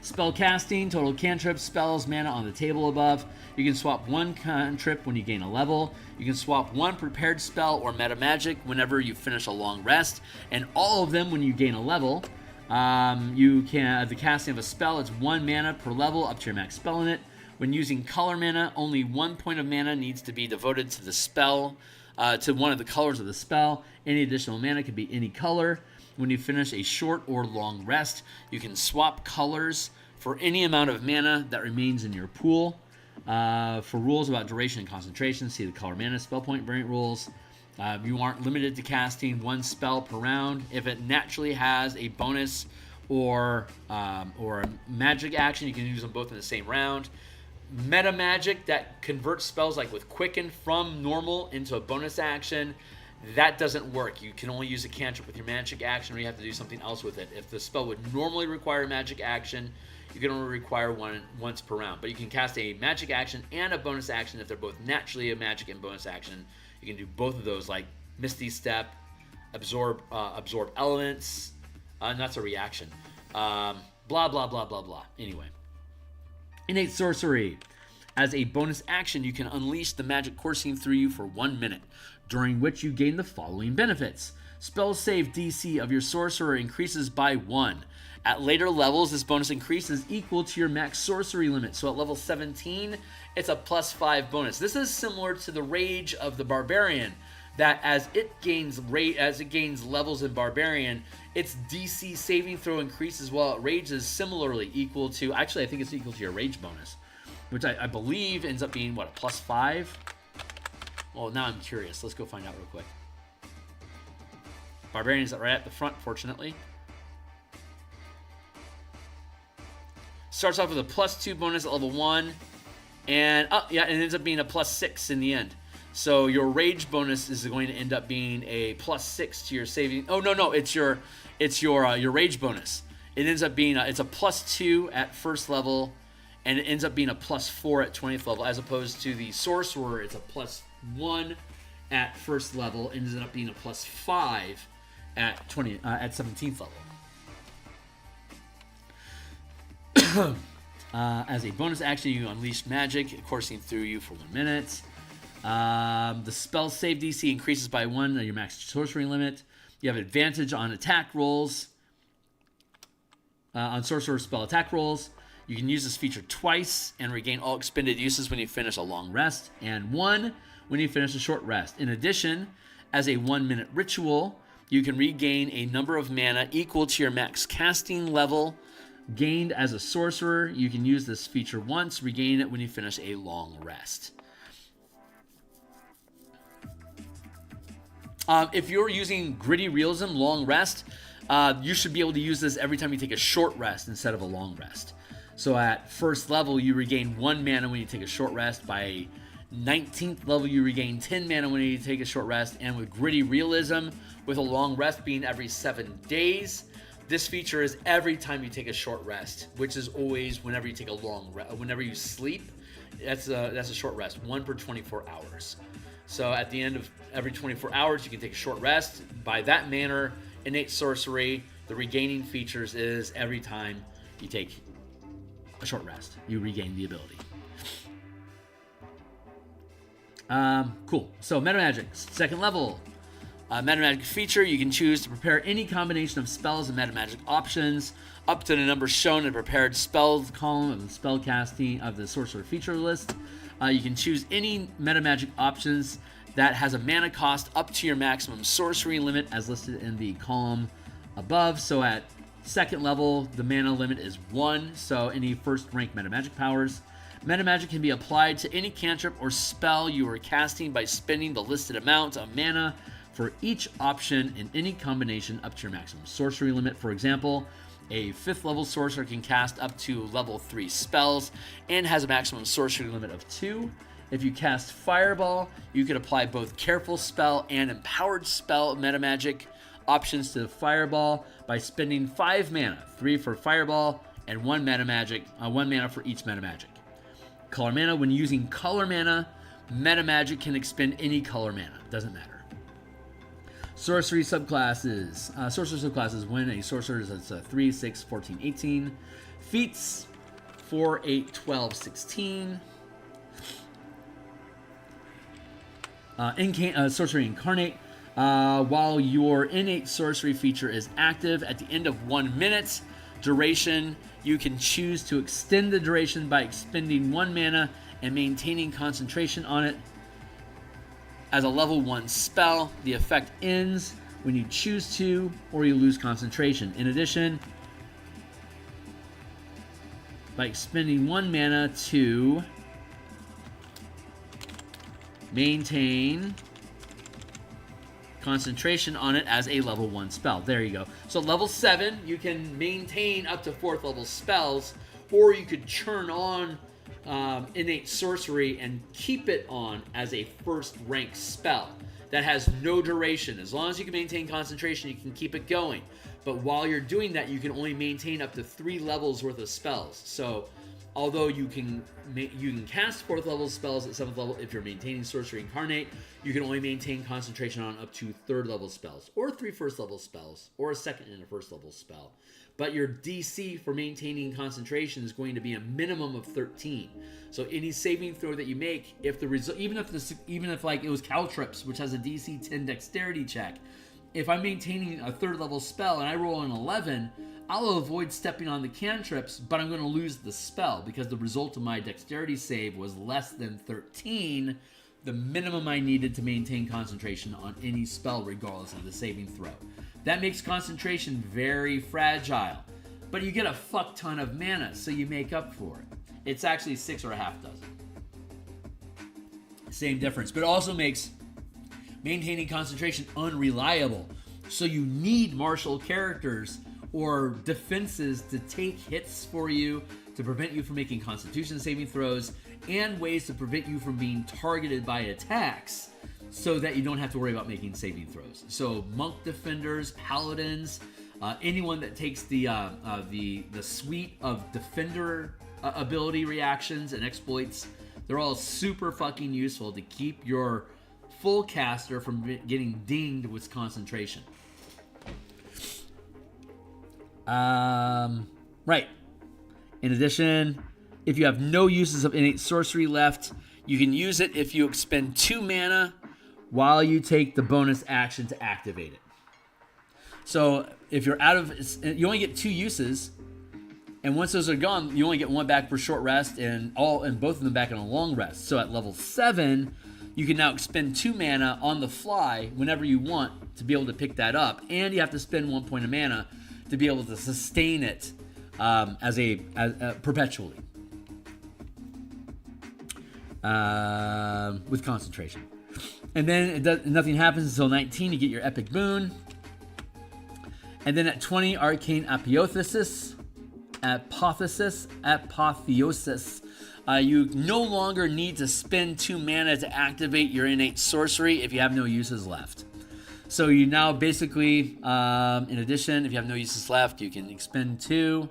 Spell casting, total cantrips, spells, mana on the table above. You can swap 1 cantrip when you gain a level. You can swap 1 prepared spell or meta magic whenever you finish a long rest, and all of them when you gain a level. The casting of a spell, it's 1 mana per level up to your max spell limit. When using color mana, only 1 point of mana needs to be devoted to the spell, to one of the colors of the spell. Any additional mana could be any color. When you finish a short or long rest, you can swap colors for any amount of mana that remains in your pool. For rules about duration and concentration, see the color mana spell point variant rules. You aren't limited to casting 1 spell per round. If it naturally has a bonus or a magic action, you can use them both in the same round. Meta magic that converts spells like with Quicken from normal into a bonus action, that doesn't work. You can only use a cantrip with your magic action, or you have to do something else with it. If the spell would normally require a magic action, you can only require one once per round. But you can cast a magic action and a bonus action if they're both naturally a magic and bonus action. You can do both of those, like Misty Step, absorb elements, and that's a reaction. Blah, blah, blah, blah, blah. Anyway. Innate Sorcery. As a bonus action, you can unleash the magic coursing through you for 1 minute, during which you gain the following benefits. Spell save DC of your sorcerer increases by 1. At later levels, this bonus increase is equal to your max sorcery limit. So at level 17, it's a +5 bonus. This is similar to the Rage of the Barbarian, that as it gains levels in Barbarian, its DC saving throw increases while it rages similarly equal to, actually I think it's equal to your Rage bonus, which I believe ends up being, what, a +5? Well, now I'm curious. Let's go find out real quick. Barbarian's right at the front, fortunately. Starts off with a +2 bonus at level 1. And it ends up being a +6 in the end. So your rage bonus is going to end up being a +6 to your saving. Oh no, it's your rage bonus. It ends up being it's a +2 at first level, and it ends up being a +4 at 20th level, as opposed to the sorcerer. It's a +1 at first level, and ends up being a +5 at 17th level. As a bonus action, you unleash magic coursing through you for 1 minute. The spell save DC increases by 1 at your max sorcery limit. You have advantage on attack rolls. On sorcerer spell attack rolls. You can use this feature twice and regain all expended uses when you finish a long rest, and 1 when you finish a short rest. In addition, as a 1-minute ritual, you can regain a number of mana equal to your max casting level gained as a sorcerer. You can use this feature once, regain it when you finish a long rest. If you're using gritty realism, long rest, you should be able to use this every time you take a short rest instead of a long rest. So at first level, you regain 1 mana when you take a short rest. By 19th level, you regain 10 mana when you take a short rest. And with gritty realism, with a long rest being every 7 days, this feature is every time you take a short rest, which is always whenever you take a long rest. Whenever you sleep, that's a short rest, 1 per 24 hours. So at the end of every 24 hours, you can take a short rest. By that manner, innate sorcery, the regaining features is every time you take a short rest, you regain the ability. Cool. So meta magic, second level. Meta magic feature, you can choose to prepare any combination of spells and meta magic options up to the number shown in prepared spells column of the spell casting of the sorcerer feature list. You can choose any meta magic options that has a mana cost up to your maximum sorcery limit as listed in the column above. So at second level, the mana limit is 1, so any first rank meta magic powers. Meta magic can be applied to any cantrip or spell you are casting by spending the listed amount of mana for each option in any combination up to your maximum sorcery limit. For example, a 5th level sorcerer can cast up to level 3 spells and has a maximum sorcery limit of 2. If you cast Fireball, you can apply both Careful Spell and Empowered Spell meta magic options to the Fireball by spending 5 mana, 3 for Fireball and 1 mana for each meta magic. Color mana, when using color mana, meta magic can expend any color mana, doesn't matter. Sorcery subclasses. Sorcerer subclasses, when a sorcerer is 3, 6, 14, 18. Feats 4, 8, 12, 16. Sorcery Incarnate. While your innate sorcery feature is active, at the end of 1 minute duration, you can choose to extend the duration by expending 1 mana and maintaining concentration on it. As a level 1 spell, the effect ends when you choose to or you lose concentration. In addition, by expending 1 mana to maintain concentration on it as a level 1 spell. There you go. So level 7, you can maintain up to 4th level spells, or you could turn on innate sorcery and keep it on as a first rank spell that has no duration. As long as you can maintain concentration, you can keep it going. But while you're doing that, you can only maintain up to 3 levels worth of spells. So although you can cast 4th level spells at 7th level, if you're maintaining Sorcery Incarnate, you can only maintain concentration on up to 3rd level spells, or 3 first level spells, or a 2nd and a 1st level spell. But your DC for maintaining concentration is going to be a minimum of 13. So any saving throw that you make, if the result, even if like it was Caltrips, which has a DC 10 Dexterity check, if I'm maintaining a 3rd level spell and I roll an 11, I'll avoid stepping on the cantrips, but I'm going to lose the spell because the result of my dexterity save was less than 13, the minimum I needed to maintain concentration on any spell regardless of the saving throw. That makes concentration very fragile, but you get a fuck ton of mana, so you make up for it. It's actually 6 or a half dozen. Same difference, but it also makes maintaining concentration unreliable. So you need martial characters or defenses to take hits for you to prevent you from making Constitution saving throws, and ways to prevent you from being targeted by attacks so that you don't have to worry about making saving throws. So monk defenders, paladins, anyone that takes the suite of defender ability reactions and exploits, they're all super fucking useful to keep your full caster from getting dinged with concentration. Right. In addition, if you have no uses of innate sorcery left, you can use it if you expend 2 mana while you take the bonus action to activate it. So if you're out of, you only get 2 uses, and once those are gone, you only get 1 back for short rest and both of them back on a long rest. So at level 7, you can now expend 2 mana on the fly whenever you want to be able to pick that up, and you have to spend 1 point of mana to be able to sustain it as perpetually with concentration. And then nothing happens until 19. You get your epic boon, and then at 20, arcane apotheosis. You no longer need to spend 2 mana to activate your innate sorcery if you have no uses left. So you now basically, in addition, if you have no uses left, you can expend 2.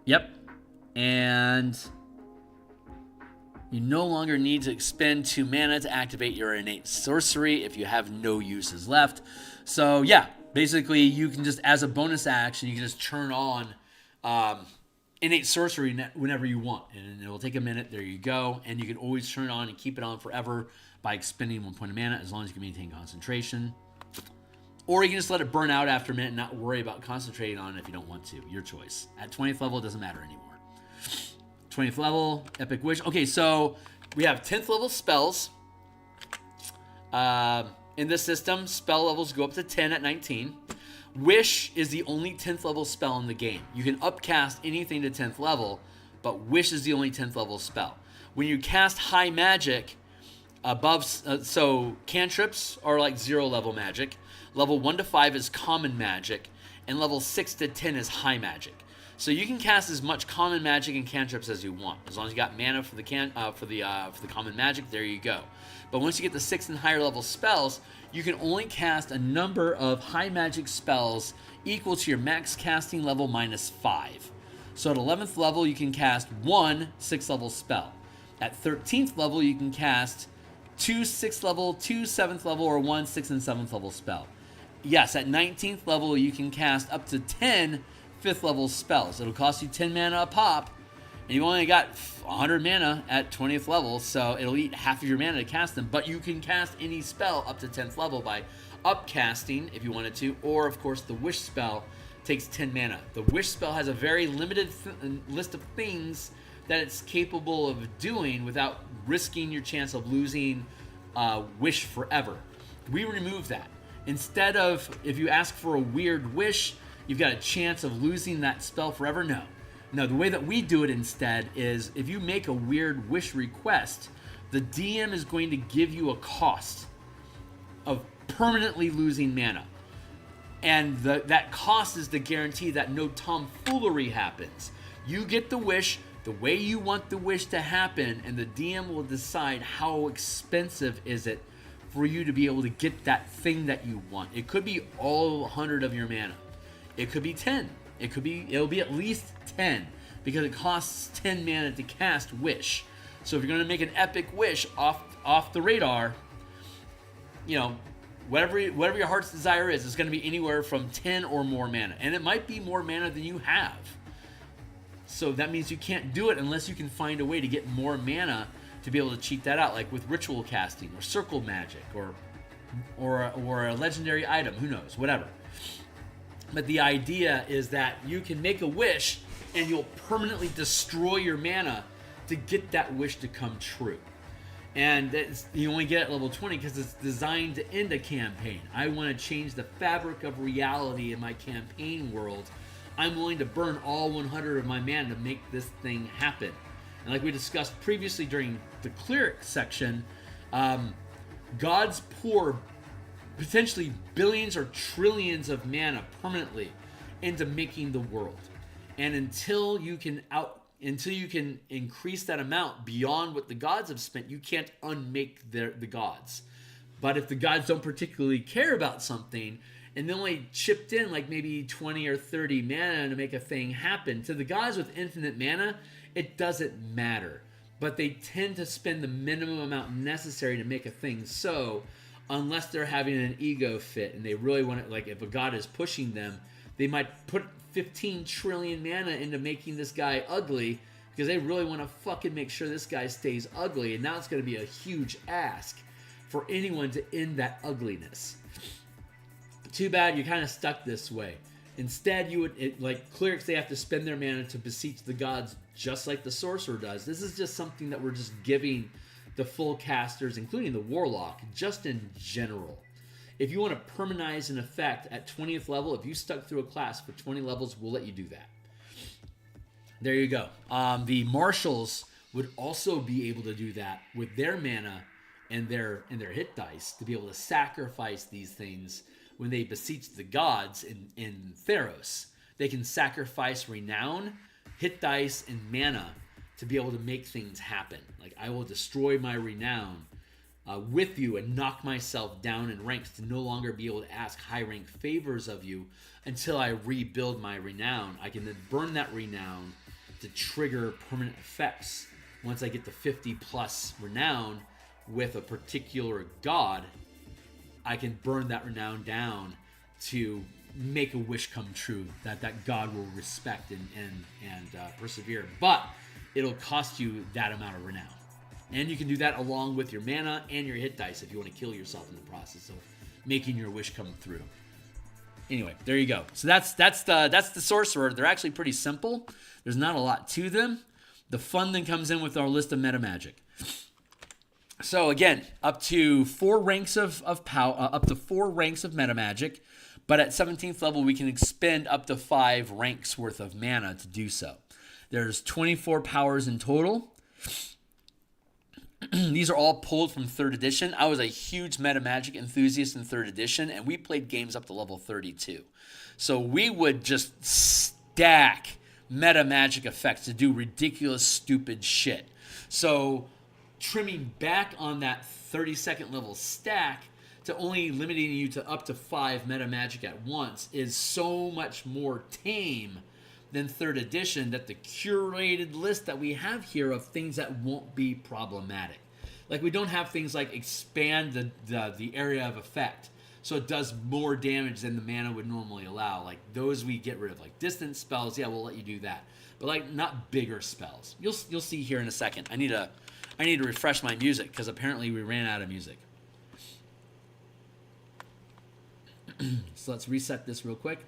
Yep. And you no longer need to expend 2 mana to activate your innate sorcery if you have no uses left. So yeah, basically you can just, as a bonus action, you can just turn on innate sorcery whenever you want, and it will take a minute. There you go. And you can always turn it on and keep it on forever by expending 1 point of mana, as long as you can maintain concentration. Or you can just let it burn out after a minute and not worry about concentrating on it if you don't want to. Your choice. At 20th level, it doesn't matter anymore. 20th level, Epic Wish. Okay, so we have 10th level spells. In this system, spell levels go up to 10 at 19. Wish is the only 10th level spell in the game. You can upcast anything to 10th level, but Wish is the only 10th level spell. When you cast high magic above, so cantrips are like 0 level magic. Level 1 to 5 is common magic, and level 6 to 10 is high magic. So you can cast as much common magic and cantrips as you want, as long as you got mana for the common magic. There you go. But once you get the 6th and higher level spells, you can only cast a number of high magic spells equal to your max casting level minus 5. So at 11th level, you can cast 1 6th level spell. At 13th level, you can cast 2 6th level, 2 7th level, or 1 6th and 7th level spell. Yes, at 19th level, you can cast up to 10 5th level spells. It'll cost you 10 mana a pop, and you only got 100 mana at 20th level, so it'll eat half of your mana to cast them. But you can cast any spell up to 10th level by upcasting if you wanted to, or of course the Wish spell takes 10 mana. The Wish spell has a very limited list of things that it's capable of doing without risking your chance of losing Wish forever. We remove that. Instead of, if you ask for a weird wish, you've got a chance of losing that spell forever. No, the way that we do it instead is, if you make a weird wish request, the DM is going to give you a cost of permanently losing mana. And that cost is the guarantee that no tomfoolery happens. You get the wish the way you want the wish to happen, and the DM will decide how expensive is it for you to be able to get that thing that you want. It could be all 100 of your mana. It could be 10. It'll be at least 10, because it costs 10 mana to cast Wish. So if you're going to make an epic wish off the radar, you know, whatever your heart's desire is, it's going to be anywhere from 10 or more mana. And it might be more mana than you have. So that means you can't do it unless you can find a way to get more mana to be able to cheat that out, like with ritual casting or circle magic or a legendary item, who knows, whatever. But the idea is that you can make a wish and you'll permanently destroy your mana to get that wish to come true. And you only get it at level 20 because it's designed to end a campaign. I want to change the fabric of reality in my campaign world. I'm willing to burn all 100 of my mana to make this thing happen. And like we discussed previously during the cleric section, God's poor potentially billions or trillions of mana permanently into making the world. And until you can increase that amount beyond what the gods have spent, you can't unmake the gods. But if the gods don't particularly care about something, and they only chipped in like maybe 20 or 30 mana to make a thing happen, to the gods with infinite mana, it doesn't matter. But they tend to spend the minimum amount necessary to make a thing so, unless they're having an ego fit and they really want it, like if a god is pushing them, they might put 15 trillion mana into making this guy ugly because they really want to fucking make sure this guy stays ugly, and now it's going to be a huge ask for anyone to end that ugliness. Too bad you're kind of stuck this way. Instead, like clerics, they have to spend their mana to beseech the gods just like the sorcerer does. This is just something that we're just giving the full casters, including the warlock, just in general. If you want to permanize an effect at 20th level, if you stuck through a class for 20 levels, we'll let you do that. There you go. The marshals would also be able to do that with their mana and their hit dice to be able to sacrifice these things when they beseech the gods in Theros. They can sacrifice renown, hit dice, and mana to be able to make things happen. Like, I will destroy my renown with you and knock myself down in ranks to no longer be able to ask high rank favors of you until I rebuild my renown. I can then burn that renown to trigger permanent effects. Once I get to 50 plus renown with a particular god, I can burn that renown down to make a wish come true that god will respect and persevere. But it'll cost you that amount of renown. And you can do that along with your mana and your hit dice if you want to kill yourself in the process of making your wish come through. Anyway, there you go. So that's the sorcerer. They're actually pretty simple. There's not a lot to them. The fun then comes in with our list of meta magic. So again, up to 4 ranks of power, up to 4 ranks of meta magic, but at 17th level we can expend up to 5 ranks worth of mana to do so. There's 24 powers in total. These are all pulled from 3rd edition. I was a huge meta magic enthusiast in 3rd edition, and we played games up to level 32. So we would just stack meta magic effects to do ridiculous, stupid shit. So trimming back on that 32nd level stack to only limiting you to up to 5 meta magic at once is so much more tame than 3rd edition, that the curated list that we have here of things that won't be problematic. Like, we don't have things like expand the area of effect, so it does more damage than the mana would normally allow. Like, those we get rid of. Like, distance spells, yeah, we'll let you do that. But, like, not bigger spells. You'll see here in a second. I need to refresh my music, because apparently we ran out of music. So let's reset this real quick.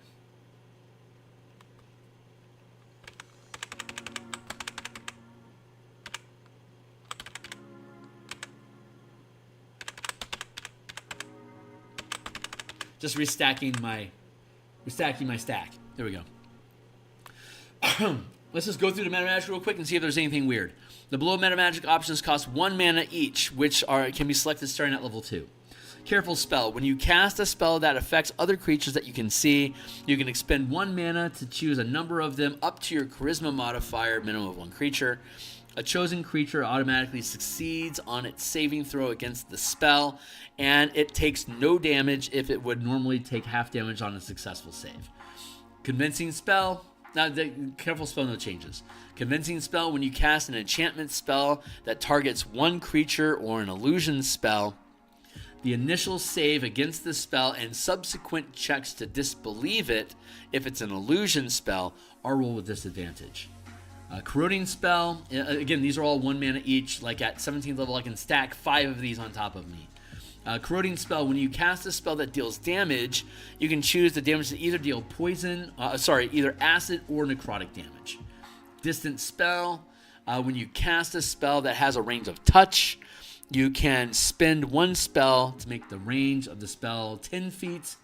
Just restacking my stack. There we go. Let's just go through the meta magic real quick and see if there's anything weird. The below meta magic options cost 1 mana each, which can be selected starting at level 2. Careful spell. When you cast a spell that affects other creatures that you can see, you can expend 1 mana to choose a number of them up to your charisma modifier, minimum of 1 creature. A chosen creature automatically succeeds on its saving throw against the spell, and it takes no damage if it would normally take half damage on a successful save. Convincing spell. Now, careful spell, no changes. Convincing spell. When you cast an enchantment spell that targets 1 creature or an illusion spell, the initial save against the spell and subsequent checks to disbelieve it, if it's an illusion spell, are rolled with disadvantage. Corroding spell, again, these are all 1 mana each. Like at 17th level, I can stack 5 of these on top of me. Corroding spell, when you cast a spell that deals damage, you can choose the damage to either deal either acid or necrotic damage. Distant spell, when you cast a spell that has a range of touch, you can spend 1 spell to make the range of the spell 10 feet.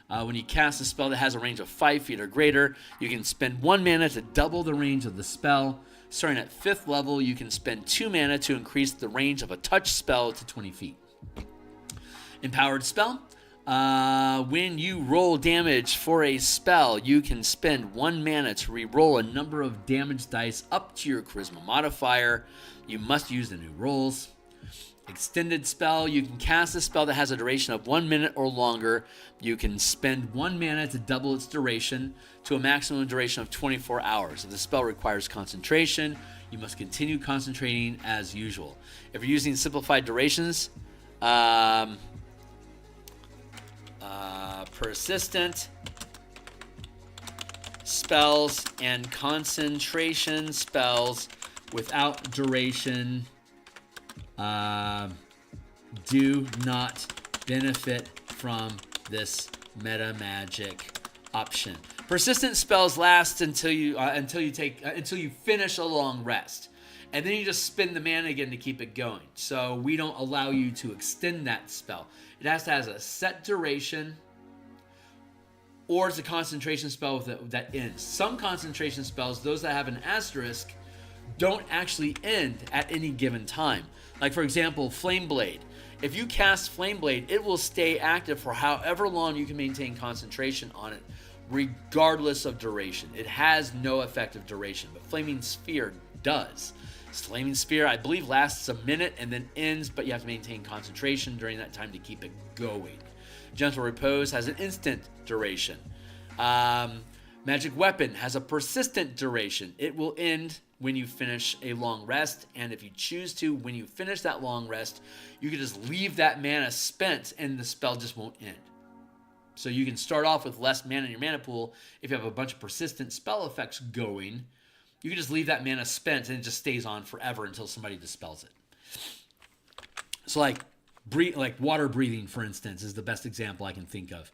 When you cast a spell that has a range of 5 feet or greater, you can spend 1 mana to double the range of the spell. Starting at 5th level, you can spend 2 mana to increase the range of a touch spell to 20 feet. Empowered spell. When you roll damage for a spell, you can spend 1 mana to re-roll a number of damage dice up to your charisma modifier. You must use the new rolls. Extended spell, you can cast a spell that has a duration of 1 minute or longer. You can spend 1 mana to double its duration to a maximum duration of 24 hours. If the spell requires concentration, you must continue concentrating as usual. If you're using simplified durations, persistent spells and concentration spells without duration do not benefit from this meta magic option. Persistent spells last until you finish a long rest, and then you just spend the mana again to keep it going. So we don't allow you to extend that spell. It has to have a set duration, or it's a concentration spell that ends. Some concentration spells, those that have an asterisk, don't actually end at any given time. Like, for example, Flame Blade. If you cast Flame Blade, it will stay active for however long you can maintain concentration on it, regardless of duration. It has no effective duration, but Flaming Sphere does. Flaming Sphere, I believe, lasts a minute and then ends, but you have to maintain concentration during that time to keep it going. Gentle Repose has an instant duration. Magic Weapon has a persistent duration. It will end when you finish a long rest, and if you choose to, when you finish that long rest, you can just leave that mana spent and the spell just won't end. So you can start off with less mana in your mana pool. If you have a bunch of persistent spell effects going, you can just leave that mana spent and it just stays on forever until somebody dispels it. So like water breathing, for instance, is the best example I can think of.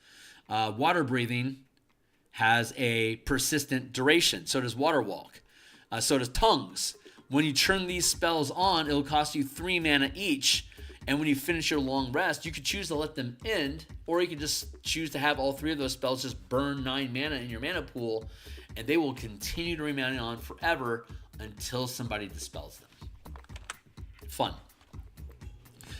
Water breathing has a persistent duration. So does Water Walk. So does Tongues. When you turn these spells on, it'll cost you 3 mana each. And when you finish your long rest, you could choose to let them end, or you can just choose to have all 3 of those spells just burn 9 mana in your mana pool, and they will continue to remain on forever until somebody dispels them. Fun.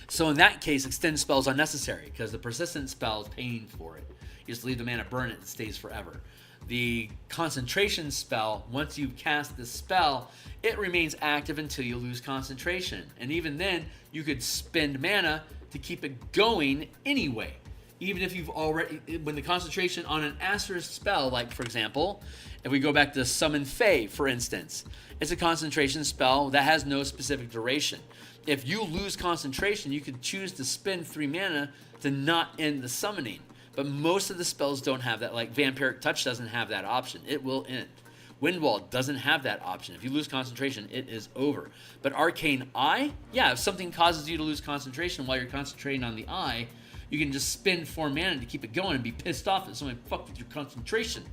So in that case, extend spells are unnecessary because the persistent spell is paying for it. You just leave the mana burn it stays forever. The concentration spell, once you cast the spell, it remains active until you lose concentration. And even then, you could spend mana to keep it going anyway. Even if you've already, when the concentration on an asterisk spell, like for example, if we go back to Summon Fae, for instance, it's a concentration spell that has no specific duration. If you lose concentration, you could choose to spend 3 mana to not end the summoning. But most of the spells don't have that. Like Vampiric Touch doesn't have that option. It will end. Windwall doesn't have that option. If you lose concentration, it is over. But Arcane Eye, yeah, if something causes you to lose concentration while you're concentrating on the eye, you can just spend 4 mana to keep it going and be pissed off that somebody fucked with your concentration.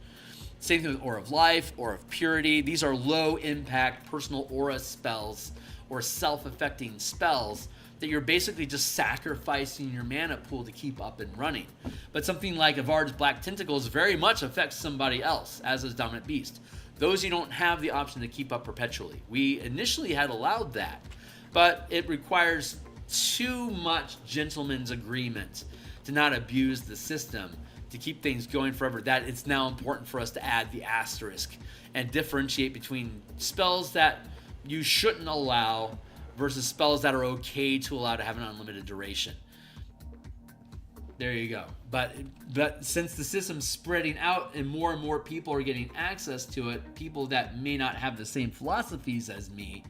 Same thing with Aura of Life, Aura of Purity. These are low-impact personal aura spells or self-affecting spells that you're basically just sacrificing your mana pool to keep up and running. But something like Avard's Black Tentacles very much affects somebody else, as is Dominant Beast. Those you don't have the option to keep up perpetually. We initially had allowed that, but it requires too much gentleman's agreement to not abuse the system, to keep things going forever, that it's now important for us to add the asterisk and differentiate between spells that you shouldn't allow versus spells that are okay to allow to have an unlimited duration. There you go. But since the system's spreading out and more people are getting access to it, people that may not have the same philosophies as me,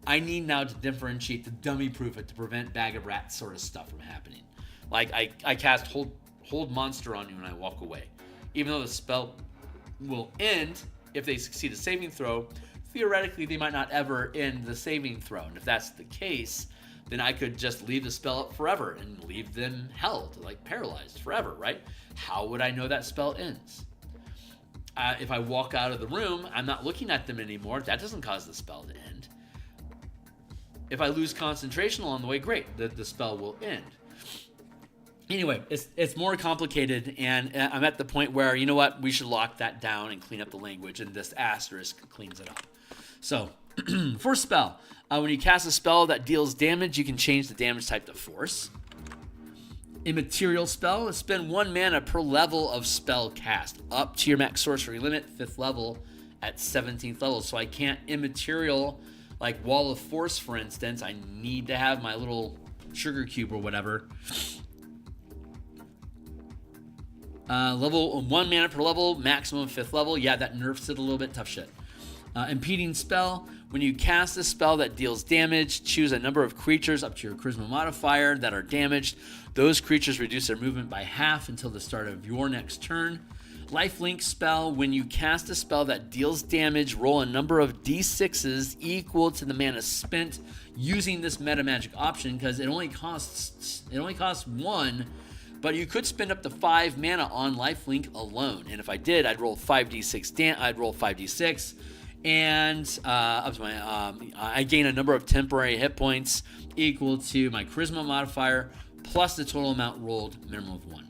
I need now to differentiate, to dummy proof it, to prevent bag of rats sort of stuff from happening. Like I cast hold monster on you and I walk away. Even though the spell will end if they succeed a saving throw, theoretically, they might not ever end the saving throw. And if that's the case, then I could just leave the spell up forever and leave them held, like paralyzed forever, right? How would I know that spell ends? If I walk out of the room, I'm not looking at them anymore. That doesn't cause the spell to end. If I lose concentration along the way, great, the spell will end. Anyway, it's more complicated, and I'm at the point where, you know what, we should lock that down and clean up the language, and this asterisk cleans it up. So, for spell, when you cast a spell that deals damage, you can change the damage type to force. Immaterial spell. Spend 1 mana per level of spell cast up to your max sorcery limit, 5th level at 17th level. So I can't immaterial like Wall of Force, for instance. I need to have my little sugar cube or whatever. Level 1 mana per level, maximum 5th level. Yeah, that nerfs it a little bit. Tough shit. Impeding spell. When you cast a spell that deals damage, choose a number of creatures up to your charisma modifier that are damaged. Those creatures reduce their movement by half until the start of your next turn. Lifelink spell. When you cast a spell that deals damage, roll a number of d6s equal to the mana spent using this meta magic option, because it only costs 1, but you could spend up to 5 mana on lifelink alone. And if I did, I'd roll 5d6. And up to my, I gain a number of temporary hit points equal to my charisma modifier plus the total amount rolled, minimum of 1.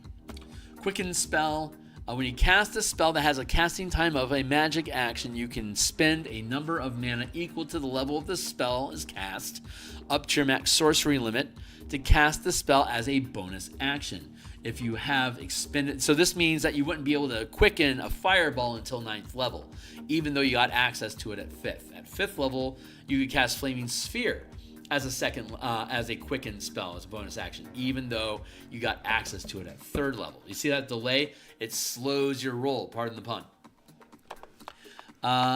Quicken spell. When you cast a spell that has a casting time of a magic action, you can spend a number of mana equal to the level of the spell is cast up to your max sorcery limit to cast the spell as a bonus action. If you have expended, so this means that you wouldn't be able to quicken a fireball until 9th level, even though you got access to it at 5th. At 5th level, you could cast Flaming Sphere as a quicken spell, as a bonus action, even though you got access to it at 3rd level. You see that delay? It slows your roll, pardon the pun.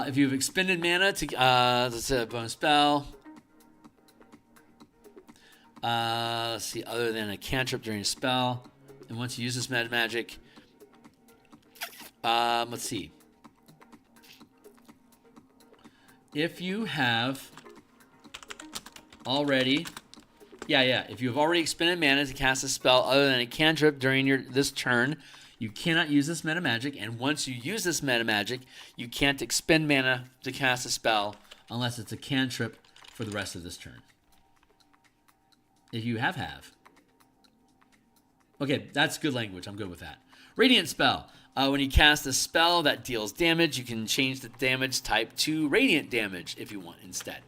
If you've expended mana to, let's say a bonus spell. Let's see, other than a cantrip during a spell. And once you use this meta magic, let's see. If you have already, if you have already expended mana to cast a spell other than a cantrip during this turn, you cannot use this meta magic. And once you use this meta magic, you can't expend mana to cast a spell unless it's a cantrip for the rest of this turn. If you have. Okay, that's good language. I'm good with that. Radiant spell. When you cast a spell that deals damage, you can change the damage type to radiant damage if you want instead.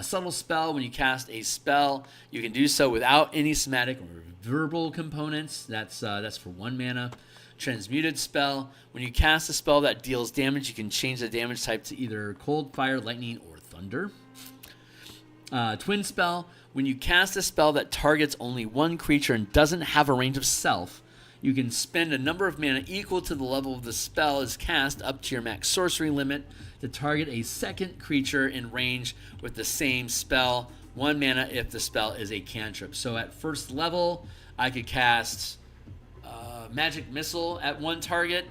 Subtle spell. When you cast a spell, you can do so without any somatic or verbal components. That's for 1 mana. Transmuted spell. When you cast a spell that deals damage, you can change the damage type to either cold, fire, lightning, or thunder. Twin spell. When you cast a spell that targets only 1 creature and doesn't have a range of self, you can spend a number of mana equal to the level of the spell is cast up to your max sorcery limit to target a 2nd creature in range with the same spell. 1 mana if the spell is a cantrip. So at 1st level, I could cast Magic Missile at 1 target.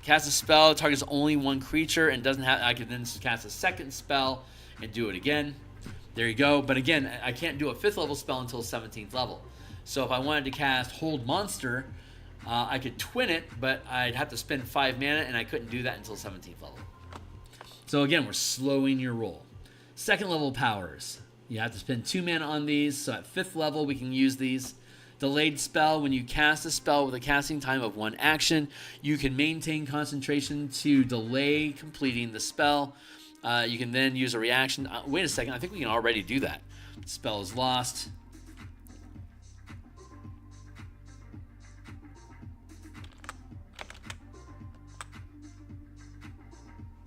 Cast a spell, targets only 1 creature and doesn't have. I could then cast a 2nd spell and do it again. There you go. But again, I can't do a 5th level spell until 17th level. So if I wanted to cast Hold Monster, I could twin it, but I'd have to spend 5 mana, and I couldn't do that until 17th level. So again, we're slowing your roll. 2nd level powers. You have to spend 2 mana on these, so at 5th level we can use these. Delayed spell. When you cast a spell with a casting time of 1 action, you can maintain concentration to delay completing the spell. You can then use a reaction. Wait a second, I think we can already do that. The spell is lost.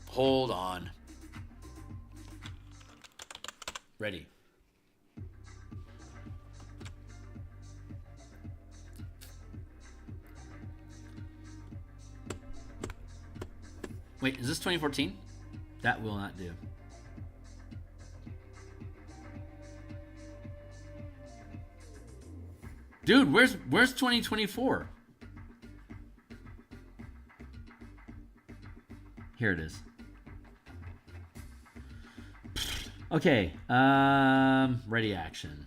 Hold on. Ready. Wait, is this 2014? That will not do. Dude, where's 2024? Here it is. Okay, ready action.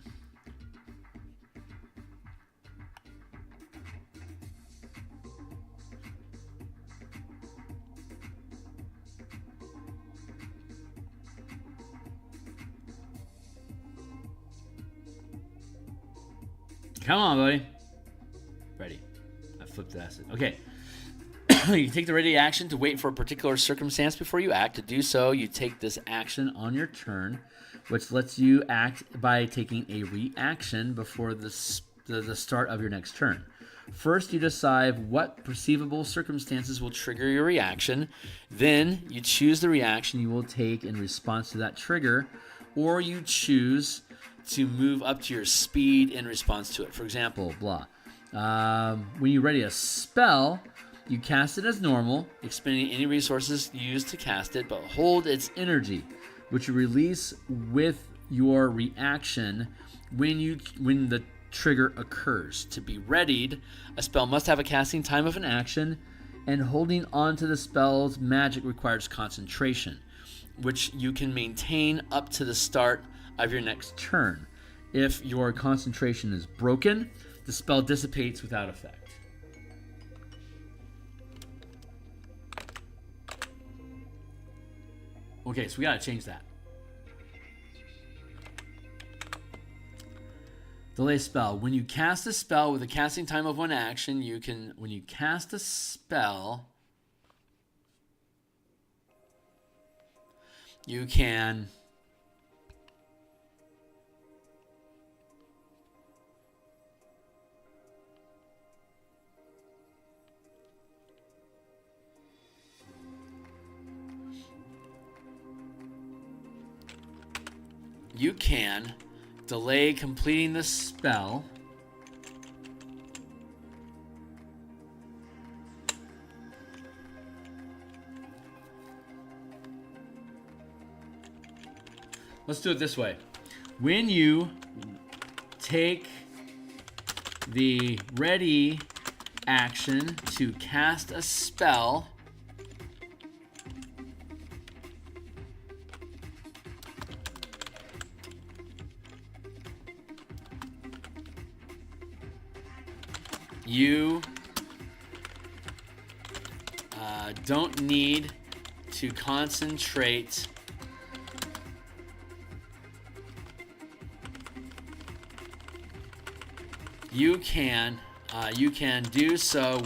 Come on, buddy. Ready. I flipped acid. Okay. You take the ready action to wait for a particular circumstance before you act. To do so, you take this action on your turn, which lets you act by taking a reaction before the the start of your next turn. First, you decide what perceivable circumstances will trigger your reaction. Then, you choose the reaction you will take in response to that trigger, or you choose to move up to your speed in response to it. For example, when you ready a spell, you cast it as normal, expending any resources used to cast it, but hold its energy, which you release with your reaction when the trigger occurs. To be readied, a spell must have a casting time of an action, and holding on to the spell's magic requires concentration, which you can maintain up to the start of your next turn. If your concentration is broken, the spell dissipates without effect. Okay, so we gotta change that. Delay spell. When you cast a spell with a casting time of one action, when you cast a spell, you can delay completing the spell Let's do it this way. When you take the ready action to cast a spell, you don't need to concentrate you can do so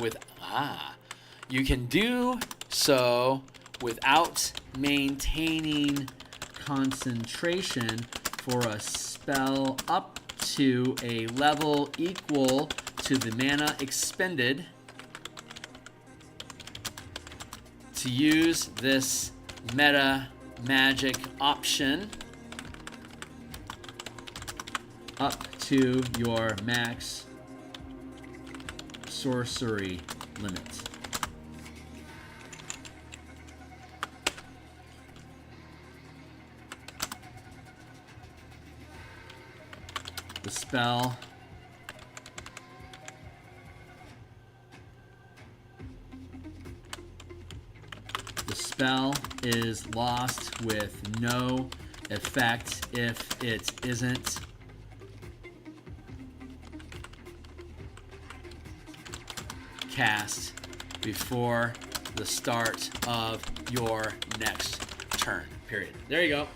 without maintaining concentration for a spell up to a level equal to the mana expended. To use this meta magic option up to your max sorcery limit. The spell is lost with no effect if it isn't cast before the start of your next turn. Period. There you go.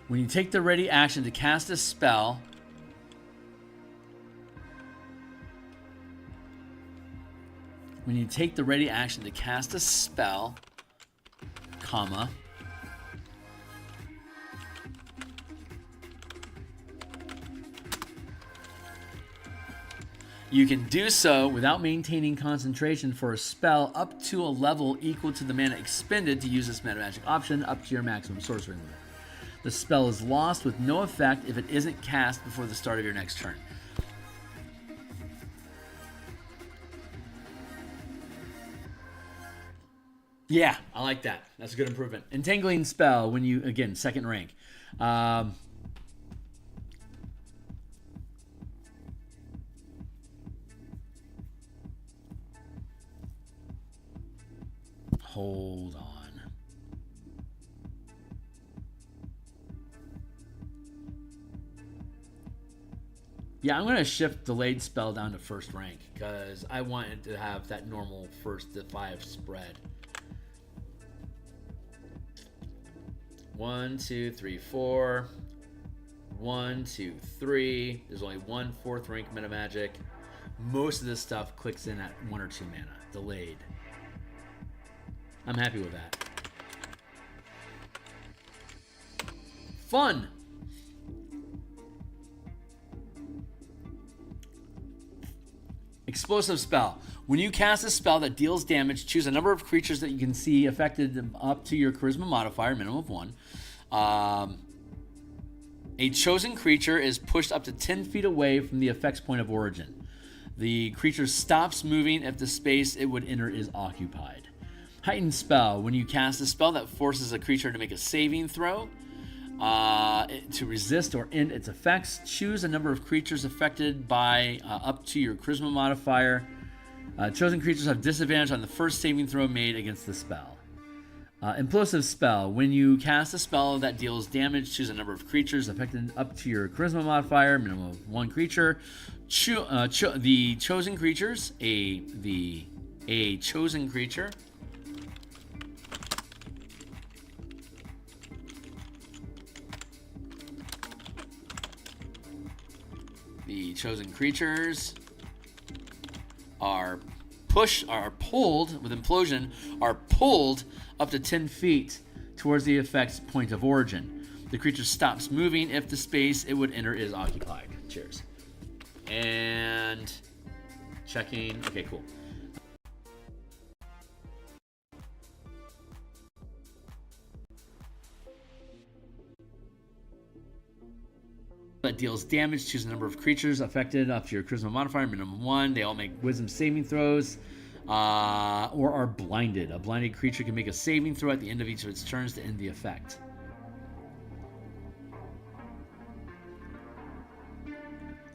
When you take the ready action to cast a spell, comma, you can do so without maintaining concentration for a spell up to a level equal to the mana expended to use this meta magic option up to your maximum sorcery limit. The spell is lost with no effect if it isn't cast before the start of your next turn. Yeah, I like that. That's a good improvement. Entangling spell when you, again, second rank. Hold on. Yeah, I'm going to shift delayed spell down to first rank because I wanted to have that normal 1 to 5 spread. 1, 2, 3, 4. 1, 2, 3. There's only one 4th rank meta magic. Most of this stuff clicks in at 1 or 2 mana. Delayed. I'm happy with that. Fun. Explosive spell. When you cast a spell that deals damage, choose a number of creatures that you can see affected up to your charisma modifier, minimum of 1. A chosen creature is pushed up to 10 feet away from the effect's point of origin. The creature stops moving if the space it would enter is occupied. Heightened spell. When you cast a spell that forces a creature to make a saving throw to resist or end its effects, choose a number of creatures affected by up to your charisma modifier. Chosen creatures have disadvantage on the first saving throw made against the spell. Implosive spell. When you cast a spell that deals damage, choose a number of creatures affected up to your charisma modifier, minimum of 1 creature. The chosen creatures, a chosen creature. The chosen creatures are pulled with implosion, are pulled up to 10 feet towards the effect's point of origin. The creature stops moving if the space it would enter is occupied. Cheers. And checking. Okay, cool. That deals damage. Choose a number of creatures affected up to your charisma modifier, minimum 1. They all make wisdom saving throws or are blinded. A blinded creature can make a saving throw at the end of each of its turns to end the effect.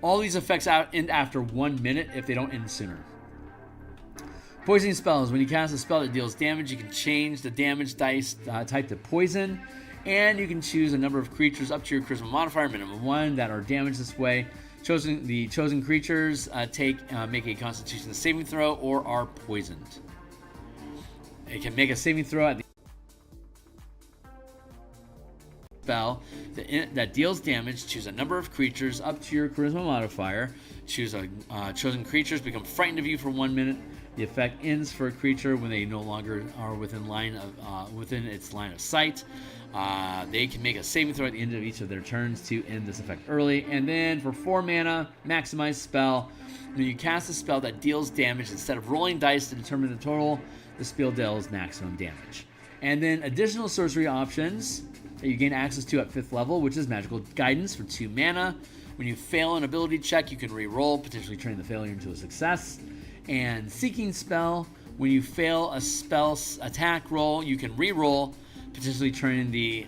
All these effects end after 1 minute if they don't end sooner. Poisoning spells. When you cast a spell that deals damage, you can change the damage dice type to poison. And you can choose a number of creatures up to your charisma modifier, minimum 1, that are damaged this way. The chosen creatures make a Constitution saving throw or are poisoned. It can make a saving throw at the spell that deals damage. Choose a number of creatures up to your charisma modifier. Choose chosen creatures become frightened of you for 1 minute. The effect ends for a creature when they no longer are within its line of sight. They can make a saving throw at the end of each of their turns to end this effect early. And then for 4 mana, maximize spell. When you cast a spell that deals damage, instead of rolling dice to determine the total, the spell deals maximum damage. And then additional sorcery options that you gain access to at 5th level, which is Magical Guidance for 2 mana. When you fail an ability check, you can re-roll, potentially turning the failure into a success. And Seeking Spell. When you fail a spell attack roll, you can re-roll, potentially turning the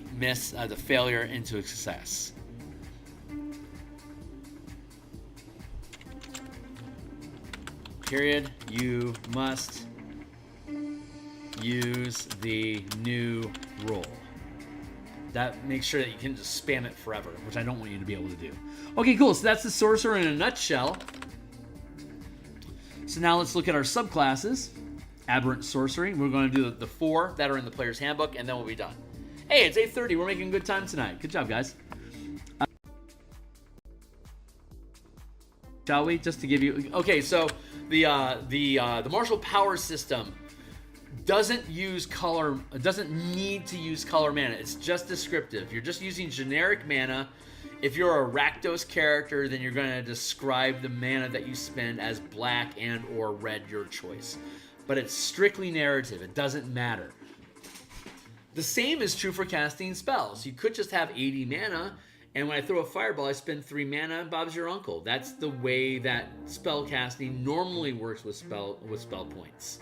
failure into a success. Period. You must use the new roll. That makes sure that you can just spam it forever, which I don't want you to be able to do. Okay, cool. So that's the Sorcerer in a nutshell. So now let's look at our subclasses. Aberrant Sorcery. We're going to do the 4 that are in the player's handbook, and then we'll be done. Hey, it's 8:30. We're making good time tonight. Good job, guys. Shall we? Just to give you... Okay, so the martial power system doesn't need to use color mana. It's just descriptive. You're just using generic mana. If you're a Rakdos character, then you're going to describe the mana that you spend as black and or red, your choice. But it's strictly narrative. It doesn't matter. The same is true for casting spells. You could just have 80 mana, and when I throw a fireball, I spend 3 mana, and Bob's your uncle. That's the way that spell casting normally works with spell points.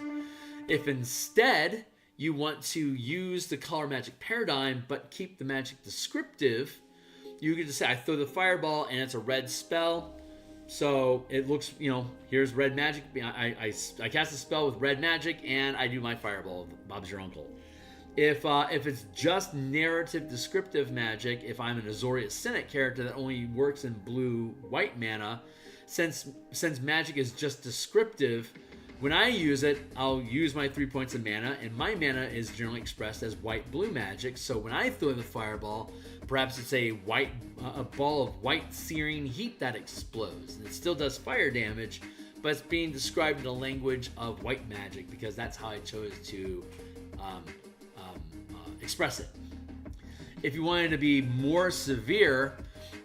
If instead you want to use the color magic paradigm, but keep the magic descriptive, you could just say, I throw the fireball, and it's a red spell. So it looks, here's red magic. I cast a spell with red magic, and I do my fireball. Bob's your uncle. If it's just narrative descriptive magic, if I'm an Azorius Senate character that only works in blue-white mana, since magic is just descriptive, when I use it, I'll use my 3 points of mana, and my mana is generally expressed as white-blue magic. So when I throw the fireball, perhaps it's a ball of white searing heat that explodes. It still does fire damage, but it's being described in a language of white magic because that's how I chose to express it. If you wanted to be more severe,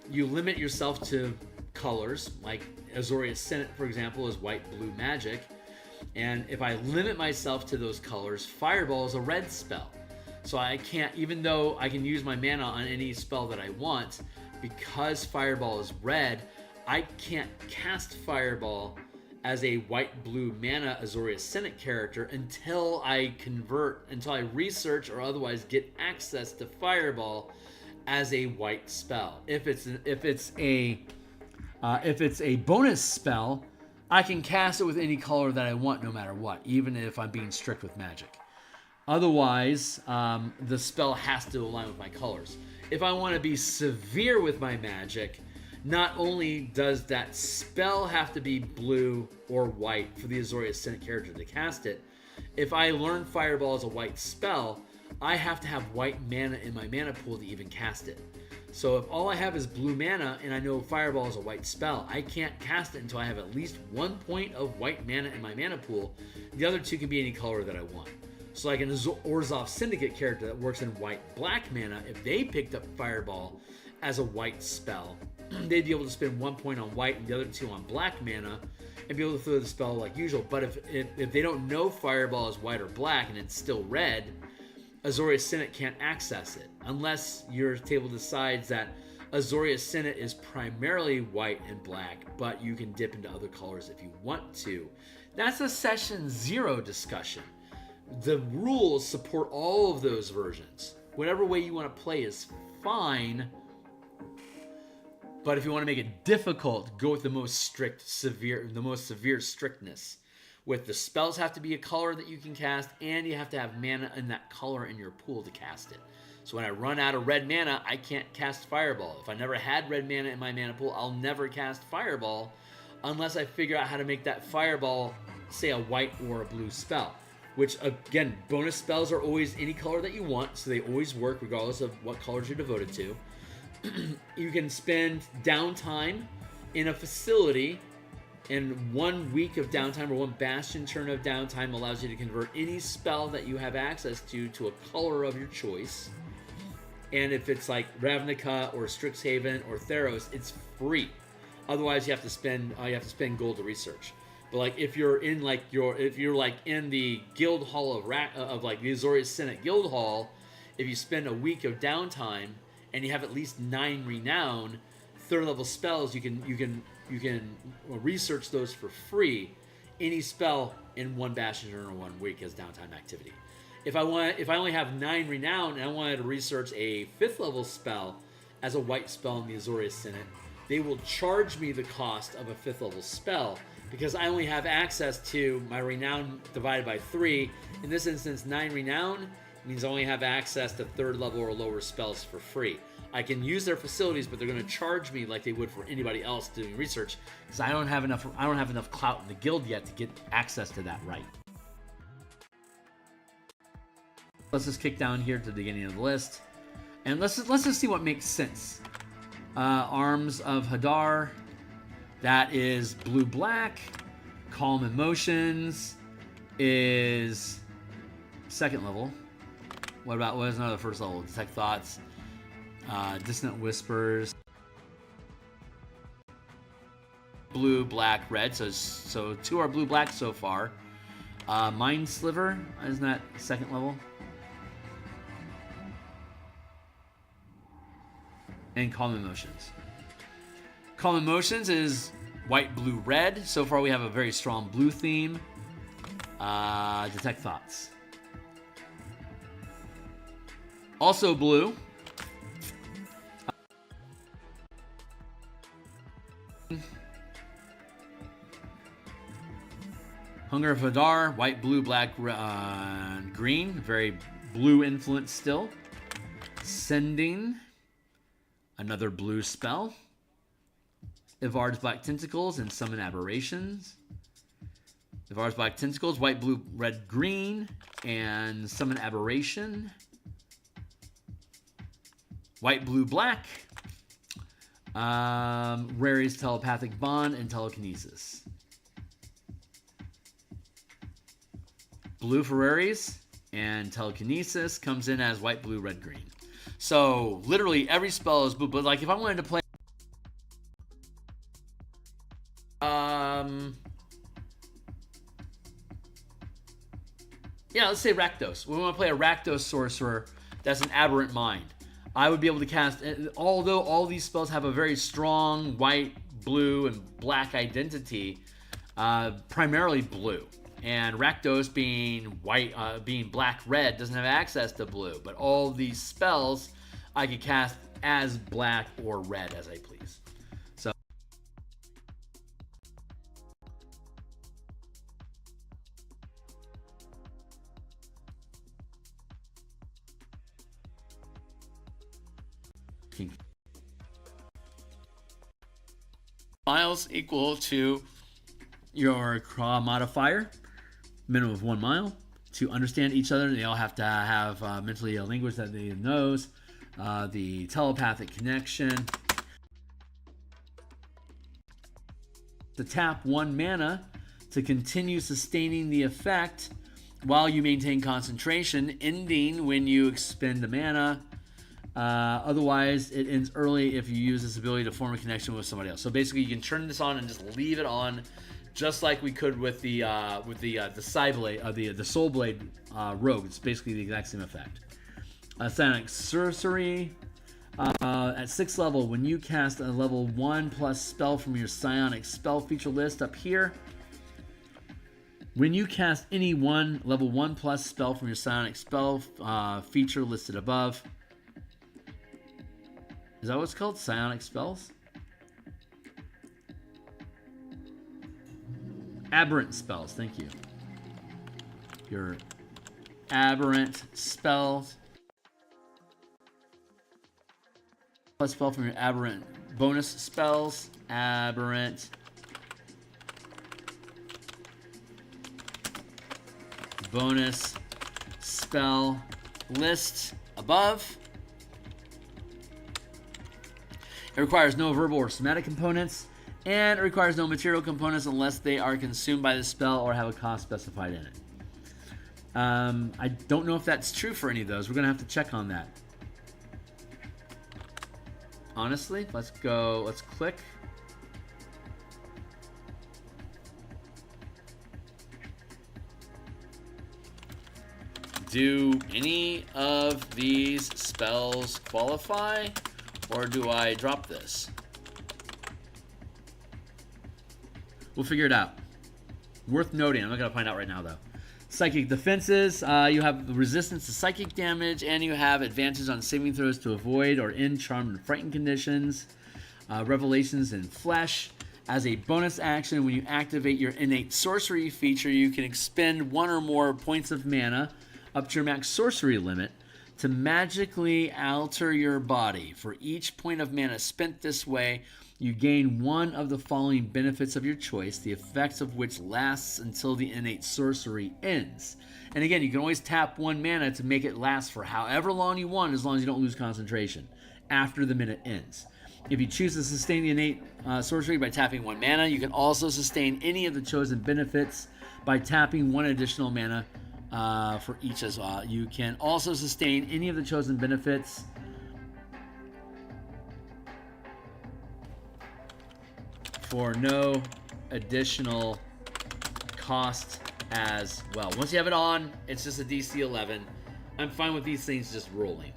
you limit yourself to colors, like Azorius Senate, for example, is white, blue magic. And if I limit myself to those colors, Fireball is a red spell. So I can't, even though I can use my mana on any spell that I want, because Fireball is red, I can't cast Fireball as a white-blue mana Azorius Senate character until I research or otherwise get access to Fireball as a white spell. If it's a bonus spell, I can cast it with any color that I want, no matter what, even if I'm being strict with Magic. Otherwise, the spell has to align with my colors. If I want to be severe with my Magic, not only does that spell have to be blue or white for the Azorius Senate character to cast it, if I learn Fireball as a white spell, I have to have white mana in my mana pool to even cast it. So if all I have is blue mana and I know Fireball is a white spell, I can't cast it until I have at least 1 point of white mana in my mana pool. The other 2 can be any color that I want. So like an Orzhov Syndicate character that works in white-black mana, if they picked up Fireball as a white spell, they'd be able to spend 1 point on white and the other 2 on black mana and be able to throw the spell like usual. But if they don't know Fireball is white or black and it's still red, Azorius Senate can't access it unless your table decides that Azorius Senate is primarily white and black, but you can dip into other colors if you want to. That's a session 0 discussion. The rules support all of those versions. Whatever way you want to play is fine, but if you want to make it difficult, go with the most severe strictness. With the spells have to be a color that you can cast, and you have to have mana in that color in your pool to cast it. So when I run out of red mana, I can't cast Fireball. If I never had red mana in my mana pool, I'll never cast Fireball unless I figure out how to make that Fireball, say, a white or a blue spell. Which, again, bonus spells are always any color that you want, so they always work regardless of what colors you're devoted to. You can spend downtime in a facility, and 1 week of downtime or 1 bastion turn of downtime allows you to convert any spell that you have access to a color of your choice. And if it's like Ravnica or Strixhaven or Theros, it's free. Otherwise, you have to spend gold to research. But like if you're in in the Guild Hall of like the Azorius Senate Guild Hall, if you spend a week of downtime and you have at least 9 renown, 3rd level spells, you can research those for free. Any spell in 1 bastion turn or 1 week as downtime activity. If I only have 9 renown and I wanted to research a 5th level spell as a white spell in the Azorius Senate, they will charge me the cost of a 5th level spell because I only have access to my renown divided by 3. In this instance, 9 renown means I only have access to 3rd level or lower spells for free. I can use their facilities, but they're going to charge me like they would for anybody else doing research because I don't have enough clout in the guild yet to get access to that right. Let's just kick down here to the beginning of the list, and let's just see what makes sense. Arms of Hadar, that is blue-black. Calm Emotions is 2nd level. What is another 1st level? Detect Thoughts. Dissonant Whispers. Blue, black, red. So 2 are blue, black so far. Mind Sliver, isn't that 2nd level? And Calm Emotions. Calm Emotions is white, blue, red. So far we have a very strong blue theme. Detect Thoughts. Also blue. Hunger of Hadar, white, blue, black, green. Very blue influence still. Sending. Another blue spell. Ivard's Black Tentacles and Summon Aberrations. Ivard's Black Tentacles, white, blue, red, green. And Summon Aberration. White, blue, black. Rary's Telepathic Bond and Telekinesis. Blue for Rary's and Telekinesis comes in as white, blue, red, green. So literally every spell is blue. But like if I wanted to play, yeah, let's say Rakdos. We want to play a Rakdos Sorcerer that's an Aberrant Mind. I would be able to cast, although all these spells have a very strong white, blue, and black identity, primarily blue. And Rakdos being white, being black-red, doesn't have access to blue. But all these spells I could cast as black or red as I please. So miles equal to your craw modifier, minimum of 1 mile. To understand each other, they all have to have mentally a language that they knows, the telepathic connection. To tap 1 mana to continue sustaining the effect while you maintain concentration, ending when you expend the mana. Otherwise, it ends early if you use this ability to form a connection with somebody else. So basically, you can turn this on and just leave it on, just like we could with the Psyblade, the Soul Blade Rogue. It's basically the exact same effect. Psionic Sorcery. At 6th level, when you cast a level 1+ spell from your Psionic spell feature list up here, when you cast any level 1+ spell from your Psionic spell feature listed above, is that what it's called? Psionic spells? Aberrant spells, thank you. Your aberrant spells. Plus spell from your aberrant bonus spells. Aberrant bonus spell list above. It requires no verbal or somatic components, and it requires no material components unless they are consumed by the spell or have a cost specified in it. I don't know if that's true for any of those. We're going to have to check on that. Honestly, let's click. Do any of these spells qualify, or do I drop this? We'll figure it out. Worth noting. I'm not going to find out right now, though. Psychic defenses. You have resistance to psychic damage, and you have advantage on saving throws to avoid or end charmed and frightened conditions. Revelations in Flesh. As a bonus action, when you activate your innate sorcery feature, you can expend 1 or more points of mana up to your max sorcery limit to magically alter your body. For each point of mana spent this way, you gain 1 of the following benefits of your choice, the effects of which lasts until the innate sorcery ends. And again, you can always tap 1 mana to make it last for however long you want, as long as you don't lose concentration after the minute ends. If you choose to sustain the innate sorcery by tapping 1 mana, you can also sustain any of the chosen benefits by tapping 1 additional mana for each as well. You can also sustain any of the chosen benefits for no additional cost as well. Once you have it on, it's just a DC 11. I'm fine with these things just rolling.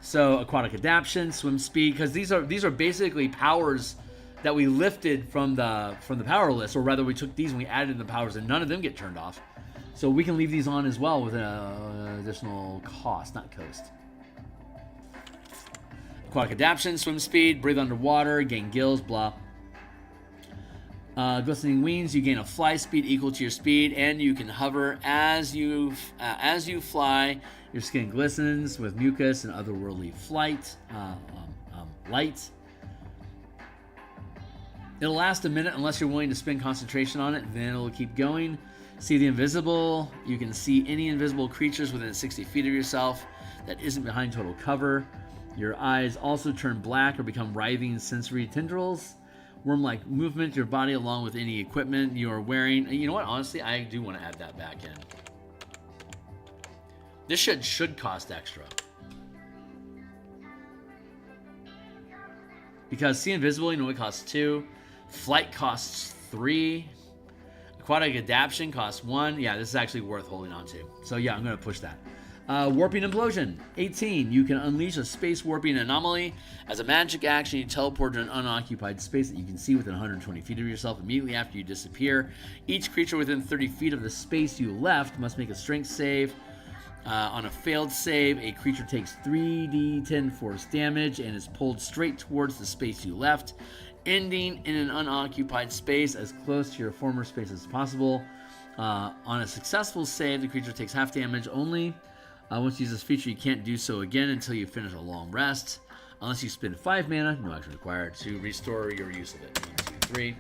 So aquatic adaptation, swim speed, because these are basically powers that we lifted from the power list, or rather we took these and we added the powers, and none of them get turned off. So we can leave these on as well with an additional cost, not cost. Aquatic adaptation, swim speed, breathe underwater, gain gills, blah. Glistening wings, you gain a fly speed equal to your speed, and you can hover as you fly. Your skin glistens with mucus and otherworldly light. It'll last a minute unless you're willing to spend concentration on it, then it'll keep going. See the invisible. You can see any invisible creatures within 60 feet of yourself that isn't behind total cover. Your eyes also turn black or become writhing sensory tendrils. Worm-like movement to your body along with any equipment you are wearing. You know what? Honestly, I do want to add that back in. This should cost extra. Because See Invisibility only costs 2. Flight costs 3. Aquatic Adaptation costs 1. Yeah, this is actually worth holding on to. So yeah, I'm going to push that. Warping Implosion, 18. You can unleash a space warping anomaly. As a magic action, you teleport to an unoccupied space that you can see within 120 feet of yourself immediately after you disappear. Each creature within 30 feet of the space you left must make a strength save. On a failed save, a creature takes 3d10 force damage and is pulled straight towards the space you left, ending in an unoccupied space as close to your former space as possible. On a successful save, the creature takes half damage only. Once you use this feature, you can't do so again until you finish a long rest. Unless you spend 5 mana, no action required, to restore your use of it. 1, 2, 3.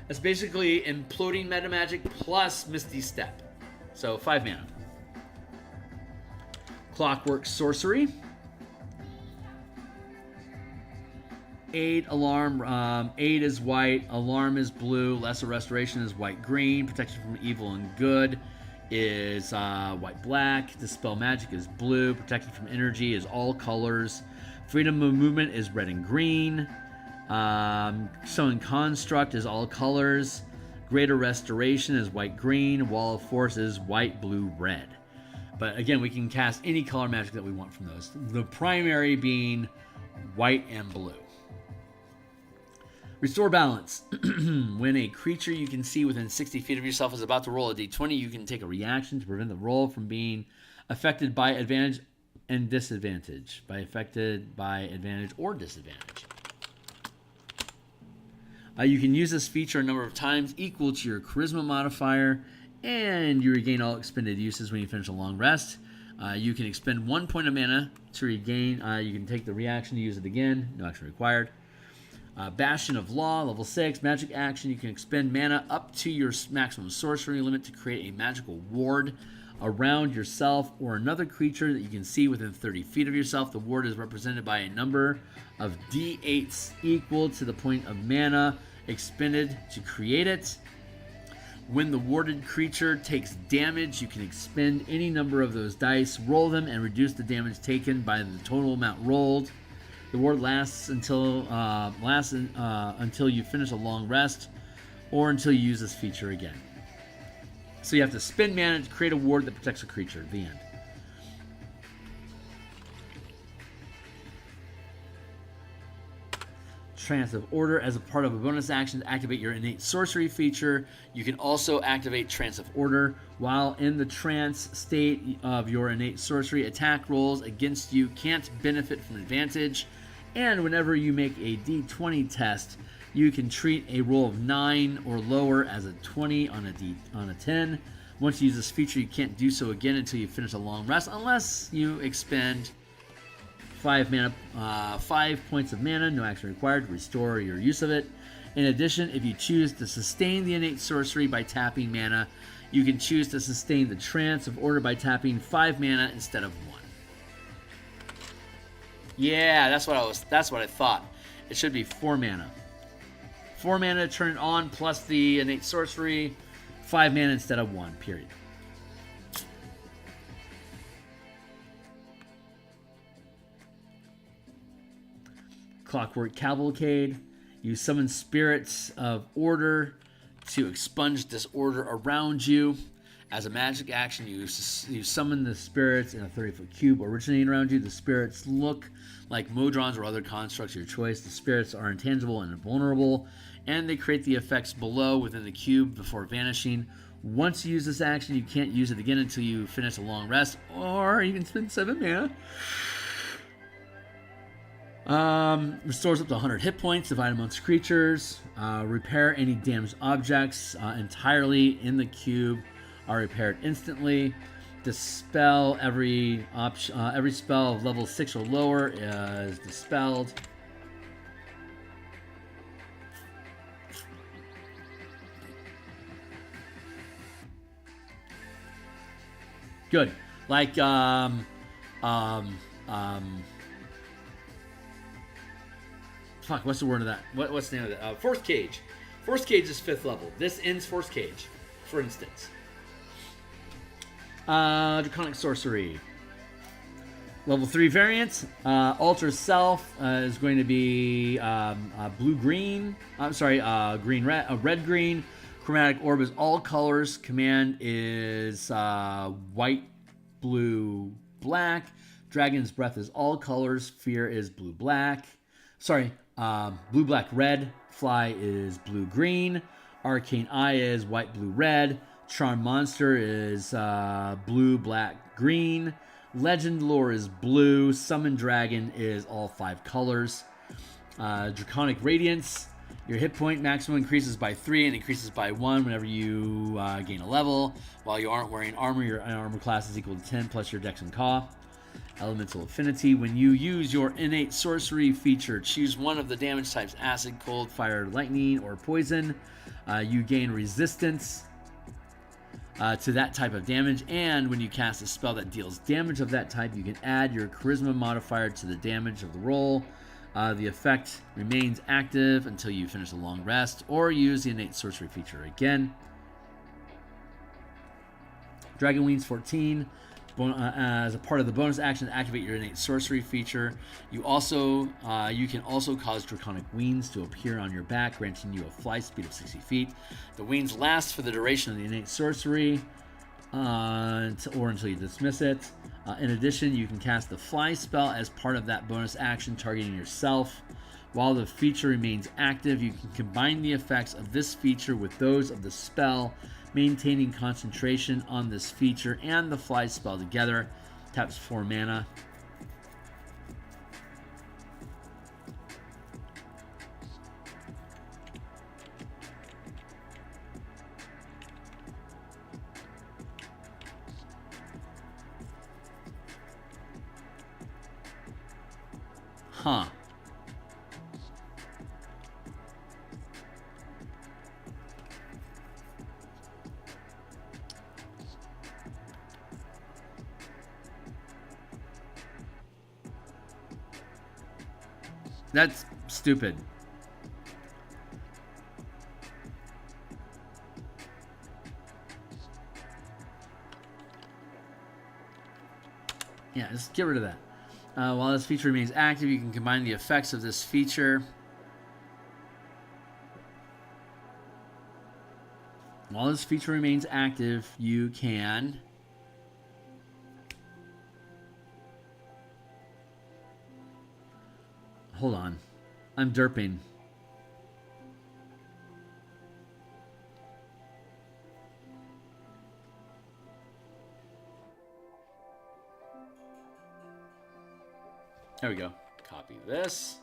That's basically Imploding Meta Magic plus Misty Step. So 5 mana. Clockwork Sorcery. Aid, Alarm. Aid is white. Alarm is blue. Lesser Restoration is white-green. Protection from evil and good is white-black. Dispel Magic is blue. Protection from energy is all colors. Freedom of movement is red and green. Summon Construct is all colors. Greater Restoration is white-green. Wall of Force is white, blue, red. But again, we can cast any color magic that we want from those. The primary being white and blue. Restore Balance. When a creature you can see within 60 feet of yourself is about to roll a d20, you can take a reaction to prevent the roll from being affected by advantage and disadvantage. Affected by advantage or disadvantage. You can use this feature a number of times equal to your Charisma modifier, and you regain all expended uses when you finish a long rest. You can expend 1 point of mana to regain. You can take the reaction to use it again. No action required. Bastion of Law, level 6. Magic action. You can expend mana up to your maximum sorcery limit to create a magical ward around yourself or another creature that you can see within 30 feet of yourself. The ward is represented by a number of d8s equal to the point of mana expended to create it. When the warded creature takes damage, you can expend any number of those dice, roll them, and reduce the damage taken by the total amount rolled. The ward lasts until you finish a long rest, or until you use this feature again. So you have to spend mana to create a ward that protects a creature at the end. Trance of Order. As a part of a bonus action to activate your innate sorcery feature, you can also activate Trance of Order. While in the trance state of your innate sorcery, attack rolls against you can't benefit from advantage, and whenever you make a d20 test, you can treat a roll of 9 or lower as a 20 on a 10. Once you use this feature, you can't do so again until you finish a long rest, unless you expend 5 points of mana, no action required, to restore your use of it. In addition, if you choose to sustain the innate sorcery by tapping mana, you can choose to sustain the Trance of Order by tapping 5 mana instead of 1. Yeah, that's what I thought. It should be 4 mana. 4 mana to turn it on, plus the innate sorcery. 5 mana instead of 1, period. Clockwork Cavalcade. You summon Spirits of Order to expunge disorder around you. As a magic action, you summon the spirits in a 30-foot cube originating around you. The spirits look like Modrons or other constructs of your choice. The spirits are intangible and invulnerable, and they create the effects below within the cube before vanishing. Once you use this action, you can't use it again until you finish a long rest, or you can spend 7 mana. Restores up to 100 hit points, divided amongst creatures. Repair any damaged objects entirely in the cube are repaired instantly. Dispel every spell of level 6 or lower is dispelled. Good. Like fuck, what's the word of that? What's the name of that? Force Cage. Force Cage is 5th level. This ends Force Cage, for instance. Draconic Sorcery. Level 3 variant, Alter Self is going to be blue-green. I'm sorry, green-red, red-green. Chromatic Orb is all colors. Command is white, blue, black. Dragon's Breath is all colors. Fear is blue-black. Sorry, blue-black, red. Fly is blue-green. Arcane Eye is white, blue, red. Charm Monster is blue, black, green. Legend Lore is blue. Summon Dragon is all 5 colors. Draconic Radiance. Your hit point maximum increases by 3 and increases by 1 whenever you gain a level. While you aren't wearing armor, your armor class is equal to 10 plus your Dex and Caw. Elemental Affinity. When you use your innate sorcery feature, choose one of the damage types: acid, cold, fire, lightning, or poison. You gain resistance to that type of damage, and when you cast a spell that deals damage of that type, you can add your charisma modifier to the damage of the roll. The effect remains active until you finish a long rest or use the innate sorcery feature again. Dragon Wings 14. As a part of the bonus action to activate your innate sorcery feature, you can also cause draconic wings to appear on your back, granting you a fly speed of 60 feet. The wings last for the duration of the innate sorcery, or until you dismiss it. In addition, you can cast the fly spell as part of that bonus action, targeting yourself. While the feature remains active, you can combine the effects of this feature with those of the spell, maintaining concentration on this feature and the fly spell together. Taps 4 mana. Huh. That's stupid. Yeah, just get rid of that. While this feature remains active, you can combine the effects of this feature. While this feature remains active, you can... Hold on. I'm derping. There we go. Copy this.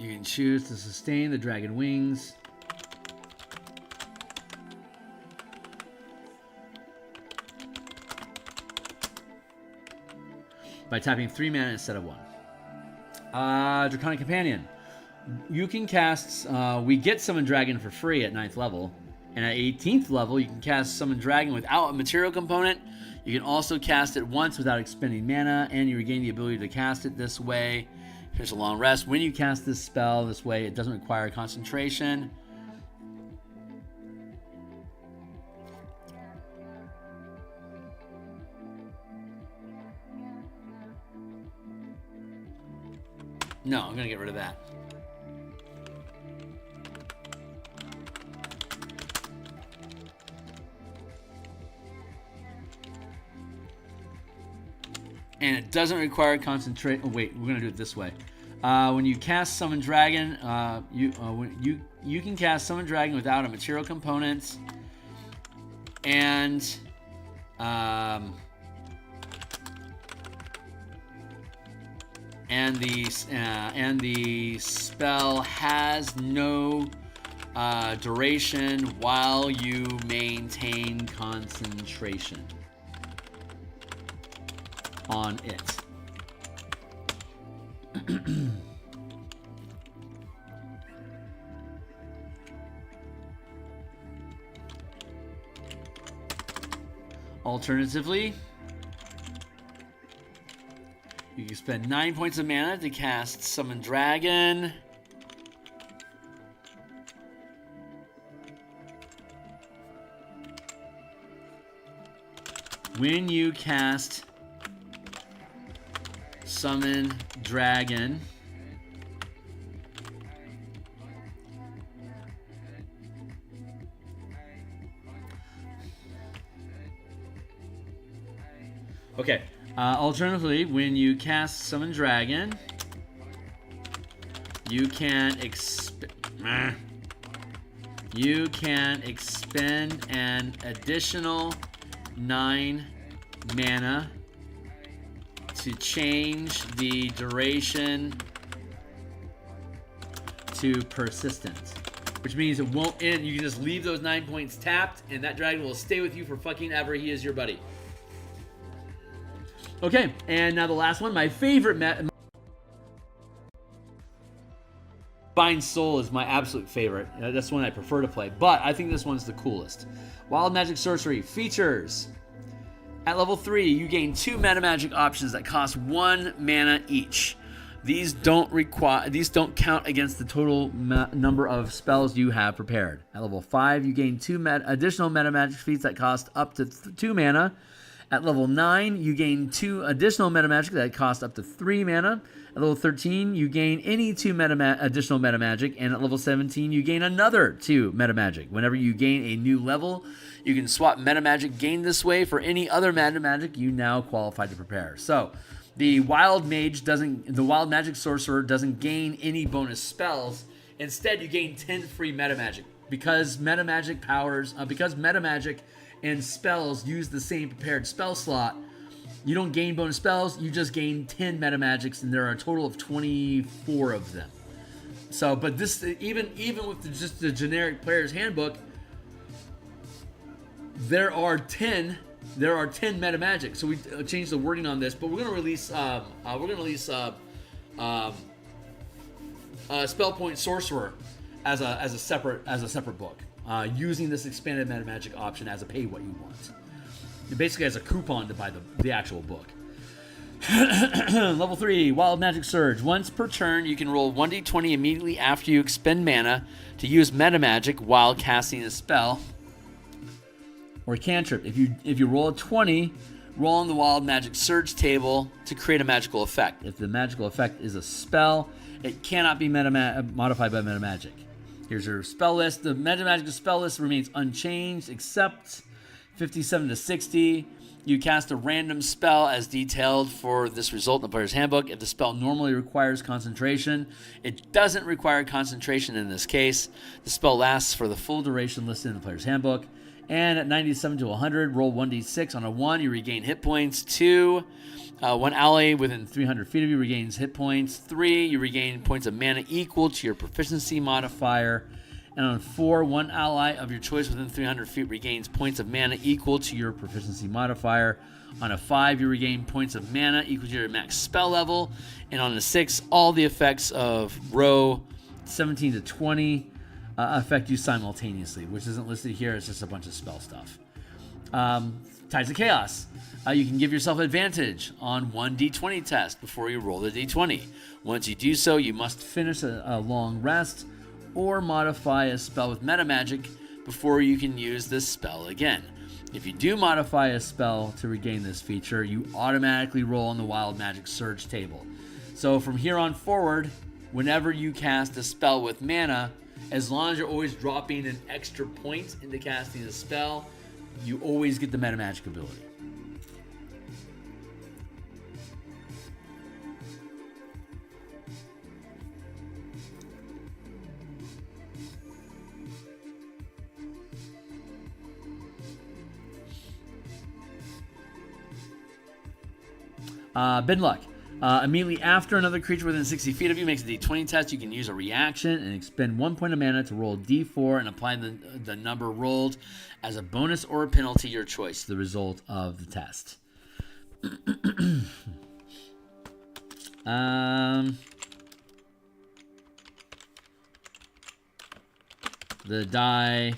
You can choose to sustain the dragon wings. By tapping 3 mana instead of 1. Draconic Companion. You can cast... we get Summon Dragon for free at 9th level. And at 18th level, you can cast Summon Dragon without a material component. You can also cast it once without expending mana, and you regain the ability to cast it this way. Here's a long rest. When you cast this spell this way, it doesn't require concentration. No, I'm going to get rid of that. And it doesn't require concentrate. Oh wait, we're gonna do it this way. When you cast Summon Dragon, you can cast Summon Dragon without a material component, and the spell has no duration while you maintain concentration on it. Alternatively, you can spend 9 points of mana to cast Summon Dragon. When you cast Summon Dragon, okay. Alternatively, when you cast Summon Dragon, you can expend an additional 9 mana to change the duration to persistent, which means it won't end. You can just leave those 9 points tapped, and that dragon will stay with you for fucking ever. He is your buddy. Okay, and now the last one, my favorite Divine Soul is my absolute favorite. That's the one I prefer to play, but I think this one's the coolest. Wild Magic Sorcery features. At level 3, you gain 2 mana magic options that cost 1 mana each. These don't count against the total number of spells you have prepared. At level 5, you gain 2 additional meta magic feats that cost up to 2 mana. At level 9, you gain 2 additional meta magic that cost up to 3 mana. At level 13, you gain any 2 additional meta magic, and at level 17, you gain another 2 meta magic. Whenever you gain a new level, you can swap meta magic gained this way for any other meta magic you now qualify to prepare. So, the Wild Magic Sorcerer doesn't gain any bonus spells. Instead, you gain 10 free meta magic because meta magic and spells use the same prepared spell slot. You don't gain bonus spells, you just gain 10 meta magics, and there are a total of 24 of them. So, but this, even with just the generic player's handbook, there are 10 meta magic. So we changed the wording on this, but we're gonna release Spell Point Sorcerer as a separate book. Using this expanded meta magic option as a pay what you want. It basically has a coupon to buy the actual book. Level 3, Wild Magic Surge. Once per turn, you can roll 1d20 immediately after you expend mana to use meta magic while casting a spell or cantrip. If you roll a 20, roll on the Wild Magic Surge table to create a magical effect. If the magical effect is a spell, it cannot be modified by meta magic. Here's your spell list. The meta magic spell list remains unchanged except 57 to 60. You cast a random spell as detailed for this result in the player's handbook. If the spell normally requires concentration, it doesn't require concentration in this case. The spell lasts for the full duration listed in the player's handbook. And at 97 to 100, roll 1d6. On a 1, you regain hit points. 2, one ally within 300 feet of you regains hit points. 3, you regain points of mana equal to your proficiency modifier. And on 4, one ally of your choice within 300 feet regains points of mana equal to your proficiency modifier. On a 5, you regain points of mana equal to your max spell level. And on a 6, all the effects of row 17 to 20 affect you simultaneously, which isn't listed here. It's just a bunch of spell stuff. Tides of Chaos. You can give yourself advantage on 1d20 test before you roll the d20. Once you do so, you must finish a long rest or modify a spell with meta magic before you can use this spell again. If you do modify a spell to regain this feature, you automatically roll on the Wild Magic Surge table. So from here on forward, whenever you cast a spell with mana, as long as you're always dropping an extra point into casting a spell, you always get the meta magic ability. Bid Luck. Immediately after another creature within 60 feet of you makes a d20 test, you can use a reaction and expend 1 point of mana to roll d4 and apply the number rolled as a bonus or a penalty, your choice, to the result of the test. The die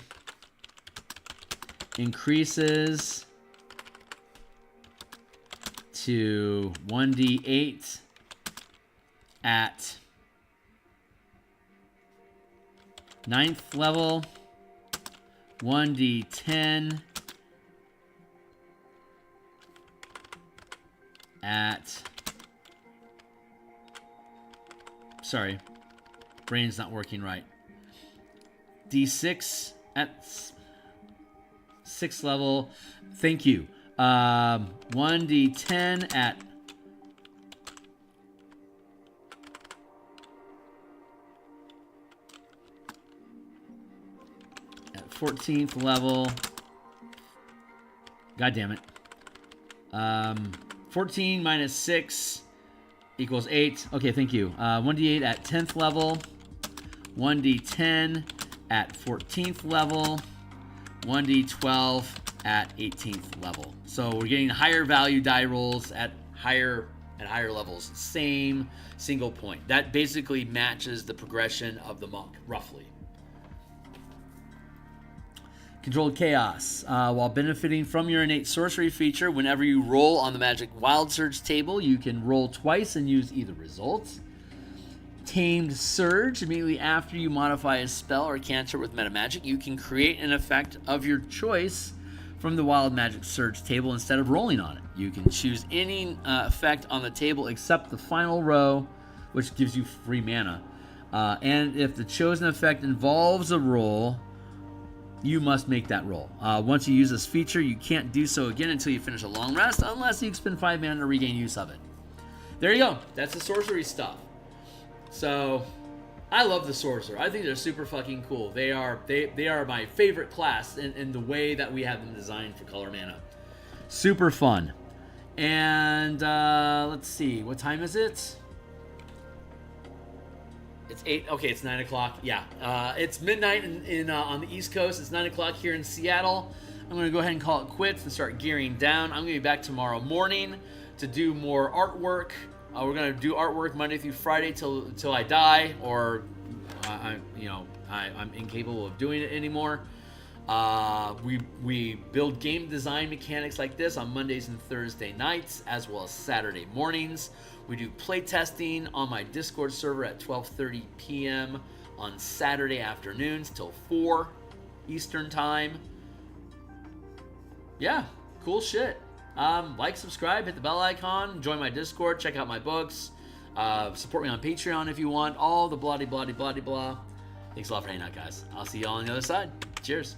increases to 1d8 at 9th level, 1d10 at, sorry, brain's not working right, d6 at 6th level, thank you, 1d10 at 14th level. God damn it. 14 minus 6 equals 8. Okay, thank you. 1d8 at 10th level. 1d10 at 14th level. 1d12 at 18th level. So we're getting higher value die rolls at higher levels. Same single point. That basically matches the progression of the monk, roughly. Controlled Chaos. While benefiting from your innate sorcery feature, whenever you roll on the Magic Wild Surge table, you can roll twice and use either result. Tamed Surge. Immediately after you modify a spell or cantrip with metamagic, you can create an effect of your choice from the Wild Magic Surge table instead of rolling on it. You can choose any effect on the table except the final row, which gives you free mana. And if the chosen effect involves a roll, you must make that roll. Once you use this feature, you can't do so again until you finish a long rest, unless you expend 5 mana to regain use of it. There you go. That's the sorcery stuff. So, I love the Sorcerer. I think they're super fucking cool. They are my favorite class in the way that we have them designed for color mana. Super fun. And let's see, what time is it? It's 8. Okay, it's 9 o'clock. Yeah, it's midnight on the East Coast. It's 9 o'clock here in Seattle. I'm going to go ahead and call it quits and start gearing down. I'm going to be back tomorrow morning to do more artwork. We're going to do artwork Monday through Friday till I die, or I'm incapable of doing it anymore. We build game design mechanics like this on Mondays and Thursday nights, as well as Saturday mornings. We do playtesting on my Discord server at 12:30 p.m. on Saturday afternoons till 4 Eastern time. Yeah, cool shit. Like, subscribe, hit the bell icon, join my Discord, check out my books, support me on Patreon if you want, all the blah-de-blah-de-blah-de-blah. Thanks a lot for hanging out, guys. I'll see you all on the other side. Cheers.